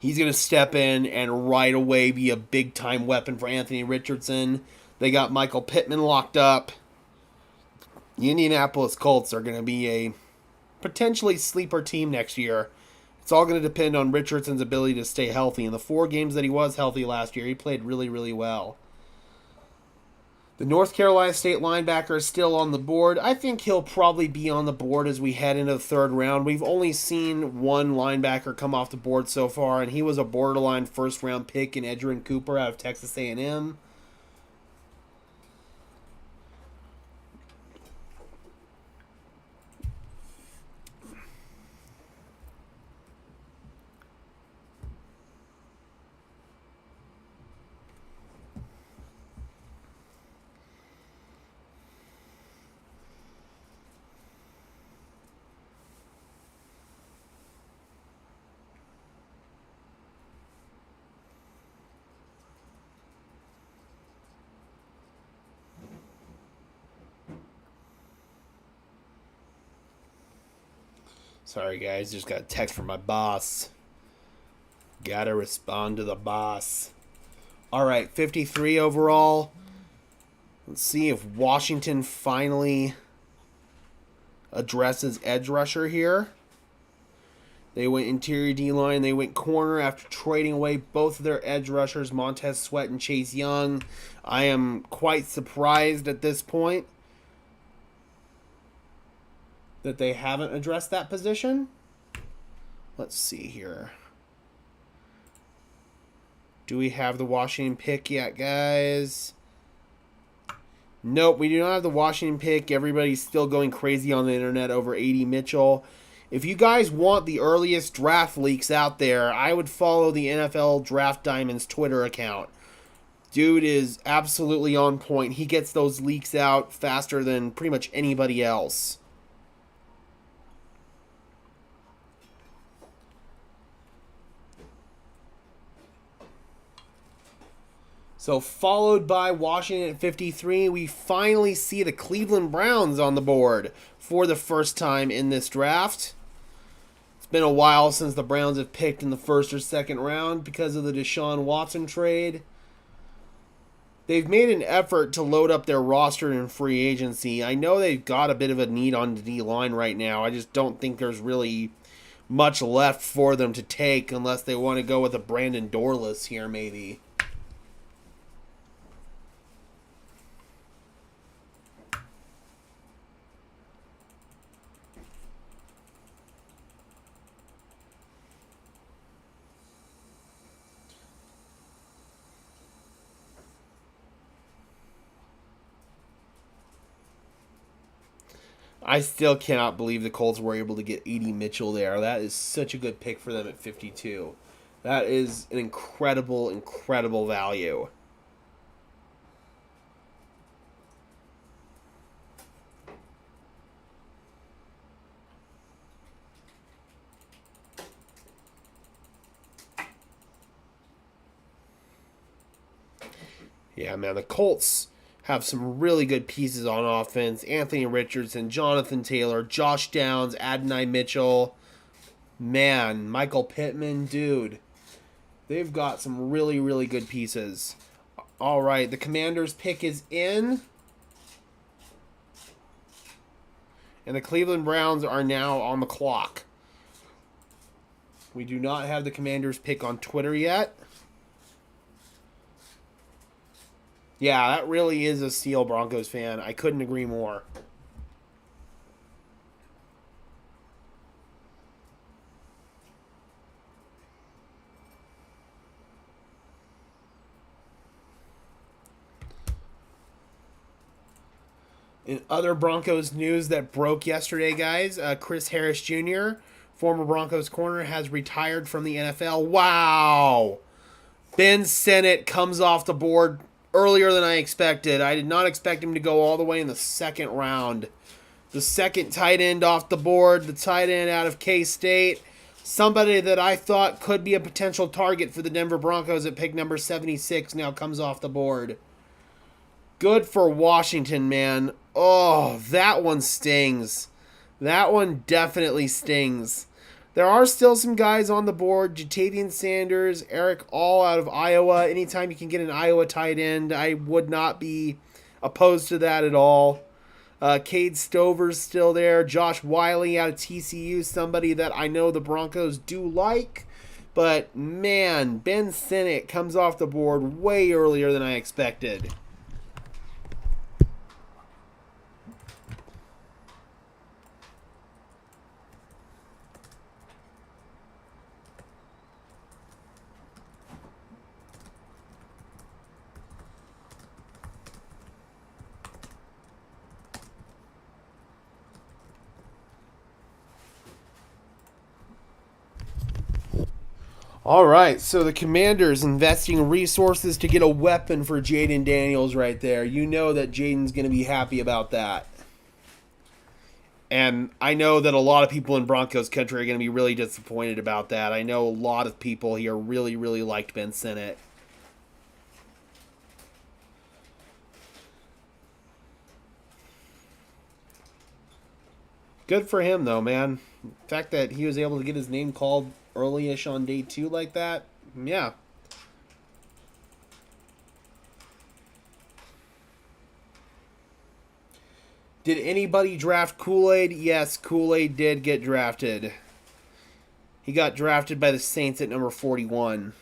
He's going to step in and right away be a big-time weapon for Anthony Richardson. They got Michael Pittman locked up. The Indianapolis Colts are going to be a potentially sleeper team next year. It's all going to depend on Richardson's ability to stay healthy. In the 4 games that he was healthy last year, he played really, really well. The North Carolina State linebacker is still on the board. I think he'll probably be on the board as we head into the 3rd round. We've only seen one linebacker come off the board so far, and he was a borderline first-round pick in Edgerrin Cooper out of Texas A&M. Sorry, guys. Just got a text from my boss. Gotta respond to the boss. All right, 53 overall. Let's see if Washington finally addresses edge rusher here. They went interior D-line. They went corner after trading away both of their edge rushers, Montez Sweat and Chase Young. I am quite surprised at this point that they haven't addressed that position. Let's see here. Do we have the Washington pick yet, guys? Nope, we do not have the Washington pick. Everybody's still going crazy on the internet over A.D. Mitchell. If you guys want the earliest draft leaks out there, I would follow the NFL Draft Diamonds Twitter account. Dude is absolutely on point. He gets those leaks out faster than pretty much anybody else. So followed by Washington at 53, we finally see the Cleveland Browns on the board for the first time in this draft. It's been a while since the Browns have picked in the 1st or 2nd round because of the Deshaun Watson trade. They've made an effort to load up their roster in free agency. I know they've got a bit of a need on the D-line right now. I just don't think there's really much left for them to take unless they want to go with a Brandon Dorless here maybe. I still cannot believe the Colts were able to get A.D. Mitchell there. That is such a good pick for them at 52. That is an incredible, incredible value. Yeah, man, the Colts have some really good pieces on offense. Anthony Richardson, Jonathan Taylor, Josh Downs, Adonai Mitchell. Man, Michael Pittman, dude. They've got some really, really good pieces. All right, the Commanders' pick is in. And the Cleveland Browns are now on the clock. We do not have the Commanders' pick on Twitter yet. Yeah, that really is a steal, Broncos fan. I couldn't agree more. In other Broncos news that broke yesterday, guys, Chris Harris Jr., former Broncos corner, has retired from the NFL. Wow! Ben Sinnott comes off the board earlier than I expected. I did not expect him to go all the way in the 2nd round. The second tight end off the board, the tight end out of K-State. Somebody that I thought could be a potential target for the Denver Broncos at pick number 76 now comes off the board. Good for Washington, man. Oh, that one stings. That one definitely stings. There are still some guys on the board. Jatavian Sanders, Eric All out of Iowa. Anytime you can get an Iowa tight end, I would not be opposed to that at all. Cade Stover's still there. Josh Wiley out of TCU, somebody that I know the Broncos do like. But, man, Ben Sinnott comes off the board way earlier than I expected. All right, so the Commanders investing resources to get a weapon for Jaden Daniels right there. You know that Jaden's going to be happy about that. And I know that a lot of people in Broncos country are going to be really disappointed about that. I know a lot of people here really, really liked Ben Sinnott. Good for him, though, man. The fact that he was able to get his name called early-ish on day 2 like that, yeah. Did anybody draft Kool-Aid? Yes, Kool-Aid did get drafted. He got drafted by the Saints at number 41.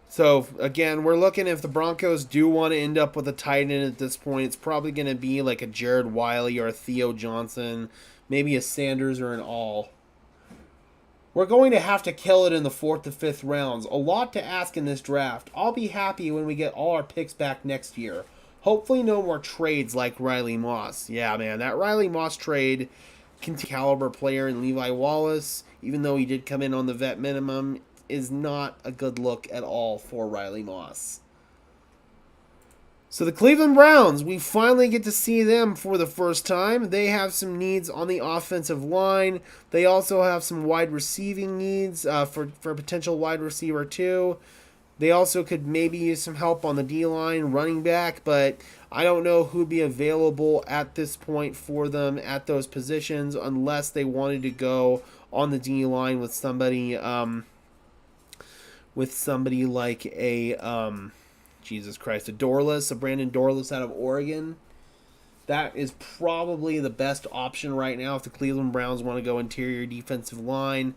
So, again, we're looking if the Broncos do want to end up with a tight end at this point, it's probably going to be like a Jared Wiley or a Theo Johnson, maybe a Sanders or an All. We're going to have to kill it in the 4th to 5th rounds. A lot to ask in this draft. I'll be happy when we get all our picks back next year. Hopefully no more trades like Riley Moss. Yeah, man, that Riley Moss trade, caliber player in Levi Wallace, even though he did come in on the vet minimum, is not a good look at all for Riley Moss. So the Cleveland Browns, we finally get to see them for the first time. They have some needs on the offensive line. They also have some wide receiving needs for potential wide receiver too. They also could maybe use some help on the D-line, running back, but I don't know who'd be available at this point for them at those positions unless they wanted to go on the D-line with somebody like a Jesus Christ, a Brandon Dorless out of Oregon. That is probably the best option right now if the Cleveland Browns want to go interior defensive line.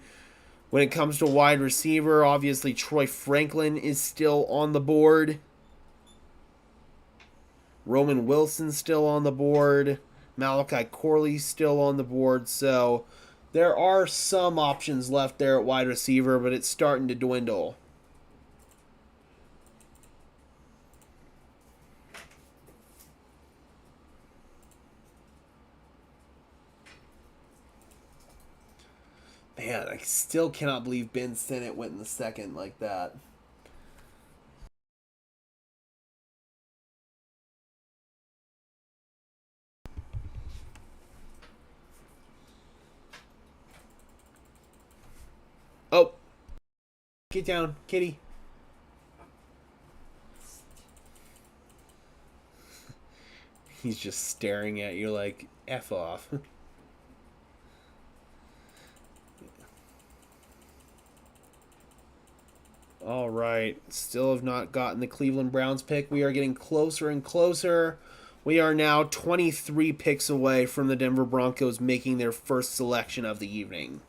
When it comes to wide receiver, obviously Troy Franklin is still on the board. Roman Wilson's still on the board. Malachi Corley's still on the board. So there are some options left there at wide receiver, but it's starting to dwindle. Man, I still cannot believe Ben Sinnott went in the 2nd like that. Oh. Get down, kitty. He's just staring at you like, F off. All right, still have not gotten the Cleveland Browns pick. We are getting closer and closer. We are now 23 picks away from the Denver Broncos making their first selection of the evening.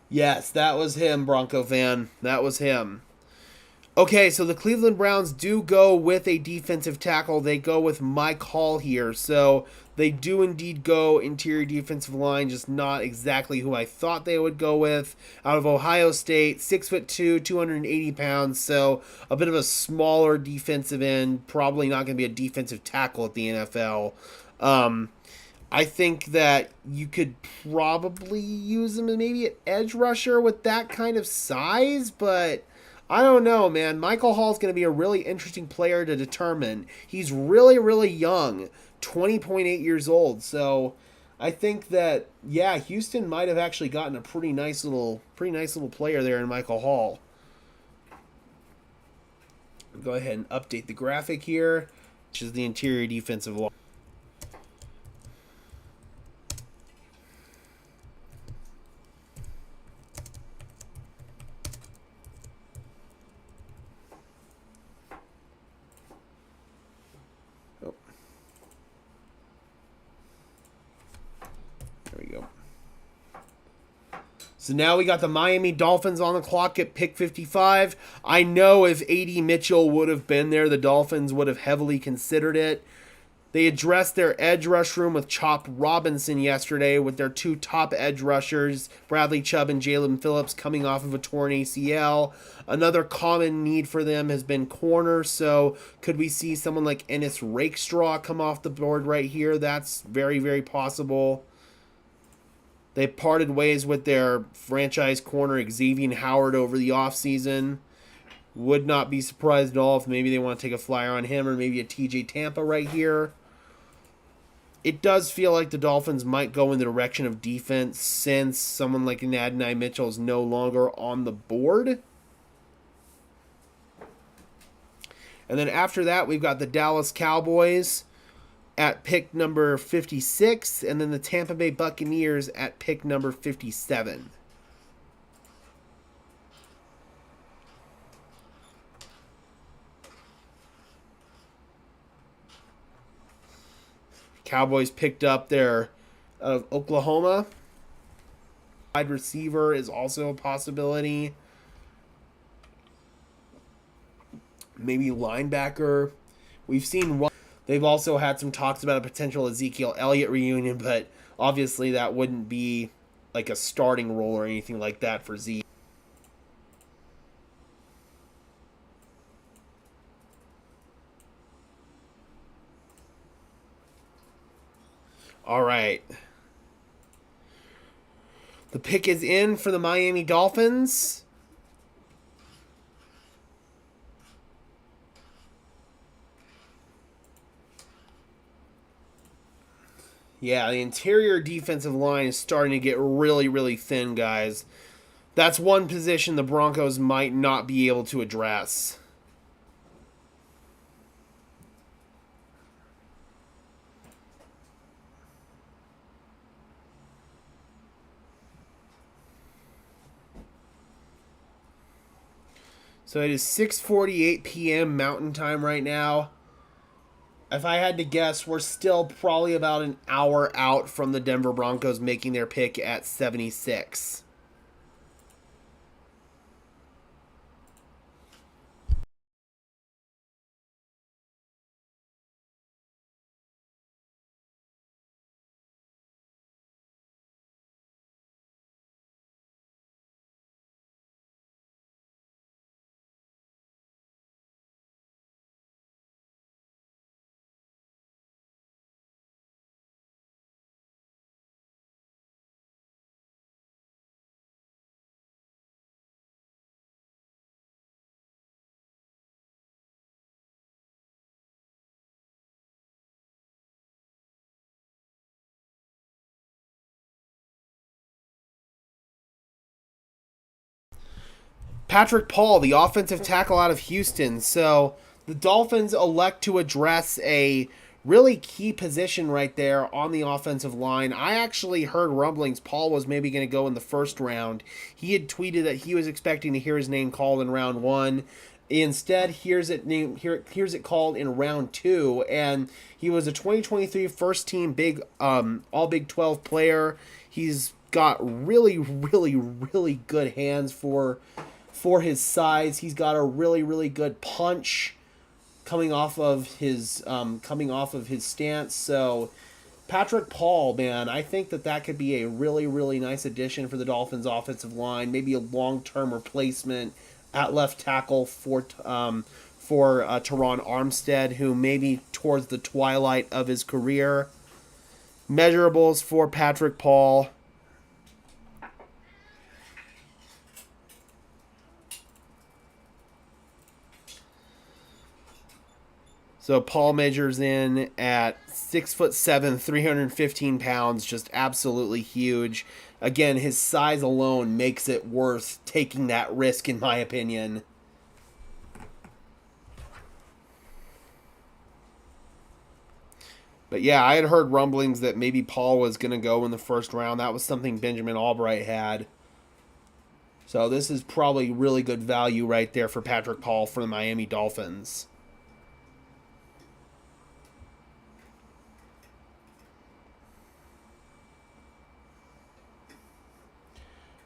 Yes, that was him, Bronco fan. That was him. Okay, so the Cleveland Browns do go with a defensive tackle. They go with Mike Hall here. So they do indeed go interior defensive line, just not exactly who I thought they would go with. Out of Ohio State, 6'2", 280 pounds. So a bit of a smaller defensive end. Probably not going to be a defensive tackle at the NFL. I think that you could probably use him as maybe an edge rusher with that kind of size, but I don't know, man. Michael Hall's going to be a really interesting player to determine. He's really, really young, 20.8 years old. So I think that, yeah, Houston might have actually gotten a pretty nice little player there in Michael Hall. Go ahead and update the graphic here, which is the interior defensive line. Oh. There we go. So now we got the Miami Dolphins on the clock at pick 55. I know if A.D. Mitchell would have been there, the Dolphins would have heavily considered it. They addressed their edge rush room with Chop Robinson yesterday with their two top edge rushers, Bradley Chubb and Jalen Phillips, coming off of a torn ACL. Another common need for them has been corner, so could we see someone like Ennis Rakestraw come off the board right here? That's very, very possible. They parted ways with their franchise corner Xavier Howard over the offseason. Would not be surprised at all if maybe they want to take a flyer on him or maybe a TJ Tampa right here. It does feel like the Dolphins might go in the direction of defense since someone like Adonai Mitchell is no longer on the board. And then after that, we've got the Dallas Cowboys at pick number 56, and then the Tampa Bay Buccaneers at pick number 57. Cowboys picked up their Oklahoma. Wide receiver is also a possibility. Maybe linebacker. We've seen one. They've also had some talks about a potential Ezekiel Elliott reunion, but obviously that wouldn't be like a starting role or anything like that for Zeke. All right. The pick is in for the Miami Dolphins. Yeah, the interior defensive line is starting to get really, really thin, guys. That's one position the Broncos might not be able to address. So it is 6:48 p.m. Mountain Time right now. If I had to guess, we're still probably about an hour out from the Denver Broncos making their pick at 76. Patrick Paul, the offensive tackle out of Houston. So the Dolphins elect to address a really key position right there on the offensive line. I actually heard rumblings Paul was maybe going to go in the first round. He had tweeted that he was expecting to hear his name called in round 1. Instead, here's it called in round 2, and he was a 2023 first team all Big 12 player. He's got really, really, really good hands for his size. He's got a really, really good punch coming off of his stance. So Patrick Paul, man, I think that could be a really, really nice addition for the Dolphins offensive line. Maybe a long-term replacement at left tackle for Teron Armstead, who maybe towards the twilight of his career Measurables for Patrick Paul. So Paul measures in at 6'7", 315 pounds, just absolutely huge. Again, his size alone makes it worth taking that risk, in my opinion. But yeah, I had heard rumblings that maybe Paul was going to go in the first round. That was something Benjamin Albright had. So this is probably really good value right there for Patrick Paul for the Miami Dolphins.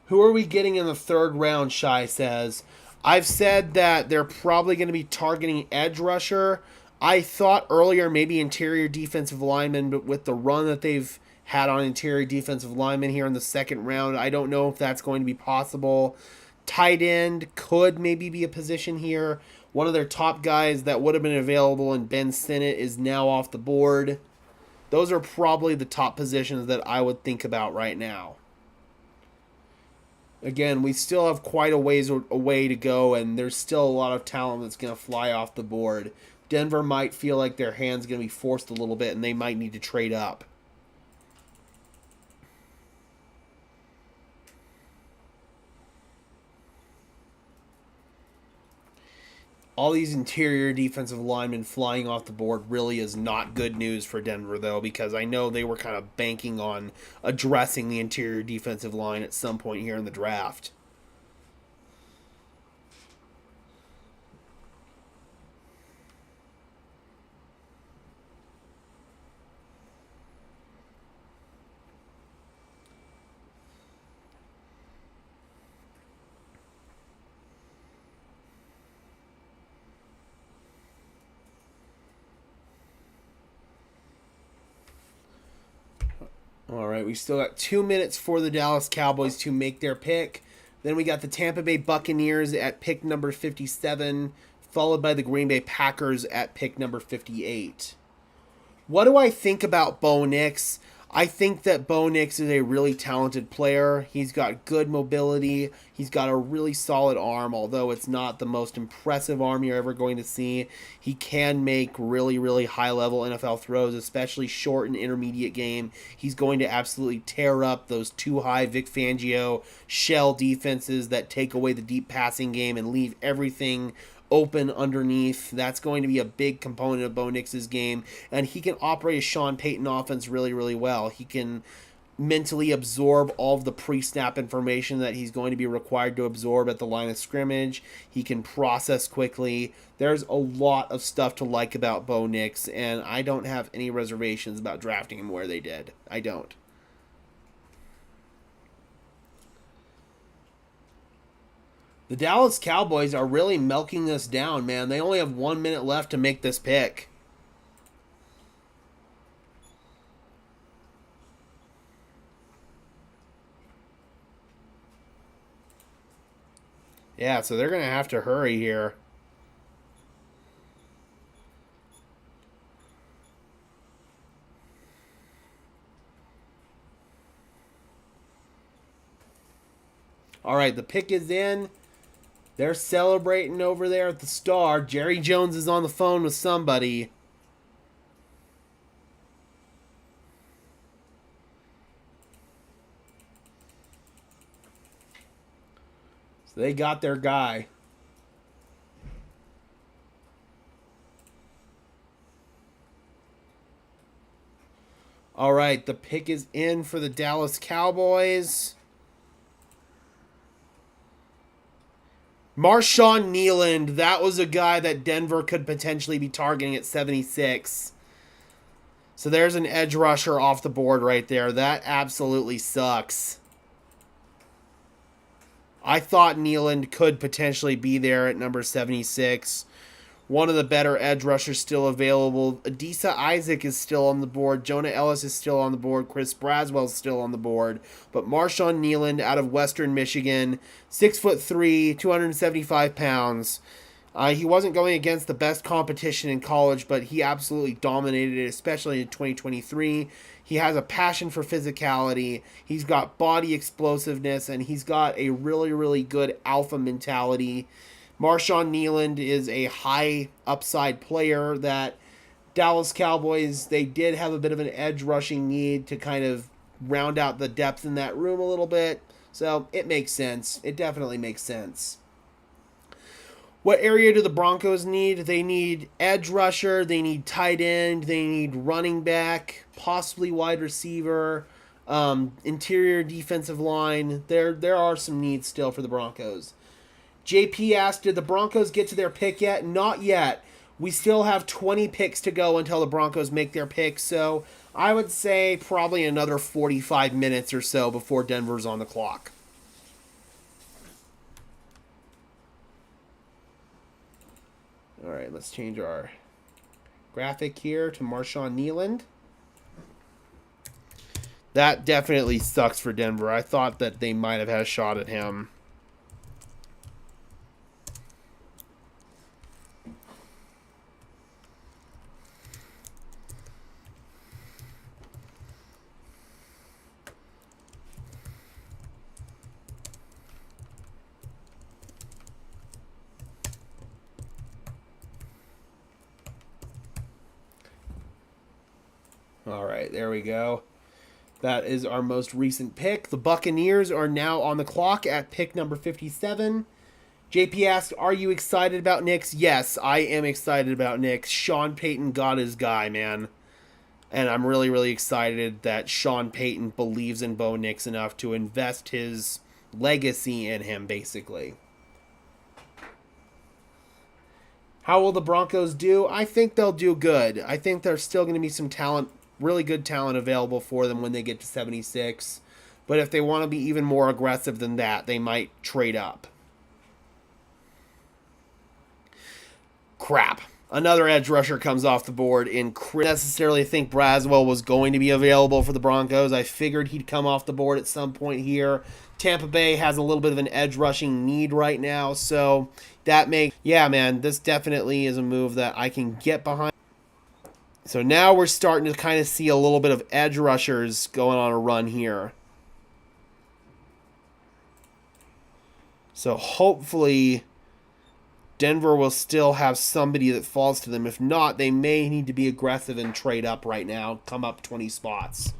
Who are we getting in the third round, Shai says. I've said that they're probably going to be targeting edge rusher. I thought earlier maybe interior defensive lineman, but with the run that they've had on interior defensive lineman here in the second round, I don't know if that's going to be possible. Tight end could maybe be a position here. One of their top guys that would have been available in Ben Sinnott is now off the board. Those are probably the top positions that I would think about right now. Again, we still have quite a ways away to go, and there's still a lot of talent that's going to fly off the board. Denver might feel like their hand's going to be forced a little bit, and they might need to trade up. All these interior defensive linemen flying off the board really is not good news for Denver, though, because I know they were kind of banking on addressing the interior defensive line at some point here in the draft. All right, we still got 2 minutes for the Dallas Cowboys to make their pick. Then we got the Tampa Bay Buccaneers at pick number 57, followed by the Green Bay Packers at pick number 58. What do I think about Bo Nix? I think that Bo Nix is a really talented player. He's got good mobility. He's got a really solid arm, although it's not the most impressive arm you're ever going to see. He can make really, really high-level NFL throws, especially short and intermediate game. He's going to absolutely tear up those too high Vic Fangio shell defenses that take away the deep passing game and leave everything open underneath. That's going to be a big component of Bo Nix's game, and he can operate a Sean Payton offense really, really well. He can mentally absorb all of the pre-snap information that he's going to be required to absorb at the line of scrimmage. He can process quickly. There's a lot of stuff to like about Bo Nix, and I don't have any reservations about drafting him where they did. I don't. The Dallas Cowboys are really milking this down, man. They only have 1 minute left to make this pick. Yeah, so they're going to have to hurry here. All right, the pick is in. They're celebrating over there at the Star. Jerry Jones is on the phone with somebody. So they got their guy. All right, the pick is in for the Dallas Cowboys. Marshawn Kneeland, that was a guy that Denver could potentially be targeting at 76. So there's an edge rusher off the board right there. That absolutely sucks. I thought Kneeland could potentially be there at number 76. One of the better edge rushers still available. Adisa Isaac is still on the board. Jonah Ellis is still on the board. Chris Braswell is still on the board. But Marshawn Kneeland out of Western Michigan, 6'3", 275 pounds. He wasn't going against the best competition in college, but he absolutely dominated it, especially in 2023. He has a passion for physicality. He's got body explosiveness, and he's got a really, really good alpha mentality. Marshawn Kneeland is a high upside player that Dallas Cowboys, they did have a bit of an edge rushing need to kind of round out the depth in that room a little bit. So it makes sense. It definitely makes sense. What area do the Broncos need? They need edge rusher, they need tight end, they need running back, possibly wide receiver, interior defensive line. There are some needs still for the Broncos. JP asked, did the Broncos get to their pick yet? Not yet. We still have 20 picks to go until the Broncos make their pick, so I would say probably another 45 minutes or so before Denver's on the clock. All right, let's change our graphic here to Marshawn Kneeland. That definitely sucks for Denver. I thought that they might have had a shot at him. All right, there we go. That is our most recent pick. The Buccaneers are now on the clock at pick number 57. JP asked, are you excited about Nix? Yes, I am excited about Nix. Sean Payton got his guy, man. And I'm really, really excited that Sean Payton believes in Bo Nix enough to invest his legacy in him, basically. How will the Broncos do? I think they'll do good. I think there's still going to be some talent, really good talent available for them when they get to 76. But if they want to be even more aggressive than that, they might trade up. Crap. Another edge rusher comes off the board. I necessarily think Braswell was going to be available for the Broncos. I figured he'd come off the board at some point here. Tampa Bay has a little bit of an edge rushing need right now, so that makes, yeah, man, this definitely is a move that I can get behind. So now we're starting to kind of see a little bit of edge rushers going on a run here. So hopefully Denver will still have somebody that falls to them. If not, they may need to be aggressive and trade up right now, come up 20 spots.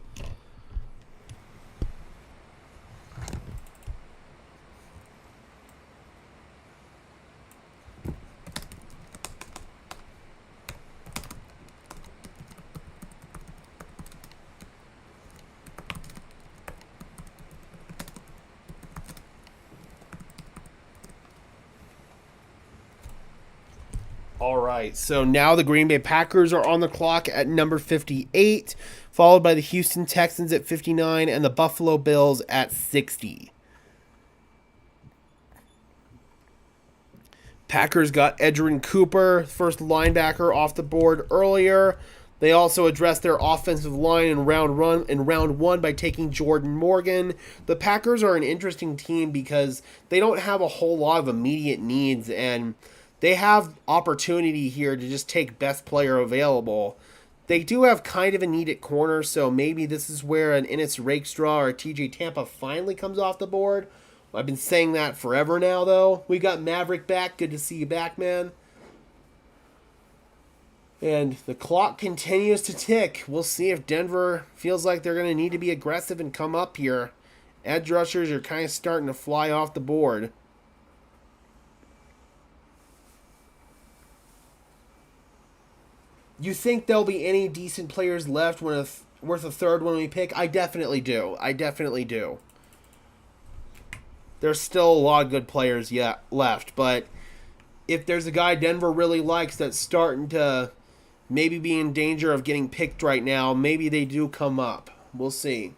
All right, so now the Green Bay Packers are on the clock at number 58, followed by the Houston Texans at 59 and the Buffalo Bills at 60. Packers got Edgerrin Cooper, first linebacker, off the board earlier. They also addressed their offensive line in round one by taking Jordan Morgan. The Packers are an interesting team because they don't have a whole lot of immediate needs, and they have opportunity here to just take best player available. They do have kind of a need at corner, so maybe this is where an Ennis Rakestraw or TJ Tampa finally comes off the board. I've been saying that forever now, though. We got Maverick back. Good to see you back, man. And the clock continues to tick. We'll see if Denver feels like they're going to need to be aggressive and come up here. Edge rushers are kind of starting to fly off the board. You think there'll be any decent players left worth a third when we pick? I definitely do. I definitely do. There's still a lot of good players yet left, but if there's a guy Denver really likes that's starting to maybe be in danger of getting picked right now, maybe they do come up. We'll see.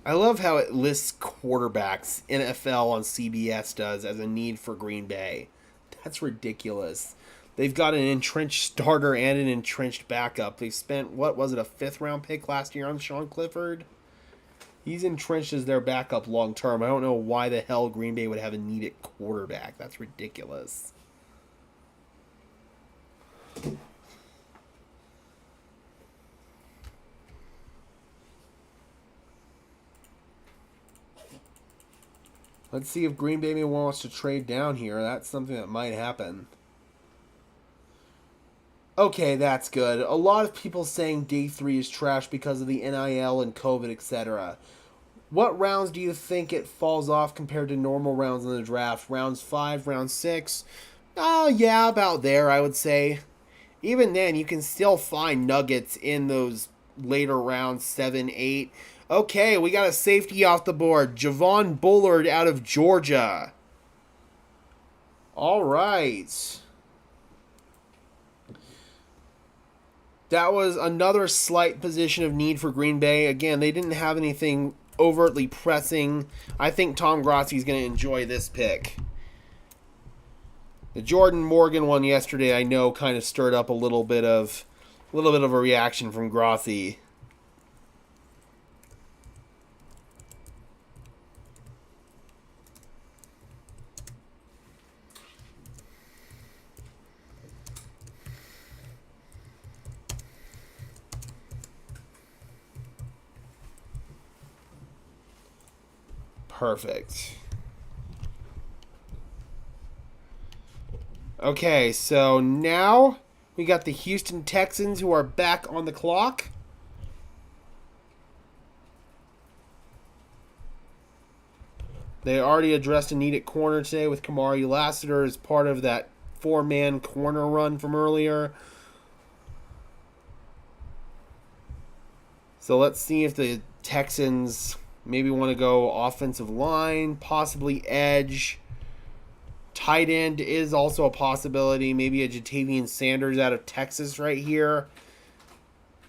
I love how it lists quarterbacks, NFL on CBS does, as a need for Green Bay. That's ridiculous. They've got an entrenched starter and an entrenched backup. They spent, what was it, a 5th-round pick last year on Sean Clifford? He's entrenched as their backup long term. I don't know why the hell Green Bay would have a need at quarterback. That's ridiculous. Let's see if Green Bay maybe wants to trade down here. That's something that might happen. Okay, that's good. A lot of people saying day 3 is trash because of the NIL and COVID, etc. What rounds do you think it falls off compared to normal rounds in the draft? Rounds 5, round 6? Yeah, about there, I would say. Even then, you can still find nuggets in those later rounds, 7, 8. Okay, we got a safety off the board. Javon Bullard out of Georgia. All right. That was another slight position of need for Green Bay. Again, they didn't have anything overtly pressing. I think Tom Grossi's going to enjoy this pick. The Jordan Morgan one yesterday, I know, kind of stirred up a little bit of a reaction from Grossi. Perfect. Okay, so now we got the Houston Texans who are back on the clock. They already addressed a need at corner today with Kamari Lassiter as part of that 4-man corner run from earlier. So let's see if the Texans maybe want to go offensive line, possibly edge. Tight end is also a possibility. Maybe a Jatavian Sanders out of Texas right here.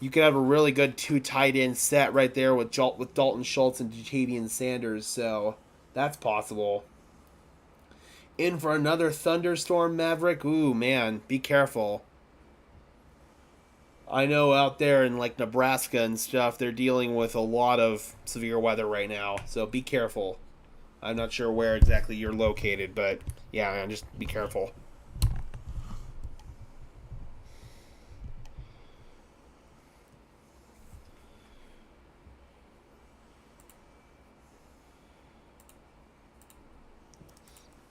You could have a really good 2 tight end set right there with Dalton Schultz and Jatavian Sanders. So that's possible. In for another thunderstorm, Maverick. Ooh, man, be careful. I know out there in like Nebraska and stuff, they're dealing with a lot of severe weather right now. So be careful. I'm not sure where exactly you're located, but yeah, just be careful.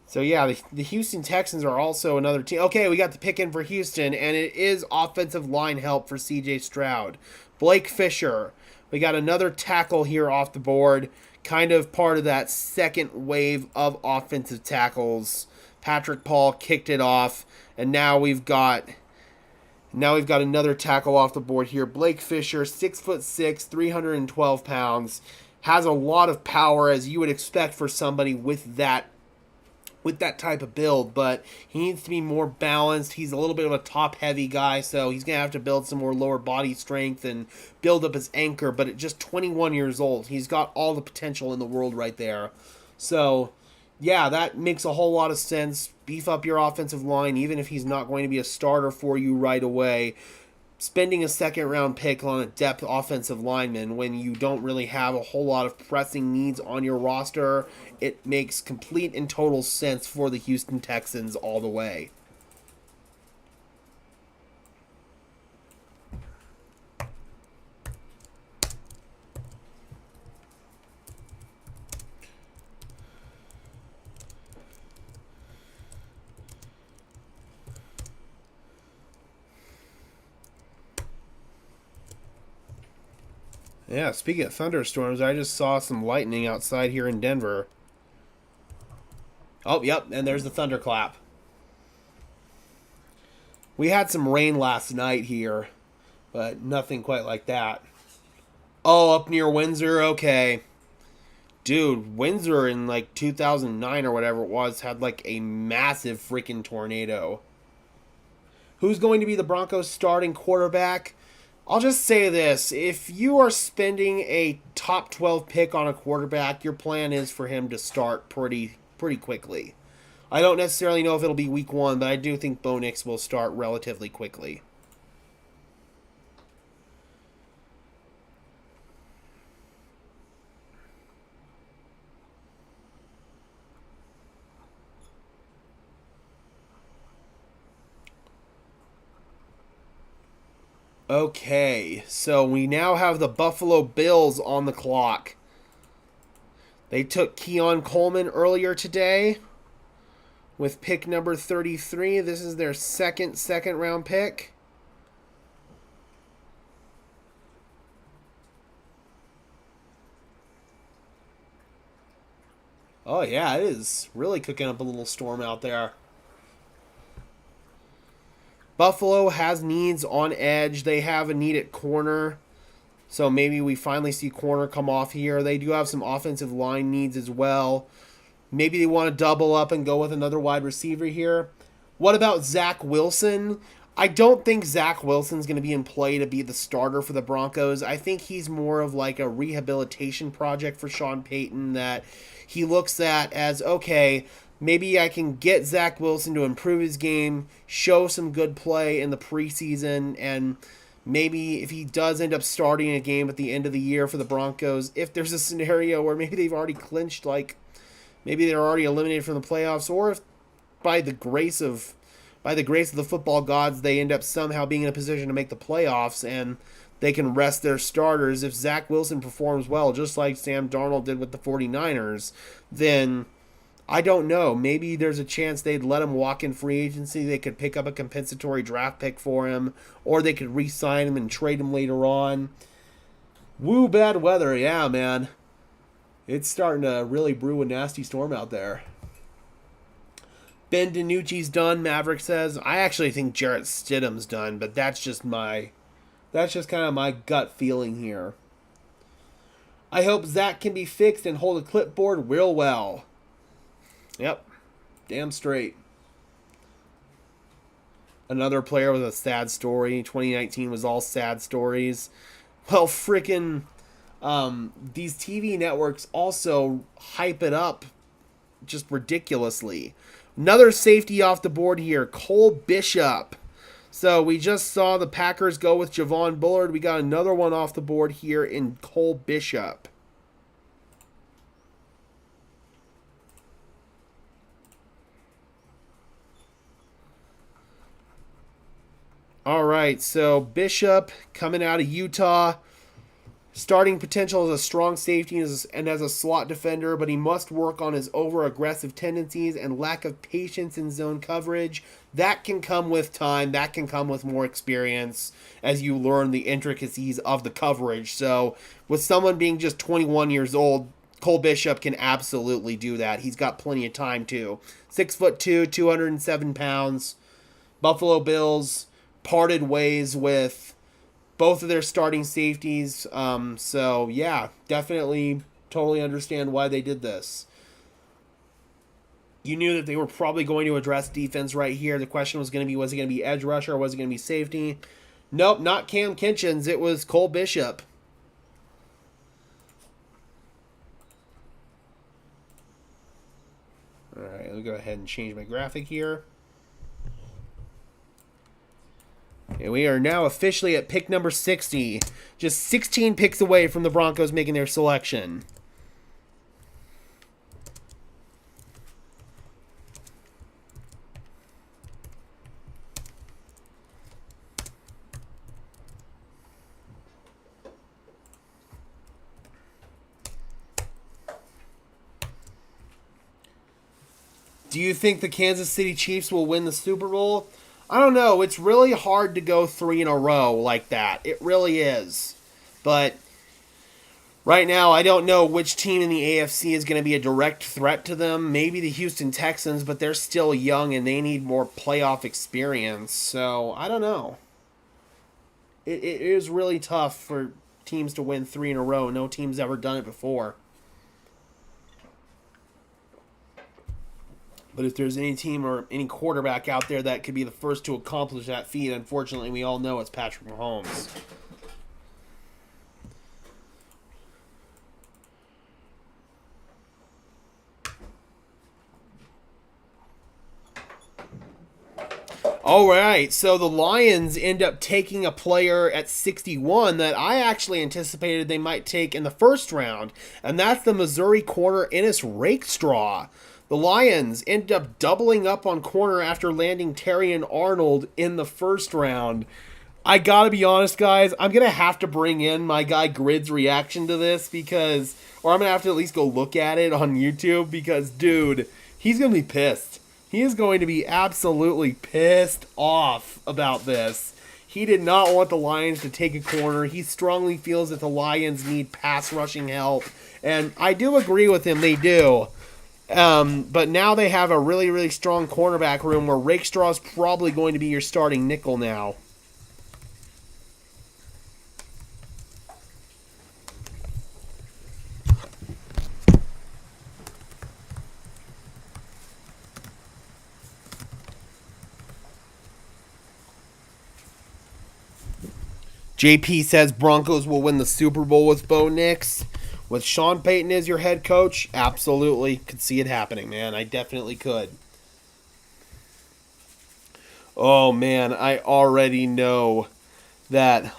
So yeah, the Houston Texans are also another team. Okay, we got the pick in for Houston, and it is offensive line help for C.J. Stroud. Blake Fisher. We got another tackle here off the board, kind of part of that second wave of offensive tackles. Patrick Paul kicked it off, and now we've got another tackle off the board here. Blake Fisher, 6'6", 312 pounds, has a lot of power as you would expect for somebody with that type of build, but he needs to be more balanced. He's a little bit of a top-heavy guy, so he's going to have to build some more lower body strength and build up his anchor, but at just 21 years old, he's got all the potential in the world right there. So, yeah, that makes a whole lot of sense. Beef up your offensive line, even if he's not going to be a starter for you right away. Spending a second-round pick on a depth offensive lineman when you don't really have a whole lot of pressing needs on your roster, it makes complete and total sense for the Houston Texans all the way. Yeah, speaking of thunderstorms, I just saw some lightning outside here in Denver. Oh, yep, and there's the thunderclap. We had some rain last night here, but nothing quite like that. Oh, up near Windsor? Okay. Dude, Windsor in like 2009 or whatever it was had like a massive freaking tornado. Who's going to be the Broncos' starting quarterback? I'll just say this. If you are spending a top 12 pick on a quarterback, your plan is for him to start pretty quickly. I don't necessarily know if it'll be week 1, but I do think Bo Nix will start relatively quickly. Okay, so we now have the Buffalo Bills on the clock. They took Keon Coleman earlier today with pick number 33. This is their second round pick. Oh yeah, it is really cooking up a little storm out there. Buffalo has needs on edge. They have a need at corner. So maybe we finally see corner come off here. They do have some offensive line needs as well. Maybe they want to double up and go with another wide receiver here. What about Zach Wilson? I don't think Zach Wilson's going to be in play to be the starter for the Broncos. I think he's more of like a rehabilitation project for Sean Payton that he looks at as, okay, maybe I can get Zach Wilson to improve his game, show some good play in the preseason, and maybe if he does end up starting a game at the end of the year for the Broncos, if there's a scenario where maybe they've already clinched, like maybe they're already eliminated from the playoffs, or if by the grace of the football gods they end up somehow being in a position to make the playoffs and they can rest their starters. If Zach Wilson performs well, just like Sam Darnold did with the 49ers, then I don't know. Maybe there's a chance they'd let him walk in free agency. They could pick up a compensatory draft pick for him, or they could re-sign him and trade him later on. Woo, bad weather. Yeah, man. It's starting to really brew a nasty storm out there. Ben DiNucci's done, Maverick says. I actually think Jarrett Stidham's done, but that's just kind of my gut feeling here. I hope Zach can be fixed and hold a clipboard real well. Yep. Damn straight. Another player with a sad story. 2019 was all sad stories. Well, freaking these TV networks also hype it up just ridiculously. Another safety off the board here, Cole Bishop. So we just saw the Packers go with Javon Bullard. We got another one off the board here in Cole Bishop. All right, so Bishop coming out of Utah. Starting potential as a strong safety and as a slot defender, but he must work on his over-aggressive tendencies and lack of patience in zone coverage. That can come with time. That can come with more experience as you learn the intricacies of the coverage. So with someone being just 21 years old, Cole Bishop can absolutely do that. He's got plenty of time, too. 6'2", 207 pounds. Buffalo Bills parted ways with both of their starting safeties. So, yeah, definitely totally understand why they did this. You knew that they were probably going to address defense right here. The question was going to be, was it going to be edge rusher or was it going to be safety? Nope, not Cam Kinchens. It was Cole Bishop. All right, let me go ahead and change my graphic here. And we are now officially at pick number 60. Just 16 picks away from the Broncos making their selection. Do you think the Kansas City Chiefs will win the Super Bowl? I don't know. It's really hard to go 3 in a row like that. It really is. But right now, I don't know which team in the AFC is going to be a direct threat to them. Maybe the Houston Texans, but they're still young and they need more playoff experience. So, I don't know. It is really tough for teams to win 3 in a row. No team's ever done it before. But if there's any team or any quarterback out there that could be the first to accomplish that feat, unfortunately, we all know it's Patrick Mahomes. All right, so the Lions end up taking a player at 61 that I actually anticipated they might take in the first round, and that's the Missouri corner Ennis Rakestraw. The Lions end up doubling up on corner after landing Terrion Arnold in the first round. I gotta be honest, guys, I'm gonna have to bring in my guy Grid's reaction to this because, or I'm gonna have to at least go look at it on YouTube because, dude, he's gonna be pissed. He is going to be absolutely pissed off about this. He did not want the Lions to take a corner. He strongly feels that the Lions need pass rushing help. And I do agree with him, they do. But now they have a really, really strong cornerback room where Rakestraw is probably going to be your starting nickel now. JP says Broncos will win the Super Bowl with Bo Nix. With Sean Payton as your head coach, absolutely could see it happening, man. I definitely could. Oh, man, I already know that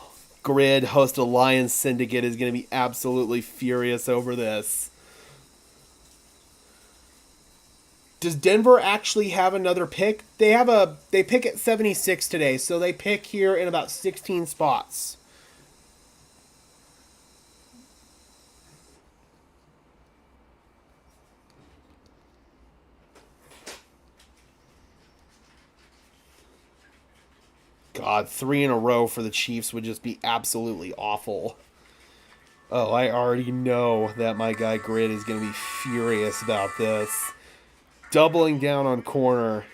Grid, host of Lions Syndicate, is going to be absolutely furious over this. Does Denver actually have another pick? They pick at 76 today, so they pick here in about 16 spots. God, 3 in a row for the Chiefs would just be absolutely awful. Oh, I already know that my guy Grid is going to be furious about this. Doubling down on corner.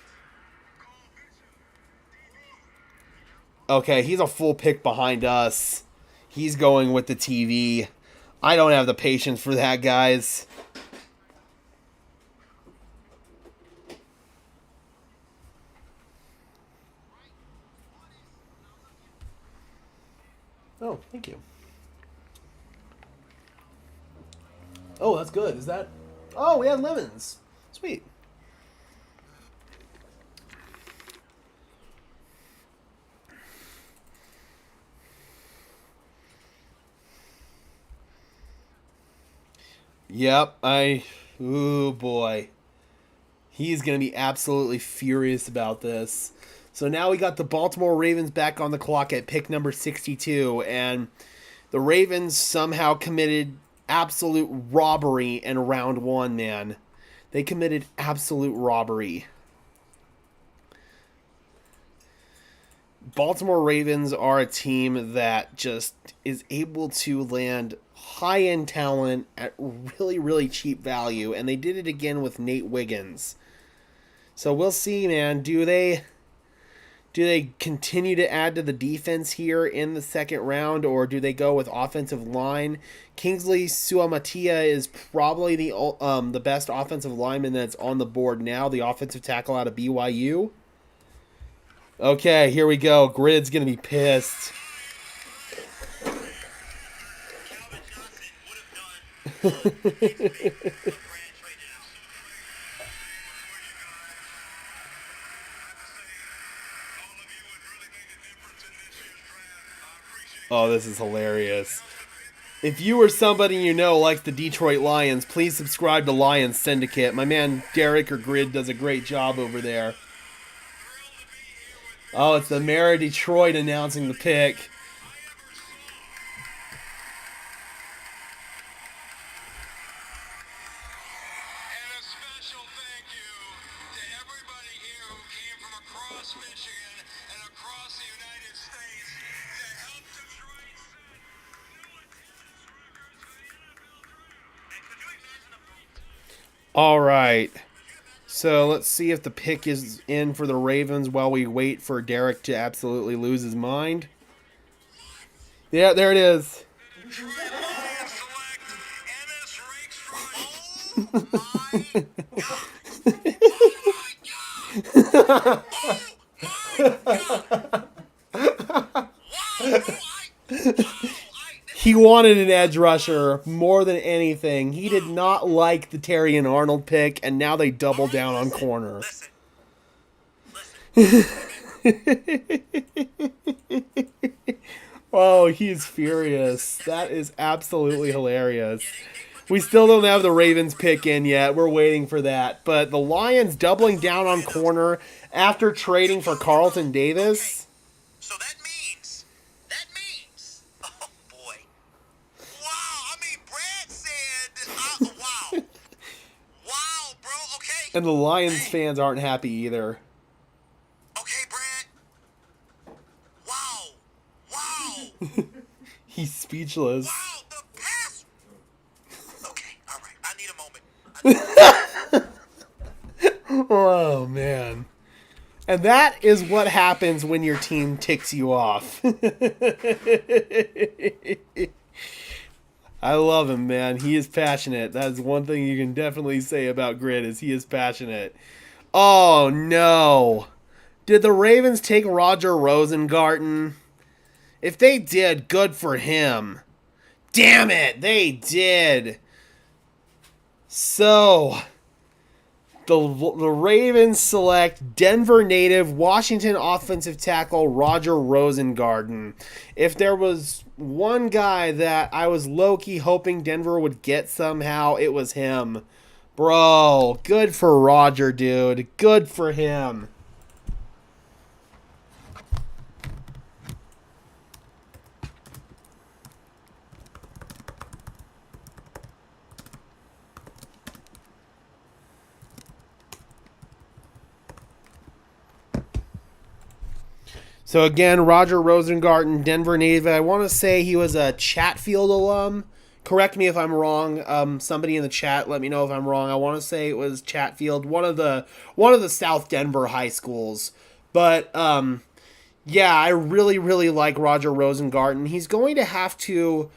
Okay, he's a full pick behind us. He's going with the TV. I don't have the patience for that, guys. Oh, thank you. Oh, that's good. Is that... Oh, we had lemons. Sweet. Yep, oh boy. He's going to be absolutely furious about this. So now we got the Baltimore Ravens back on the clock at pick number 62, and the Ravens somehow committed absolute robbery in round 1, man. They committed absolute robbery. Baltimore Ravens are a team that just is able to land high-end talent at really, really cheap value, and they did it again with Nate Wiggins. So we'll see, man. Do they continue to add to the defense here in the second round, or do they go with offensive line? Kingsley Suamatia is probably the best offensive lineman that's on the board now, the offensive tackle out of BYU. Okay, here we go. Grid's going to be pissed. Oh, this is hilarious. If you or somebody you know likes the Detroit Lions, please subscribe to Lions Syndicate. My man Derek or Grid does a great job over there. Oh, it's the mayor of Detroit announcing the pick. All right. So let's see if the pick is in for the Ravens while we wait for Derek to absolutely lose his mind. Yeah, there it is. He wanted an edge rusher more than anything. He did not like the Terrion Arnold pick, and now they double down on corner. Oh, he's furious. That is absolutely hilarious. We still don't have the Ravens pick in yet. We're waiting for that. But the Lions doubling down on corner after trading for Carlton Davis. So that means, oh boy. Wow, I mean, Brad said, wow. Wow, bro, okay. And the Lions fans aren't happy either. Okay, Brad. Wow. He's speechless. Wow, the pass. Okay, all right. I need a moment. Oh, man. And that is what happens when your team ticks you off. I love him, man. He is passionate. That's one thing you can definitely say about Grid is he is passionate. Oh, no. Did the Ravens take Roger Rosengarten? If they did, good for him. Damn it, they did. So, the Ravens select Denver native Washington offensive tackle Roger Rosengarten. If there was one guy that I was low-key hoping Denver would get somehow, it was him. Bro, good for Roger, dude. Good for him. So again, Roger Rosengarten, Denver native. I want to say he was a Chatfield alum. Correct me if I'm wrong. Somebody in the chat, let me know if I'm wrong. I want to say it was Chatfield, one of the South Denver high schools. But yeah, I really like Roger Rosengarten. He's going to have to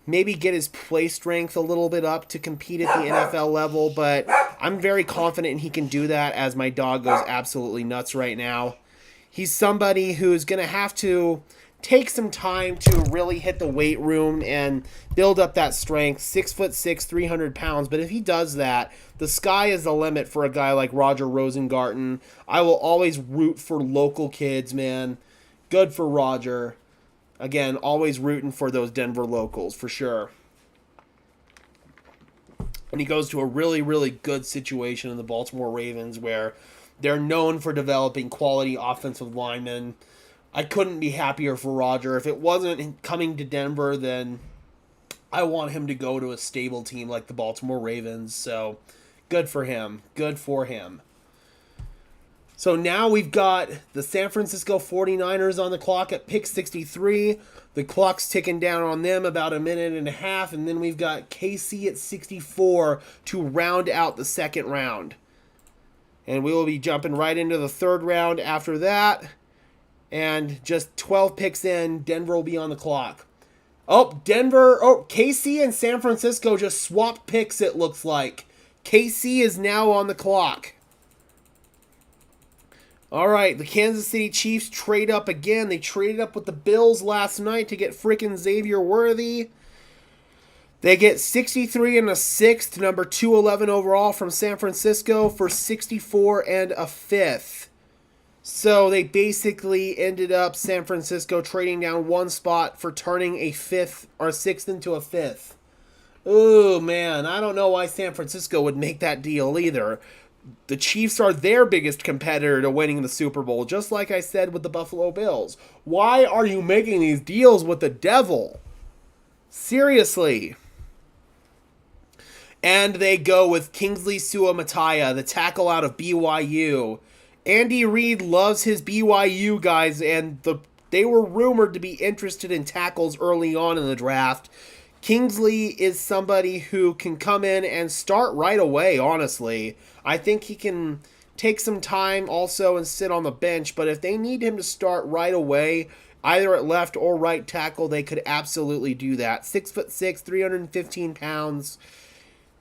maybe get his play strength a little bit up to compete at the NFL level, but I'm very confident he can do that as my dog goes absolutely nuts right now. He's somebody who's going to have to take some time to really hit the weight room and build up that strength. 6'6", 300 pounds. But if he does that, the sky is the limit for a guy like Roger Rosengarten. I will always root for local kids, man. Good for Roger. Again, always rooting for those Denver locals, for sure. And he goes to a really good situation in the Baltimore Ravens where they're known for developing quality offensive linemen. I couldn't be happier for Roger. If it wasn't coming to Denver, then I want him to go to a stable team like the Baltimore Ravens. So, good for him. Good for him. So now we've got the San Francisco 49ers on the clock at pick 63. The clock's ticking down on them about a minute and a half. And then we've got KC at 64 to round out the second round. And we will be jumping right into the third round after that. And just 12 picks in, Denver will be on the clock. KC and San Francisco just swapped picks, it looks like. KC is now on the clock. All right, the Kansas City Chiefs trade up again. They traded up with the Bills last night to get frickin' Xavier Worthy. They get 63 and a sixth, number 211 overall from San Francisco for 64 and a fifth. So they basically ended up San Francisco trading down one spot for turning a fifth or sixth into a fifth. Ooh, man, I don't know why San Francisco would make that deal either. The Chiefs are their biggest competitor to winning the Super Bowl, just like I said with the Buffalo Bills. Why are you making these deals with the devil? Seriously. And they go with Kingsley Suamataia, the tackle out of BYU. Andy Reid loves his BYU guys, and they were rumored to be interested in tackles early on in the draft. Kingsley is somebody who can come in and start right away, honestly. I think he can take some time also and sit on the bench, but if they need him to start right away, either at left or right tackle, they could absolutely do that. 6'6", 315 pounds.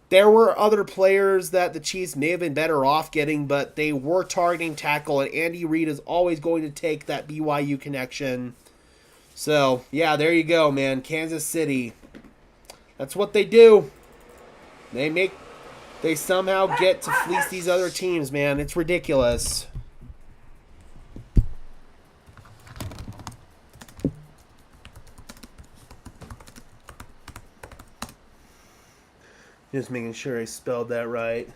There were other players that the Chiefs may have been better off getting, but they were targeting tackle, and Andy Reid is always going to take that BYU connection. So, yeah, there you go, man. Kansas City. That's what they do. They somehow get to fleece these other teams, man. It's ridiculous. Just making sure I spelled that right.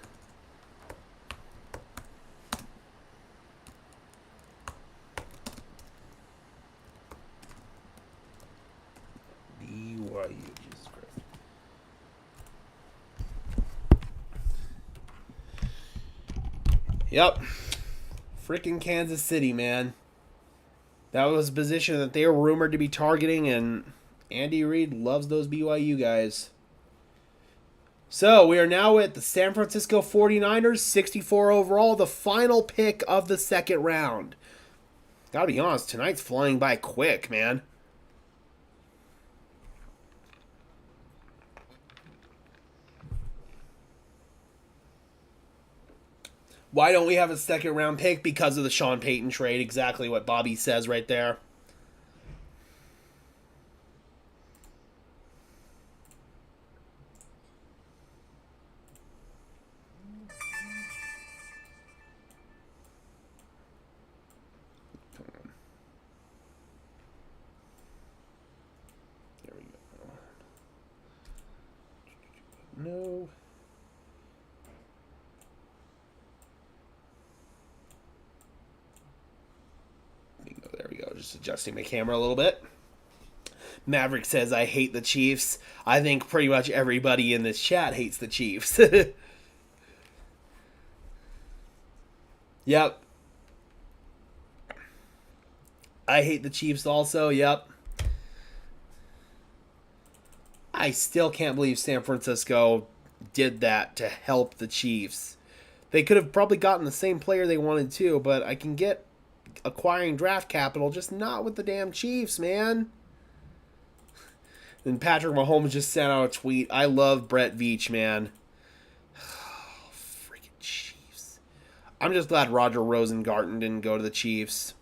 BYU, Jesus Christ. Yep. Freaking Kansas City, man. That was a position that they were rumored to be targeting, and Andy Reid loves those BYU guys. So, we are now at the San Francisco 49ers, 64 overall, the final pick of the second round. Gotta be honest, tonight's flying by quick, man. Why don't we have a second round pick? Because of the Sean Payton trade. Exactly what Bobby says right there. Come on. There we go. No. There we go. Just adjusting my camera a little bit. Maverick says, I hate the Chiefs. I think pretty much everybody in this chat hates the Chiefs. Yep. I hate the Chiefs also. Yep. I still can't believe San Francisco did that to help the Chiefs. They could have probably gotten the same player they wanted to, but I can get acquiring draft capital, just not with the damn Chiefs, man. And Patrick Mahomes just sent out a tweet. I love Brett Veach, man. Oh, freaking Chiefs. I'm just glad Roger Rosengarten didn't go to the Chiefs.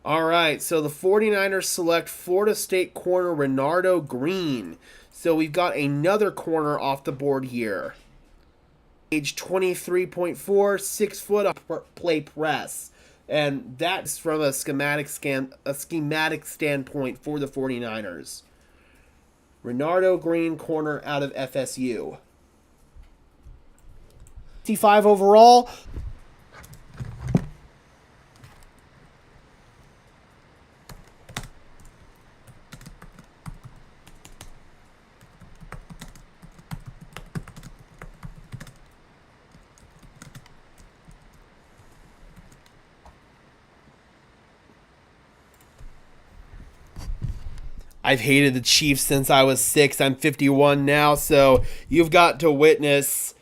All right, so the 49ers select Florida State corner Renardo Green. So we've got another corner off the board here. Age 23.4, 6 foot play press. And that's from a schematic standpoint for the 49ers. Renardo Green, corner out of FSU. 55 overall. I've hated the Chiefs since I was 6. I'm 51 now, so you've got to witness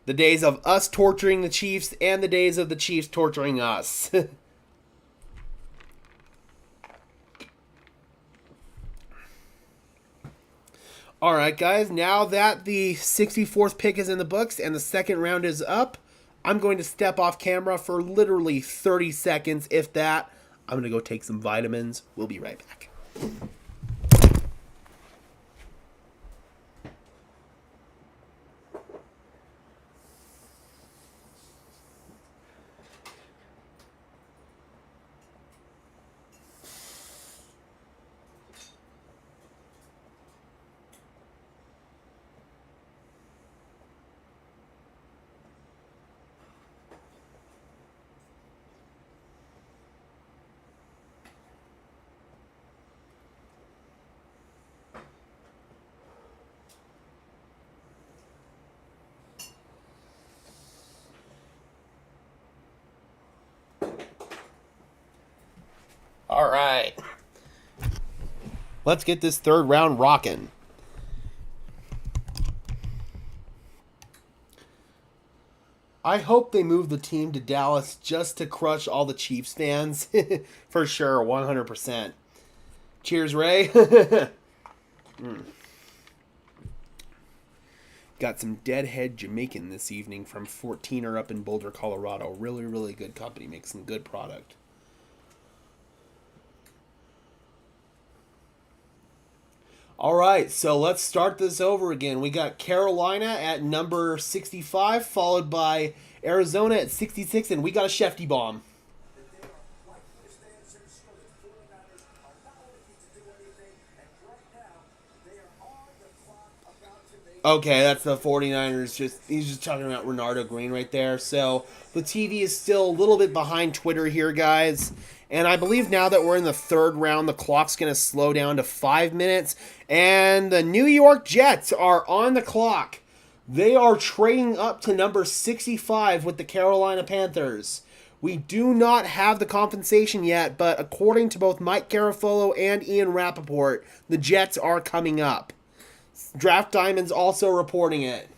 the days of us torturing the Chiefs and the days of the Chiefs torturing us. All right, guys, now that the 64th pick is in the books and the second round is up, I'm going to step off camera for literally 30 seconds, if that. I'm going to go take some vitamins. We'll be right back. All right. Let's get this third round rocking. I hope they move the team to Dallas just to crush all the Chiefs fans. For sure, 100%. Cheers, Ray. Got some Deadhead Jamaican this evening from 14er up in Boulder, Colorado. Really, really good company. Makes some good product. All right, so let's start this over again. We got Carolina at number 65, followed by Arizona at 66, and we got a Shefty bomb. Okay, that's the 49ers. He's just talking about Renardo Green right there. So the TV is still a little bit behind Twitter here, guys. And I believe now that we're in the third round, the clock's going to slow down to 5 minutes. And the New York Jets are on the clock. They are trading up to number 65 with the Carolina Panthers. We do not have the compensation yet, but according to both Mike Garafolo and Ian Rappaport, the Jets are coming up. Draft Diamond's also reporting it.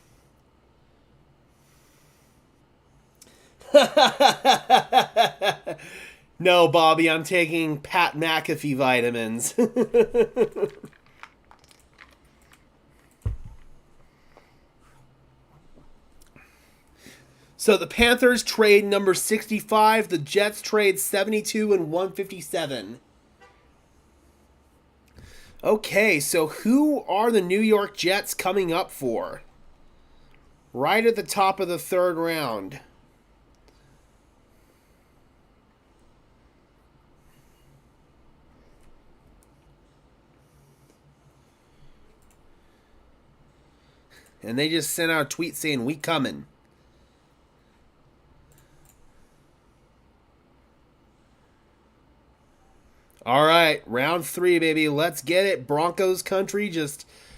No, Bobby, I'm taking Pat McAfee vitamins. So the Panthers trade number 65. The Jets trade 72 and 157. Okay, so who are the New York Jets coming up for? Right at the top of the third round. And they just sent out a tweet saying, "We coming." All right, round 3, baby. Let's get it. Broncos country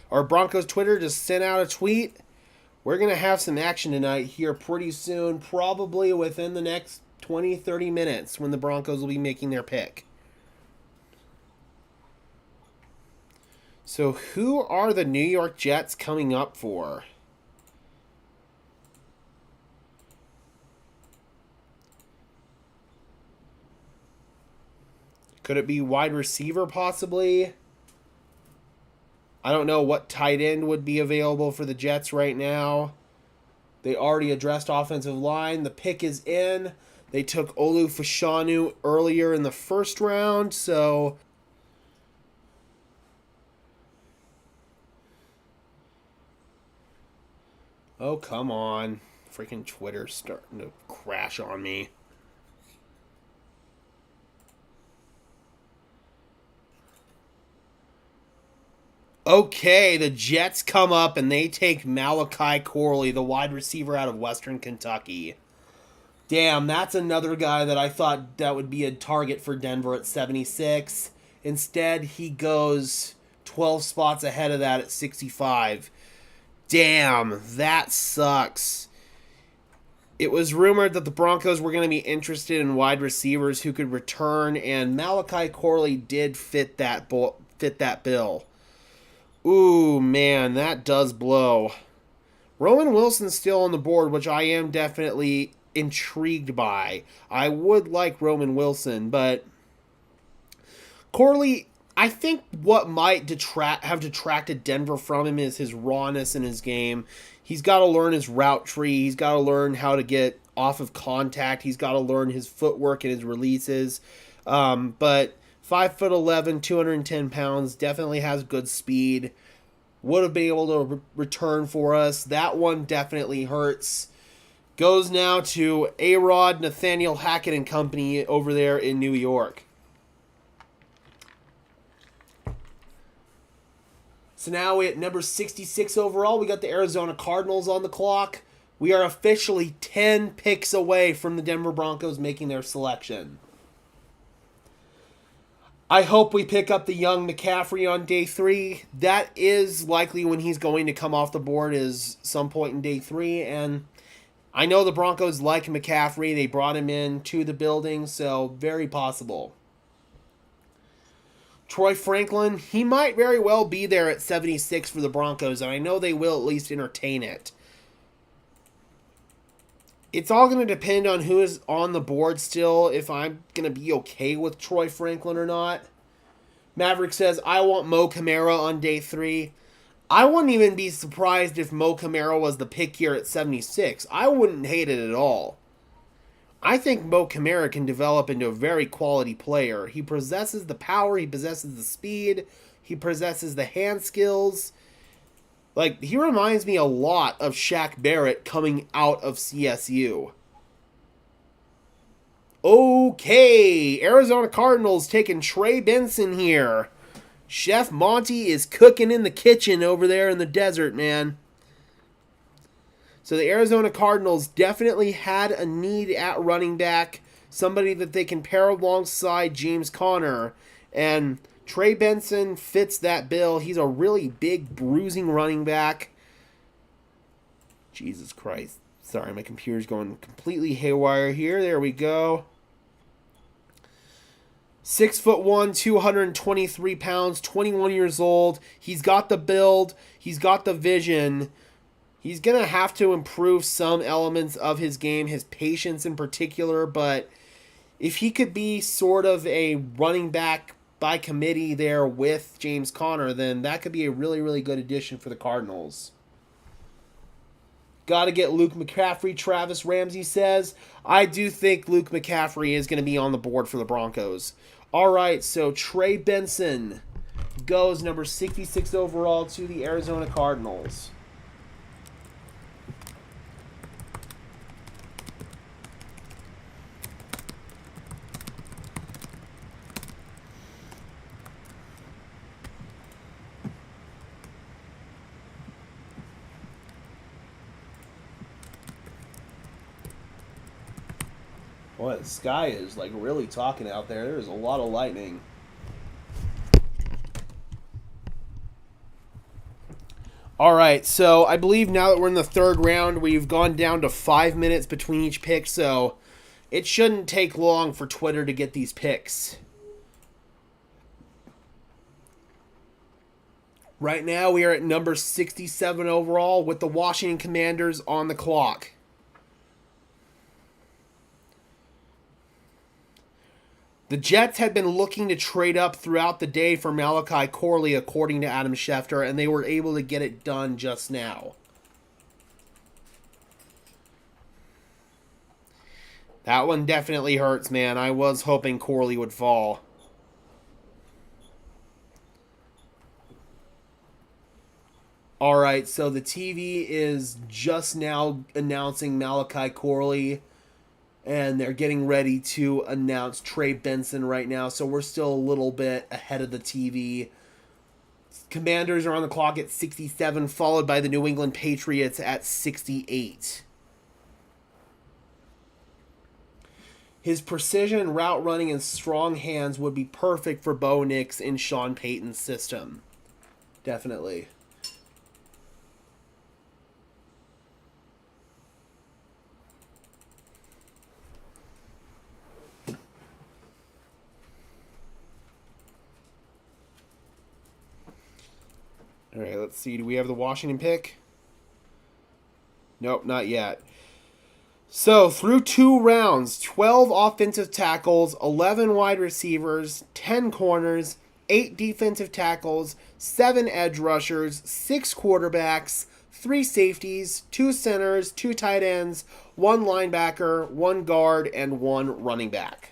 or Broncos Twitter just sent out a tweet. We're going to have some action tonight here pretty soon, probably within the next 20, 30 minutes when the Broncos will be making their pick. So who are the New York Jets coming up for? Could it be wide receiver possibly? I don't know what tight end would be available for the Jets right now. They already addressed offensive line. The pick is in. They took Olu Fashanu earlier in the first round, so... Oh, come on. Freaking Twitter's starting to crash on me. Okay, the Jets come up and they take Malachi Corley, the wide receiver out of Western Kentucky. Damn, that's another guy that I thought that would be a target for Denver at 76. Instead, he goes 12 spots ahead of that at 65. Damn, that sucks. It was rumored that the Broncos were going to be interested in wide receivers who could return, and Malachi Corley did fit that bill. Ooh, man, that does blow. Roman Wilson's still on the board, which I am definitely intrigued by. I would like Roman Wilson, but Corley, I think what might have detracted Denver from him is his rawness in his game. He's got to learn his route tree. He's got to learn how to get off of contact. He's got to learn his footwork and his releases. But 5'11", 210 pounds, definitely has good speed. Would have been able to return for us. That one definitely hurts. Goes now to A-Rod, Nathaniel Hackett and company over there in New York. So now at number 66 overall, we got the Arizona Cardinals on the clock. We are officially 10 picks away from the Denver Broncos making their selection. I hope we pick up the young McCaffrey on day 3. That is likely when he's going to come off the board, is some point in day 3. And I know the Broncos like McCaffrey. They brought him in to the building, so very possible. Troy Franklin, he might very well be there at 76 for the Broncos, and I know they will at least entertain it. It's all going to depend on who is on the board still, if I'm going to be okay with Troy Franklin or not. Maverick says, I want Mo Camara on day 3. I wouldn't even be surprised if Mo Camara was the pick here at 76. I wouldn't hate it at all. I think Mo Camara can develop into a very quality player. He possesses the power, he possesses the speed, he possesses the hand skills. Like, he reminds me a lot of Shaq Barrett coming out of CSU. Okay, Arizona Cardinals taking Trey Benson here. Chef Monty is cooking in the kitchen over there in the desert, man. So the Arizona Cardinals definitely had a need at running back, somebody that they can pair alongside James Conner, and Trey Benson fits that bill. He's a really big, bruising running back. Jesus Christ. Sorry, my computer's going completely haywire here. There we go. 6'1", 223 pounds, 21 years old. He's got the build. He's got the vision. He's going to have to improve some elements of his game, his patience in particular, but if he could be sort of a running back by committee there with James Conner, then that could be a really, really good addition for the Cardinals. Got to get Luke McCaffrey, Travis Ramsey says. I do think Luke McCaffrey is going to be on the board for the Broncos. All right, so Trey Benson goes number 66 overall to the Arizona Cardinals. Boy, the sky is like really talking out there. There's a lot of lightning. All right, so I believe now that we're in the third round, we've gone down to 5 minutes between each pick, so it shouldn't take long for Twitter to get these picks. Right now, we are at number 67 overall with the Washington Commanders on the clock. The Jets had been looking to trade up throughout the day for Malachi Corley, according to Adam Schefter, and they were able to get it done just now. That one definitely hurts, man. I was hoping Corley would fall. All right, so the TV is just now announcing Malachi Corley, and they're getting ready to announce Trey Benson right now, so we're still a little bit ahead of the TV. Commanders are on the clock at 67, followed by the New England Patriots at 68. His precision, route running, and strong hands would be perfect for Bo Nix in Sean Payton's system. Definitely. All right, let's see. Do we have the Washington pick? Nope, not yet. So, through 2 rounds, 12 offensive tackles, 11 wide receivers, 10 corners, 8 defensive tackles, 7 edge rushers, 6 quarterbacks, 3 safeties, 2 centers, 2 tight ends, 1 linebacker, 1 guard, and 1 running back.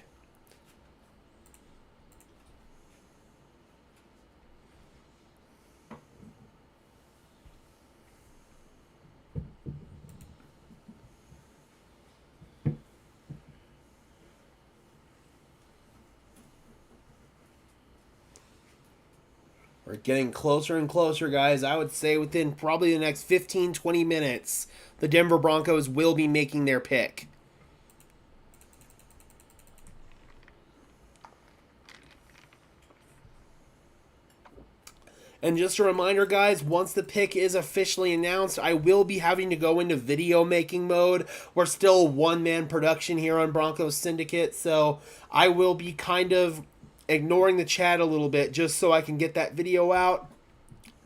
We're getting closer and closer, guys. I would say within probably the next 15, 20 minutes, the Denver Broncos will be making their pick. And just a reminder, guys, once the pick is officially announced, I will be having to go into video making mode. We're still one-man production here on Broncos Syndicate, so I will be kind of ignoring the chat a little bit just so I can get that video out.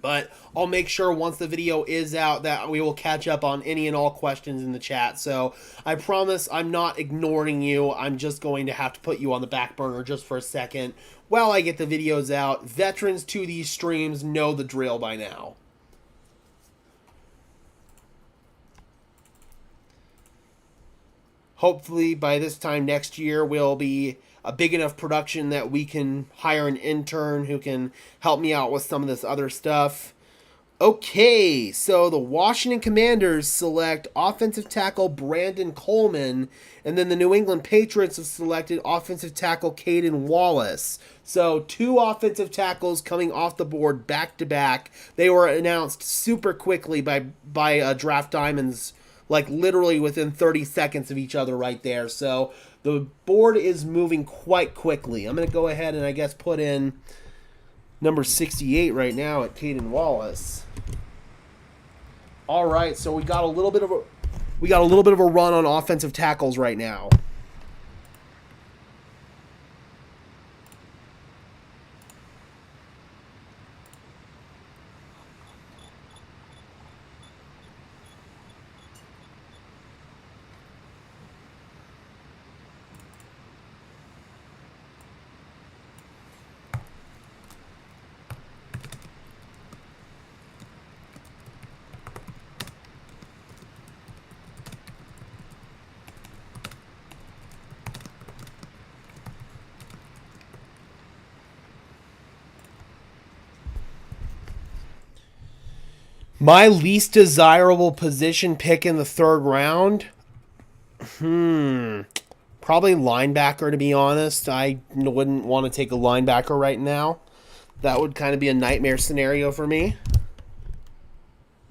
But I'll make sure once the video is out that we will catch up on any and all questions in the chat. So I promise I'm not ignoring you. I'm just going to have to put you on the back burner just for a second while I get the videos out. Veterans to these streams know the drill by now. Hopefully by this time next year we'll be a big enough production that we can hire an intern who can help me out with some of this other stuff. Okay, so the Washington Commanders select offensive tackle Brandon Coleman, and then the New England Patriots have selected offensive tackle Caden Wallace. So 2 offensive tackles coming off the board back to back. They were announced super quickly by Draft Diamonds like literally within 30 seconds of each other right there. So the board is moving quite quickly. I'm going to go ahead and I guess put in number 68 right now at Caden Wallace. All right, so we got a little bit of a run on offensive tackles right now. My least desirable position pick in the third round? Probably linebacker, to be honest. I wouldn't want to take a linebacker right now. That would kind of be a nightmare scenario for me.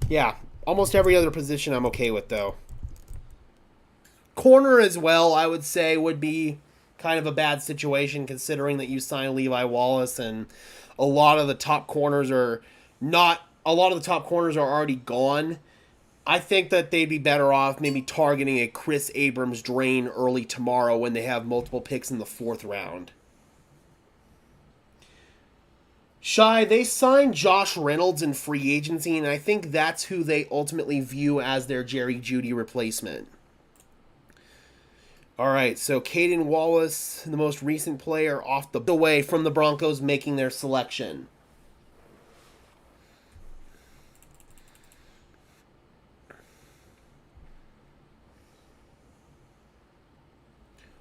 Yeah, almost every other position I'm okay with, though. Corner as well, I would say, would be kind of a bad situation considering that you signed Levi Wallace and a lot of the top corners are already gone. I think that they'd be better off maybe targeting a Chris Abrams drain early tomorrow when they have multiple picks in the fourth round. Shy, they signed Josh Reynolds in free agency, and I think that's who they ultimately view as their Jerry Jeudy replacement. All right, so Caden Wallace, the most recent player off the way from the Broncos making their selection.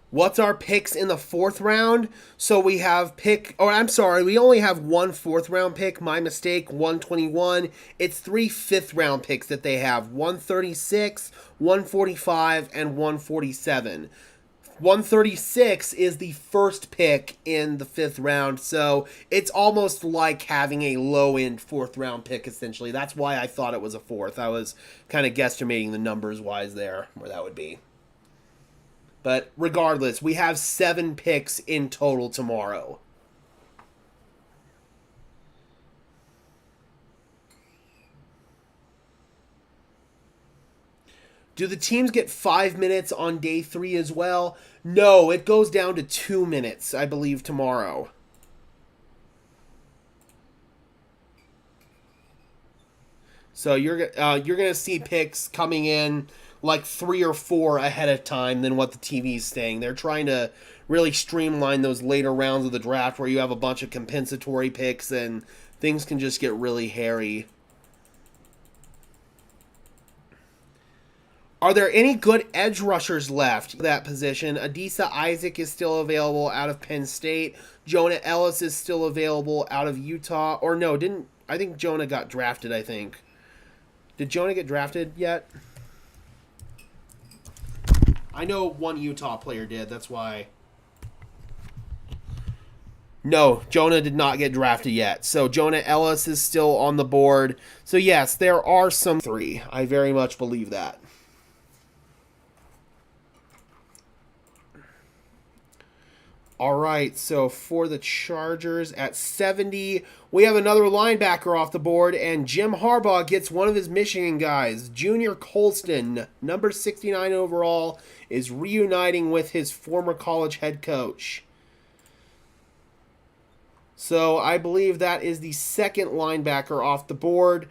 What's our picks in the fourth round? So we have we only have one fourth round pick. My mistake, 121. It's 3 fifth round picks that they have. 136, 145, and 147. 136 is the first pick in the fifth round, so it's almost like having a low-end fourth round pick, essentially. That's why I thought it was a fourth. I was kind of guesstimating the numbers-wise there, where that would be. But regardless, we have 7 picks in total tomorrow. Do the teams get 5 minutes on day 3 as well? No, it goes down to 2 minutes, I believe, tomorrow. So you're gonna see picks coming in like 3 or 4 ahead of time than what the TV's saying. They're trying to really streamline those later rounds of the draft where you have a bunch of compensatory picks and things can just get really hairy. Are there any good edge rushers left at that position? Adisa Isaac is still available out of Penn State. Jonah Ellis is still available out of Utah. Or no, I think Jonah got drafted, I think. Did Jonah get drafted yet? I know one Utah player did, that's why. No, Jonah did not get drafted yet. So Jonah Ellis is still on the board. So yes, there are some 3. I very much believe that. All right, so for the Chargers at 70, we have another linebacker off the board, and Jim Harbaugh gets one of his Michigan guys. Junior Colston, number 69 overall, is reuniting with his former college head coach. So I believe that is the second linebacker off the board.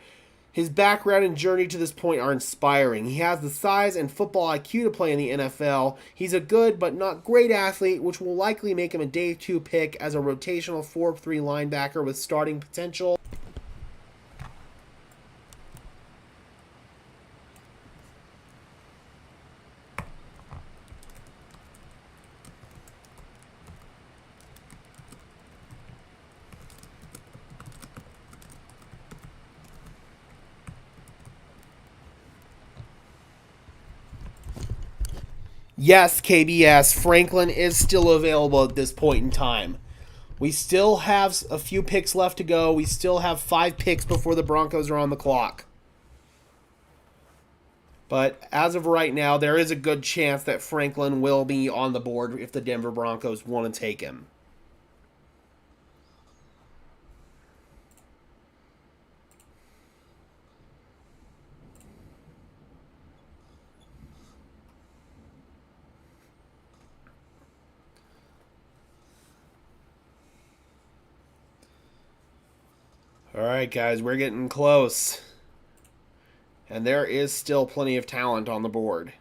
His background and journey to this point are inspiring. He has the size and football IQ to play in the NFL. He's a good but not great athlete, which will likely make him a day 2 pick as a rotational 4-3 linebacker with starting potential. Yes, KBS, Franklin is still available at this point in time. We still have a few picks left to go. We still have 5 picks before the Broncos are on the clock. But as of right now, there is a good chance that Franklin will be on the board if the Denver Broncos want to take him. All right, guys, we're getting close. And there is still plenty of talent on the board.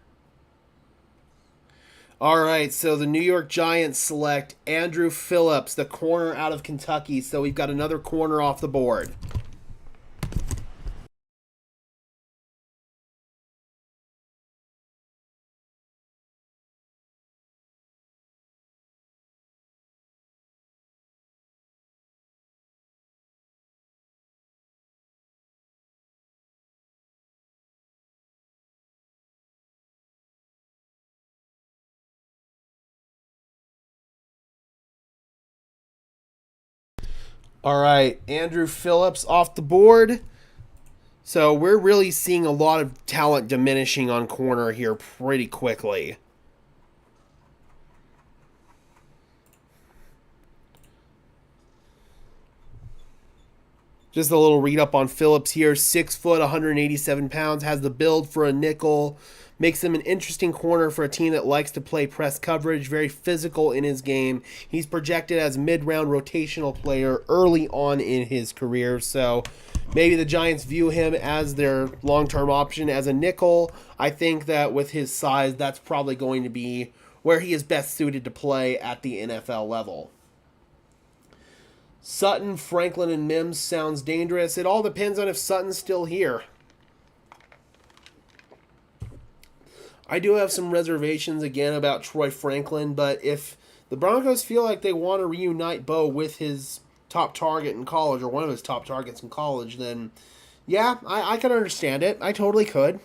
All right, so the New York Giants select Andrew Phillips, the corner out of Kentucky. So we've got another corner off the board. All right, Andrew Phillips off the board. So we're really seeing a lot of talent diminishing on corner here pretty quickly. Just a little read up on Phillips here. 6 foot, 187 pounds, has the build for a nickel. Makes him an interesting corner for a team that likes to play press coverage. Very physical in his game. He's projected as mid-round rotational player early on in his career. So maybe the Giants view him as their long-term option as a nickel. I think that with his size, that's probably going to be where he is best suited to play at the NFL level. Sutton, Franklin, and Mims sounds dangerous. It all depends on if Sutton's still here. I do have some reservations again about Troy Franklin, but if the Broncos feel like they want to reunite Bo with his top target in college, or one of his top targets in college, then yeah, I can understand it. I totally could.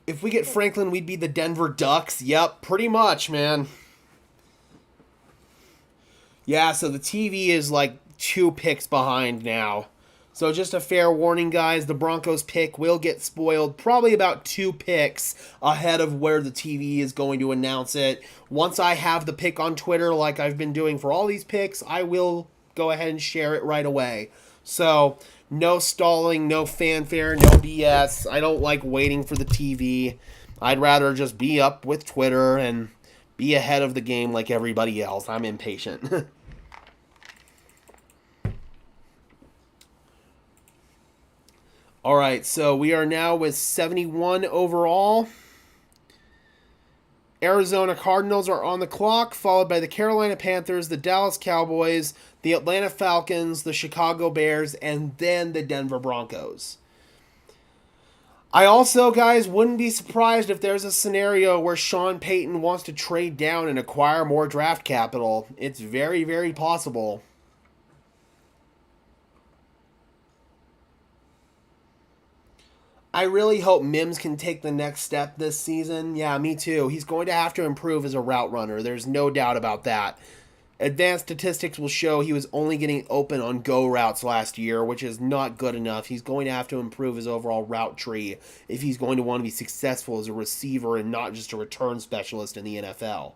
If we get Franklin, we'd be the Denver Ducks. Yep, pretty much, man. Yeah, so the TV is like 2 picks behind now. So just a fair warning, guys, the Broncos pick will get spoiled probably about 2 picks ahead of where the TV is going to announce it. Once I have the pick on Twitter like I've been doing for all these picks, I will go ahead and share it right away. So no stalling, no fanfare, no BS. I don't like waiting for the TV. I'd rather just be up with Twitter and be ahead of the game like everybody else. I'm impatient. All right, so we are now with 71 overall. Arizona Cardinals are on the clock, followed by the Carolina Panthers, the Dallas Cowboys, the Atlanta Falcons, the Chicago Bears, and then the Denver Broncos. I also, guys, wouldn't be surprised if there's a scenario where Sean Payton wants to trade down and acquire more draft capital. It's very, very possible. I really hope Mims can take the next step this season. Yeah, me too. He's going to have to improve as a route runner. There's no doubt about that. Advanced statistics will show he was only getting open on go routes last year, which is not good enough. He's going to have to improve his overall route tree if he's going to want to be successful as a receiver and not just a return specialist in the NFL.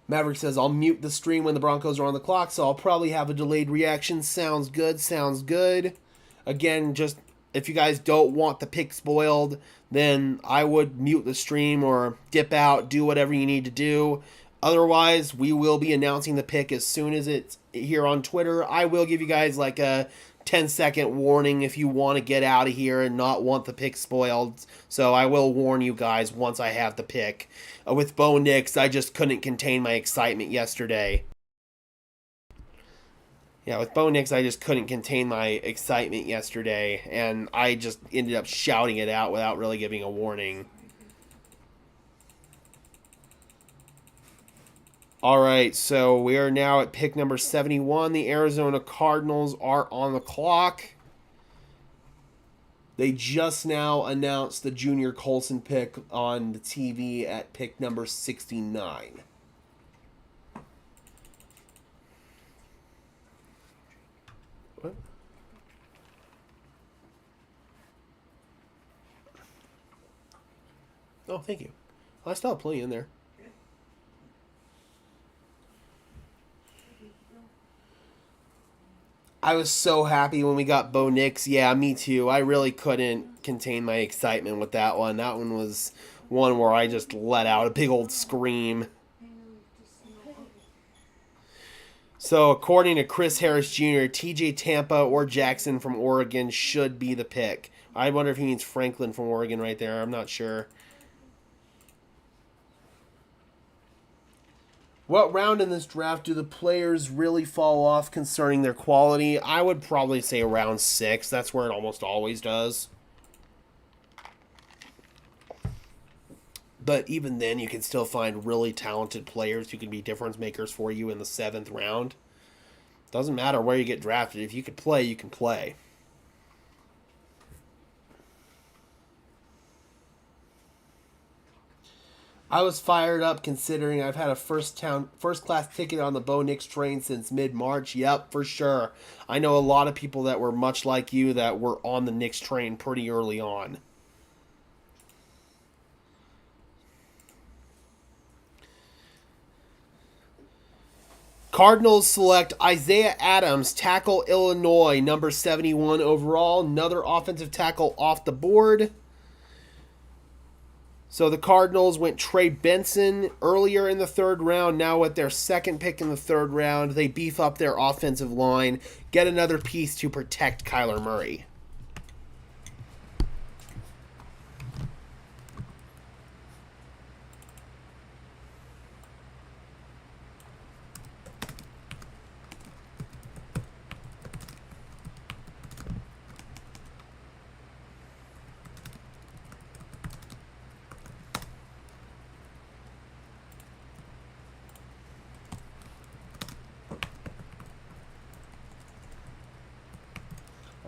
Maverick says, I'll mute the stream when the Broncos are on the clock, so I'll probably have a delayed reaction. Sounds good, sounds good. Again, just if you guys don't want the pick spoiled, then I would mute the stream or dip out, do whatever you need to do. Otherwise, we will be announcing the pick as soon as it's here on Twitter. I will give you guys like a 10-second warning if you want to get out of here and not want the pick spoiled. So I will warn you guys once I have the pick. With Bo Nix, I just couldn't contain my excitement yesterday. Yeah, with Bo Nix, I just couldn't contain my excitement yesterday, and I just ended up shouting it out without really giving a warning. All right, so we are now at pick number 71. The Arizona Cardinals are on the clock. They just now announced the Junior Colson pick on the TV at pick number 69. What? Oh, thank you. I still have plenty in there. I was so happy when we got Bo Nix. Yeah, me too. I really couldn't contain my excitement with that one. That one was one where I just let out a big old scream. So, according to Chris Harris Jr., TJ Tampa or Jackson from Oregon should be the pick. I wonder if he means Franklin from Oregon right there. I'm not sure. What round in this draft do the players really fall off concerning their quality? I would probably say round 6. That's where it almost always does. But even then, you can still find really talented players who can be difference makers for you in the 7th round. Doesn't matter where you get drafted. If you can play, you can play. I was fired up considering I've had a first-class ticket on the Bo Nix train since mid-March. Yep, for sure. I know a lot of people that were much like you that were on the Nix train pretty early on. Cardinals select Isaiah Adams, tackle Illinois, number 71 overall. Another offensive tackle off the board. So the Cardinals went Trey Benson earlier in the 3rd round. Now with their 2nd pick in the 3rd round, they beef up their offensive line, get another piece to protect Kyler Murray.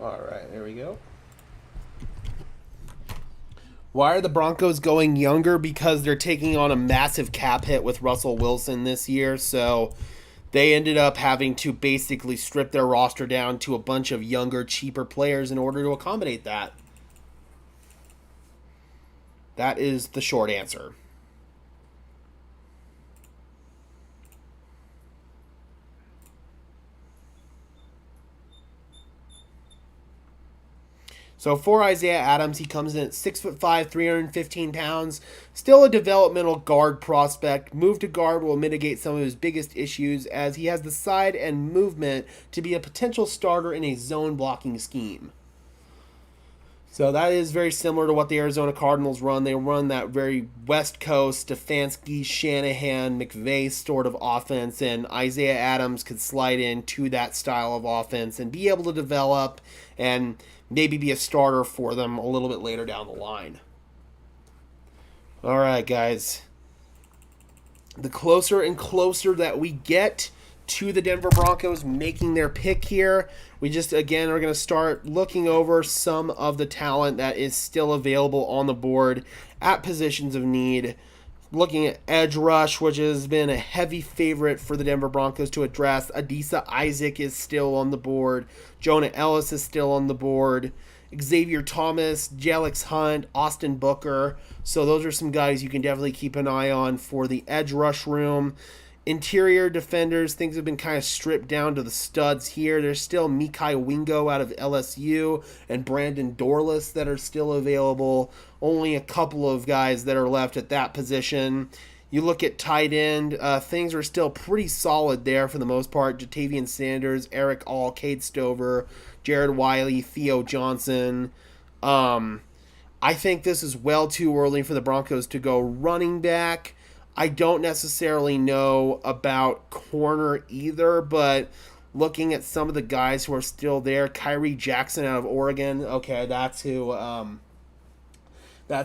All right, there we go. Why are the Broncos going younger? Because they're taking on a massive cap hit with Russell Wilson this year. So they ended up having to basically strip their roster down to a bunch of younger, cheaper players in order to accommodate that. That is the short answer. So for Isaiah Adams, he comes in at 6'5", 315 pounds. Still a developmental guard prospect. Move to guard will mitigate some of his biggest issues as he has the side and movement to be a potential starter in a zone blocking scheme. So that is very similar to what the Arizona Cardinals run. They run that very West Coast, Stefanski, Shanahan, McVay sort of offense, and Isaiah Adams could slide into that style of offense and be able to develop and maybe be a starter for them a little bit later down the line. All right, guys. The closer and closer that we get to the Denver Broncos making their pick here, we just, again, are going to start looking over some of the talent that is still available on the board at positions of need. Looking at edge rush, which has been a heavy favorite for the Denver Broncos to address. Adisa Isaac is still on the board. Jonah Ellis is still on the board. Xavier Thomas, Jelix Hunt, Austin Booker. So those are some guys you can definitely keep an eye on for the edge rush room. Interior defenders, things have been kind of stripped down to the studs here. There's still Mekhi Wingo out of LSU and Brandon Dorless that are still available. Only a couple of guys that are left at that position. You look at tight end, things are still pretty solid there for the most part. Jatavian Sanders, Eric All, Cade Stover, Jared Wiley, Theo Johnson. I think this is well too early for the Broncos to go running back. I don't necessarily know about corner either, but looking at some of the guys who are still there, Kyrie Jackson out of Oregon. Okay, that's who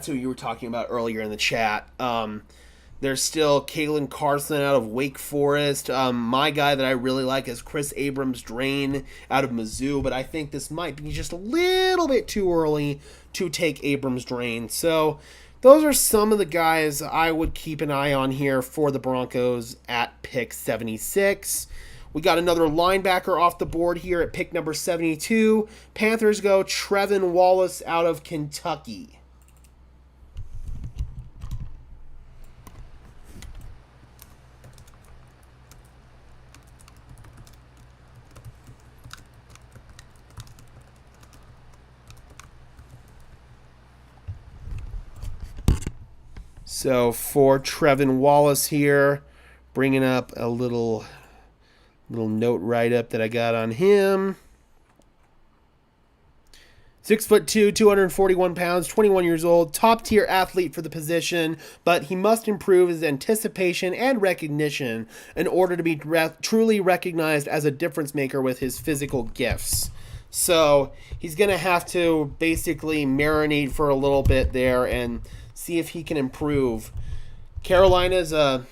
you were talking about earlier in the chat. There's still Kalen Carson out of Wake Forest. My guy that I really like is Chris Abrams-Drain out of Mizzou, but I think this might be just a little bit too early to take Abrams-Drain. So those are some of the guys I would keep an eye on here for the Broncos at pick 76. We got another linebacker off the board here at pick number 72. Panthers go Trevin Wallace out of Kentucky. So for Trevin Wallace here, bringing up a little note write-up that I got on him. 6'2", 241 pounds, 21 years old, top-tier athlete for the position, but he must improve his anticipation and recognition in order to be truly recognized as a difference maker with his physical gifts. So he's going to have to basically marinate for a little bit there and see if he can improve. Carolina's a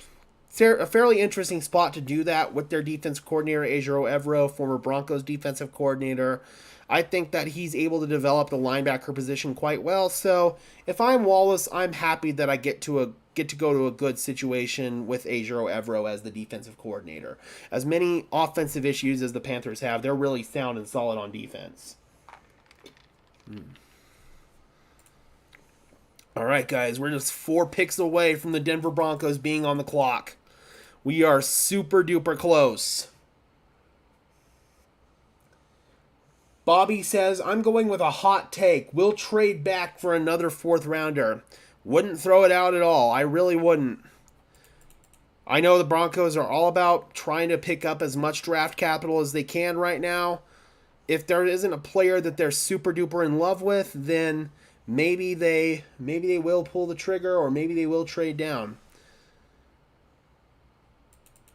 fairly interesting spot to do that with their defense coordinator, Ejiro Evero, former Broncos defensive coordinator. I think that he's able to develop the linebacker position quite well. So if I'm Wallace, I'm happy that I get to go to a good situation with Ejiro Evero as the defensive coordinator. As many offensive issues as the Panthers have, they're really sound and solid on defense. All right, guys, we're just 4 picks away from the Denver Broncos being on the clock. We are super duper close. Bobby says, I'm going with a hot take. We'll trade back for another 4th rounder. Wouldn't throw it out at all. I really wouldn't. I know the Broncos are all about trying to pick up as much draft capital as they can right now. If there isn't a player that they're super duper in love with, then maybe they will pull the trigger, or maybe they will trade down.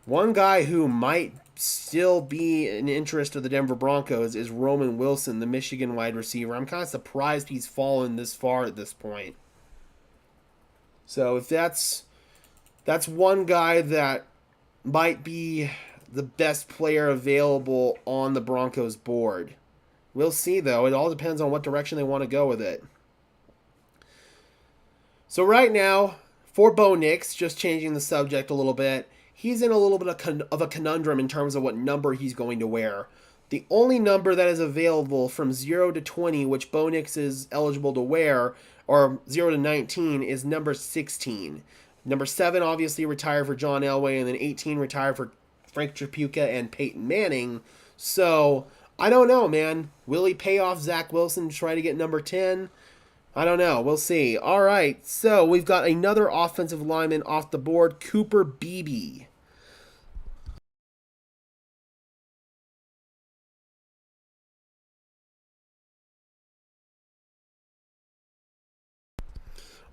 One guy who might still be an interest of the Denver Broncos is Roman Wilson, the Michigan wide receiver. I'm kind of surprised he's fallen this far at this point. So if that's one guy that might be the best player available on the Broncos board. We'll see, though. It all depends on what direction they want to go with it. So right now, for Bo Nix, just changing the subject a little bit, he's in a little bit of a conundrum in terms of what number he's going to wear. The only number that is available from 0 to 20, which Bo Nix is eligible to wear, or 0 to 19, is number 16. Number 7 obviously retired for John Elway, and then 18 retired for Frank Tripucka and Peyton Manning. So, I don't know, man. Will he pay off Zach Wilson to try to get number 10? I don't know. We'll see. All right, so we've got another offensive lineman off the board, Cooper Beebe.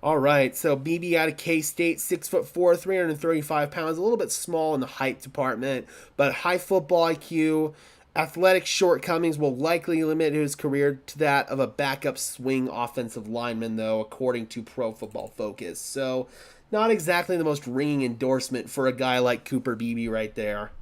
All right, so BB out of K-State, 6'4", 335 pounds, a little bit small in the height department, but high football IQ. Athletic shortcomings will likely limit his career to that of a backup swing offensive lineman, though, according to Pro Football Focus. So, not exactly the most ringing endorsement for a guy like Cooper Beebe right there.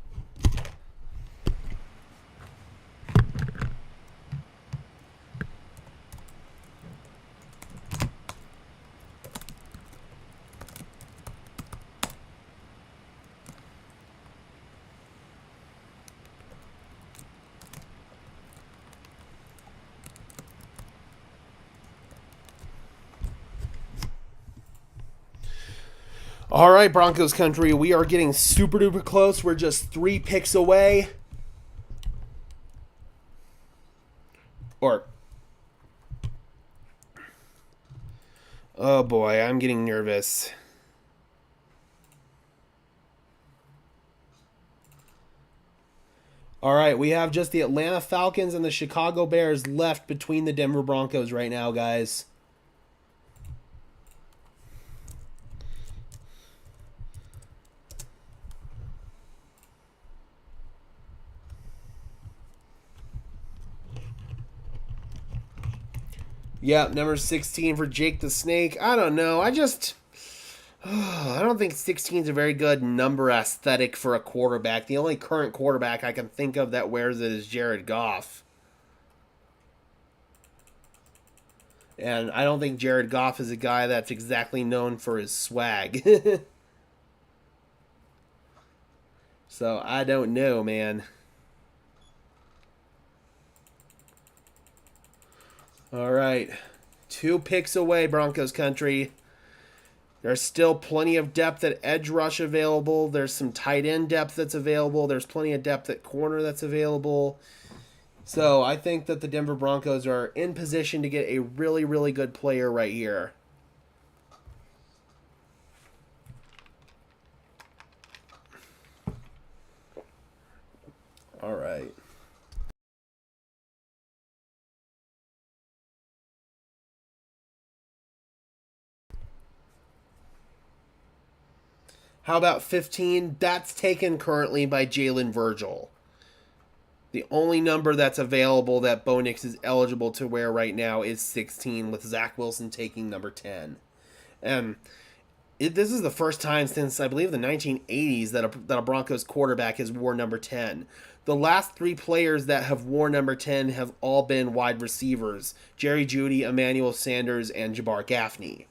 All right, Broncos country, we are getting super duper close. We're just 3 picks away. Oh boy, I'm getting nervous. All right, we have just the Atlanta Falcons and the Chicago Bears left between the Denver Broncos right now, guys. Yep, number 16 for Jake the Snake. I don't know. I don't think 16 is a very good number aesthetic for a quarterback. The only current quarterback I can think of that wears it is Jared Goff. And I don't think Jared Goff is a guy that's exactly known for his swag. So, I don't know, man. All right. 2 picks away, Broncos country. There's still plenty of depth at edge rush available. There's some tight end depth that's available. There's plenty of depth at corner that's available. So I think that the Denver Broncos are in position to get a really, really good player right here. All right. How about 15? That's taken currently by Jalen Virgil. The only number that's available that Bo Nix is eligible to wear right now is 16, with Zach Wilson taking number 10. And this is the first time since, I believe, the 1980s that a Broncos quarterback has worn number 10. The last 3 players that have worn number 10 have all been wide receivers: Jerry Jeudy, Emmanuel Sanders, and Jabbar Gaffney.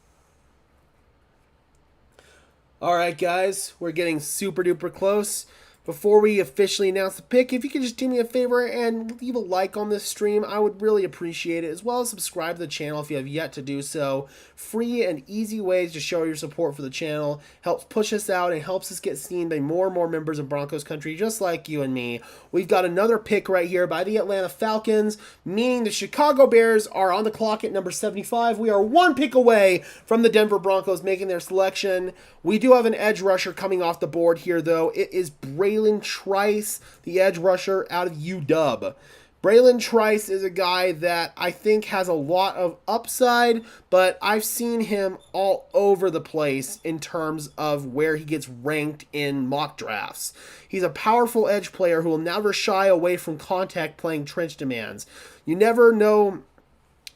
All right, guys, we're getting super duper close. Before we officially announce the pick, if you could just do me a favor and leave a like on this stream, I would really appreciate it, as well as subscribe to the channel if you have yet to do so. Free and easy ways to show your support for the channel helps push us out and helps us get seen by more and more members of Broncos country just like you and me. We've got another pick right here by the Atlanta Falcons, meaning the Chicago Bears are on the clock at number 75. We are 1 pick away from the Denver Broncos making their selection. We do have an edge rusher coming off the board here, though. It is Braylon Trice, the edge rusher out of UW. Braylon Trice is a guy that I think has a lot of upside, but I've seen him all over the place in terms of where he gets ranked in mock drafts. He's a powerful edge player who will never shy away from contact playing trench demands. You never know.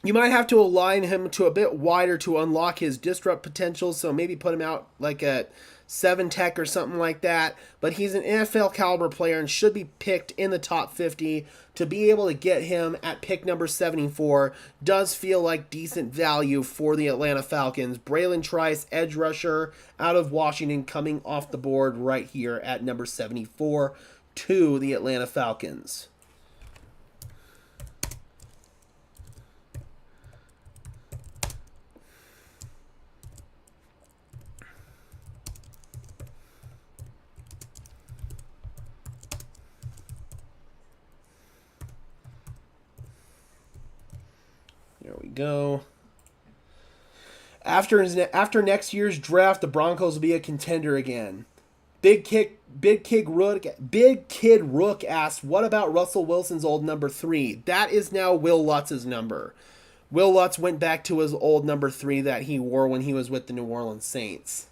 You might have to align him to a bit wider to unlock his disrupt potential, so maybe put him out like at 7 tech or something like that. But he's an NFL caliber player and should be picked in the top 50. To be able to get him at pick number 74 does feel like decent value for the Atlanta Falcons. Braylon Trice, edge rusher out of Washington, coming off the board right here at number 74 to the Atlanta Falcons. There we go. After next year's draft, the Broncos will be a contender again. Big Kid Rook asks, what about Russell Wilson's old number 3? That is now Will Lutz's number. Will Lutz went back to his old number 3 that he wore when he was with the New Orleans Saints.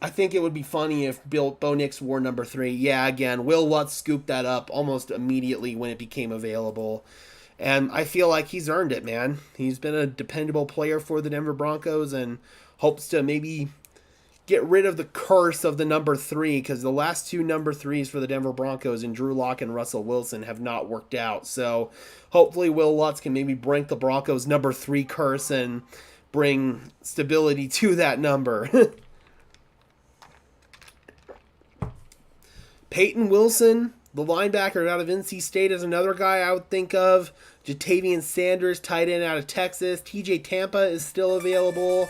I think it would be funny if Bo Nix wore number 3. Yeah, again, Will Lutz scooped that up almost immediately when it became available. And I feel like he's earned it, man. He's been a dependable player for the Denver Broncos and hopes to maybe get rid of the curse of the number 3, because the last 2 number 3s for the Denver Broncos in Drew Lock and Russell Wilson have not worked out. So hopefully Will Lutz can maybe break the Broncos number 3 curse and bring stability to that number. Peyton Wilson, the linebacker out of NC State, is another guy I would think of. Jatavian Sanders, tight end out of Texas. TJ Tampa is still available.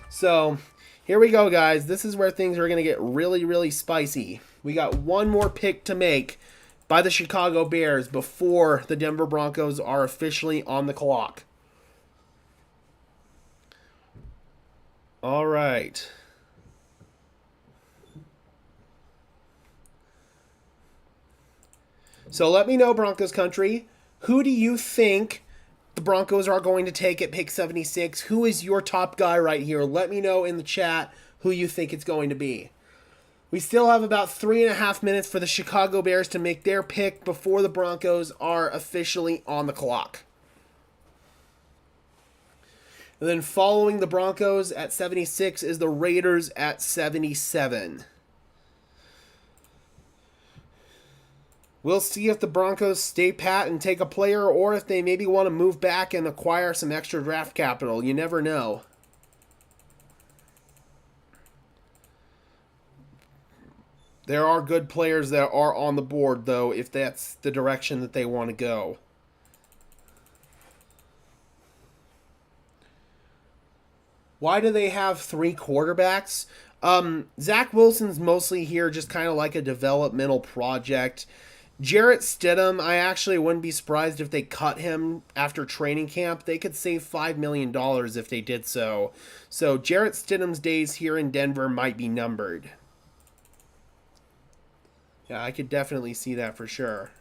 So here we go, guys. This is where things are going to get really, really spicy. We got one more pick to make by the Chicago Bears before the Denver Broncos are officially on the clock. All right. So let me know, Broncos country, who do you think the Broncos are going to take at pick 76? Who is your top guy right here? Let me know in the chat who you think it's going to be. We still have about 3.5 minutes for the Chicago Bears to make their pick before the Broncos are officially on the clock. And then following the Broncos at 76 is the Raiders at 77. We'll see if the Broncos stay pat and take a player, or if they maybe want to move back and acquire some extra draft capital. You never know. There are good players that are on the board, though, if that's the direction that they want to go. Why do they have 3 quarterbacks? Zach Wilson's mostly here just kind of like a developmental project. Jarrett Stidham, I actually wouldn't be surprised if they cut him after training camp. They could save $5 million if they did so. So Jarrett Stidham's days here in Denver might be numbered. Yeah, I could definitely see that for sure.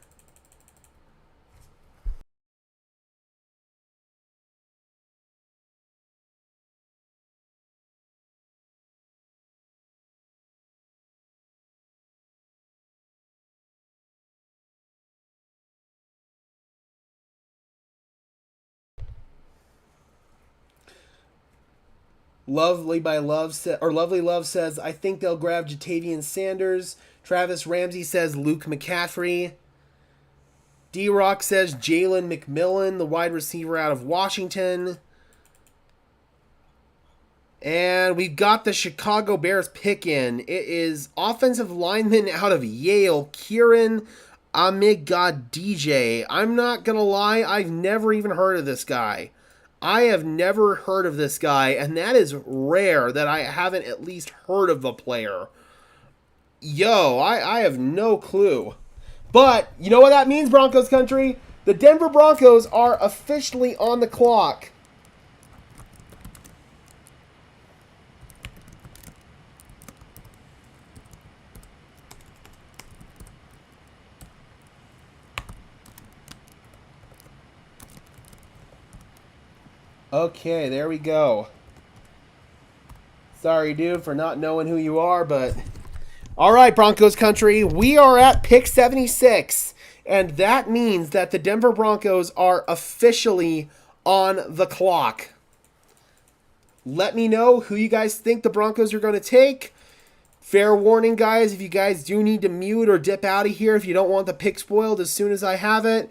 Lovely Love says, I think they'll grab Jatavian Sanders. Travis Ramsey says Luke McCaffrey. D-Rock says Jalen McMillan, the wide receiver out of Washington. And we've got the Chicago Bears pick in. It is offensive lineman out of Yale, Kieran Amigadije. I'm not going to lie, I've never even heard of this guy. I have never heard of this guy, and that is rare that I haven't at least heard of the player. Yo, I have no clue. But, you know what that means, Broncos country? The Denver Broncos are officially on the clock. Okay, there we go. Sorry, dude, for not knowing who you are, but... All right, Broncos country, we are at pick 76, and that means that the Denver Broncos are officially on the clock. Let me know who you guys think the Broncos are going to take. Fair warning, guys, if you guys do need to mute or dip out of here if you don't want the pick spoiled as soon as I have it,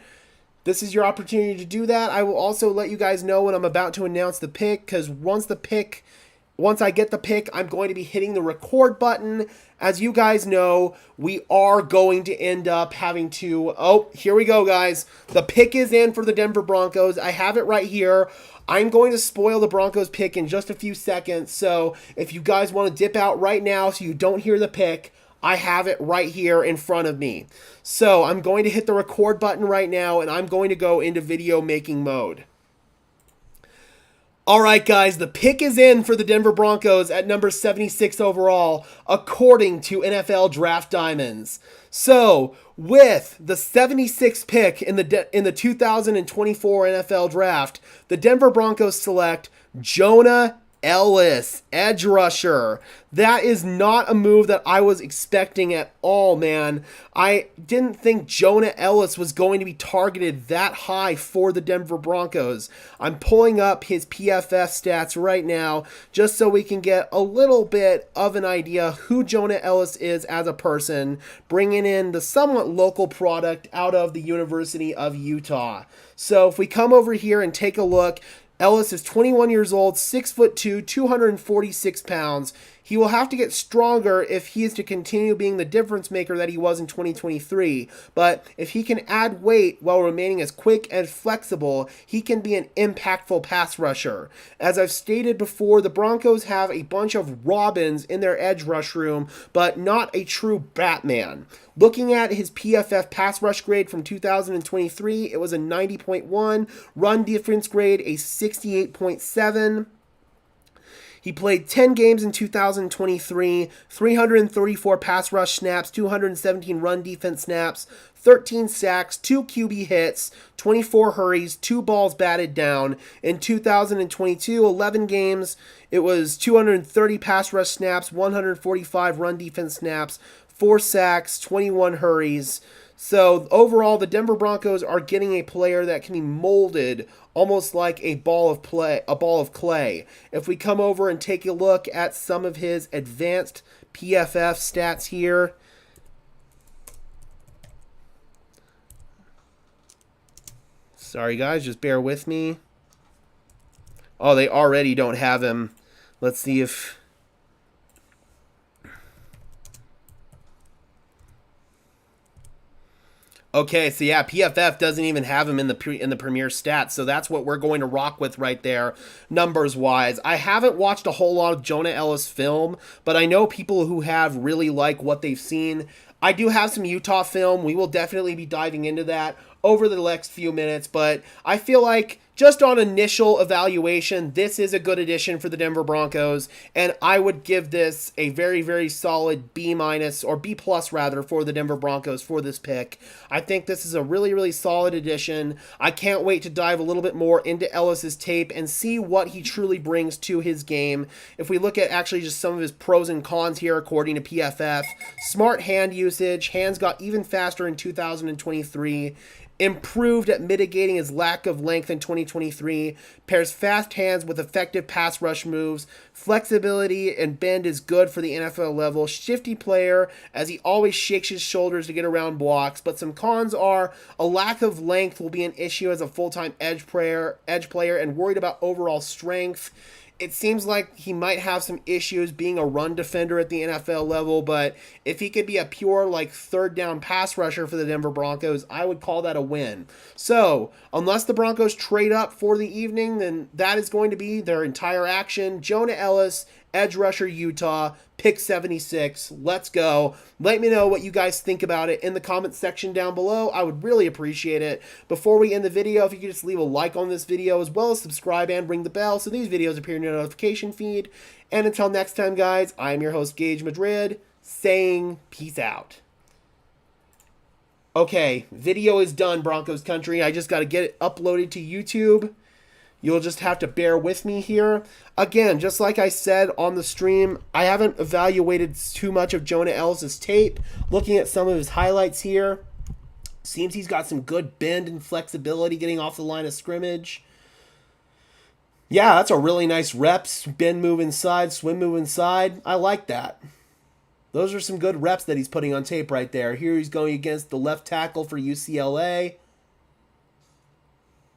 this is your opportunity to do that. I will also let you guys know when I'm about to announce the pick, because once I get the pick, I'm going to be hitting the record button. As you guys know, we are going to end up having to... Oh, here we go, guys. The pick is in for the Denver Broncos. I have it right here. I'm going to spoil the Broncos pick in just a few seconds. So if you guys want to dip out right now so you don't hear the pick, I have it right here in front of me. So I'm going to hit the record button right now, and I'm going to go into video making mode. All right, guys, the pick is in for the Denver Broncos at number 76 overall, according to NFL Draft Diamonds. So, with the 76th pick in the 2024 NFL Draft, the Denver Broncos select Jonah Ellis, edge rusher. That is not a move that I was expecting at all, man. I didn't think Jonah Ellis was going to be targeted that high for the Denver Broncos. I'm pulling up his PFF stats right now just so we can get a little bit of an idea who Jonah Ellis is as a person, bringing in the somewhat local product out of the University of Utah. So if we come over here and take a look, Ellis is 21 years old, 6'2", 246 pounds. He will have to get stronger if he is to continue being the difference maker that he was in 2023. But if he can add weight while remaining as quick and flexible, he can be an impactful pass rusher. As I've stated before, the Broncos have a bunch of Robins in their edge rush room, but not a true Batman. Looking at his PFF pass rush grade from 2023, it was a 90.1. Run defense grade, a 68.7. He played 10 games in 2023, 334 pass rush snaps, 217 run defense snaps, 13 sacks, 2 QB hits, 24 hurries, 2 balls batted down. In 2022, 11 games, it was 230 pass rush snaps, 145 run defense snaps, 4 sacks, 21 hurries. So overall, the Denver Broncos are getting a player that can be molded almost like a ball of clay. If we come over and take a look at some of his advanced PFF stats here. Sorry guys, just bear with me. Oh, they already don't have him. Let's see if... Okay, so yeah, PFF doesn't even have him in the premier stats, so that's what we're going to rock with right there, numbers-wise. I haven't watched a whole lot of Jonah Ellis film, but I know people who have really like what they've seen. I do have some Utah film. We will definitely be diving into that. over the next few minutes, but I feel like just on initial evaluation, this is a good addition for the Denver Broncos, and I would give this a very, very solid B minus, or B plus rather, for the Denver Broncos for this pick. I think this is a really, really solid addition. I can't wait to dive a little bit more into Ellis's tape and see what he truly brings to his game. If we look at actually just some of his pros and cons here, according to PFF, smart hand usage, hands got even faster in 2023, improved at mitigating his lack of length in 2023, pairs fast hands with effective pass rush moves, flexibility and bend is good for the NFL level, shifty player as he always shakes his shoulders to get around blocks, but some cons are a lack of length will be an issue as a full-time edge player and worried about overall strength. It seems like he might have some issues being a run defender at the NFL level, but if he could be a pure like third down pass rusher for the Denver Broncos, I would call that a win. So, unless the Broncos trade up for the evening, then that is going to be their entire action. Jonah Ellis, edge rusher, Utah, pick 76. Let's go. Let me know what you guys think about it in the comments section down below. I would really appreciate it. Before we end the video, if you could just leave a like on this video, as well as subscribe and ring the bell so these videos appear in your notification feed. And until next time, guys, I'm your host, Gage Madrid, saying peace out. Okay, video is done, Broncos country. I just got to get it uploaded to YouTube. You'll just have to bear with me here. Again, just like I said on the stream, I haven't evaluated too much of Jonah Ellis' tape. Looking at some of his highlights here, seems he's got some good bend and flexibility getting off the line of scrimmage. Yeah, that's a really nice reps. Bend move inside, swim move inside. I like that. Those are some good reps that he's putting on tape right there. Here he's going against the left tackle for UCLA.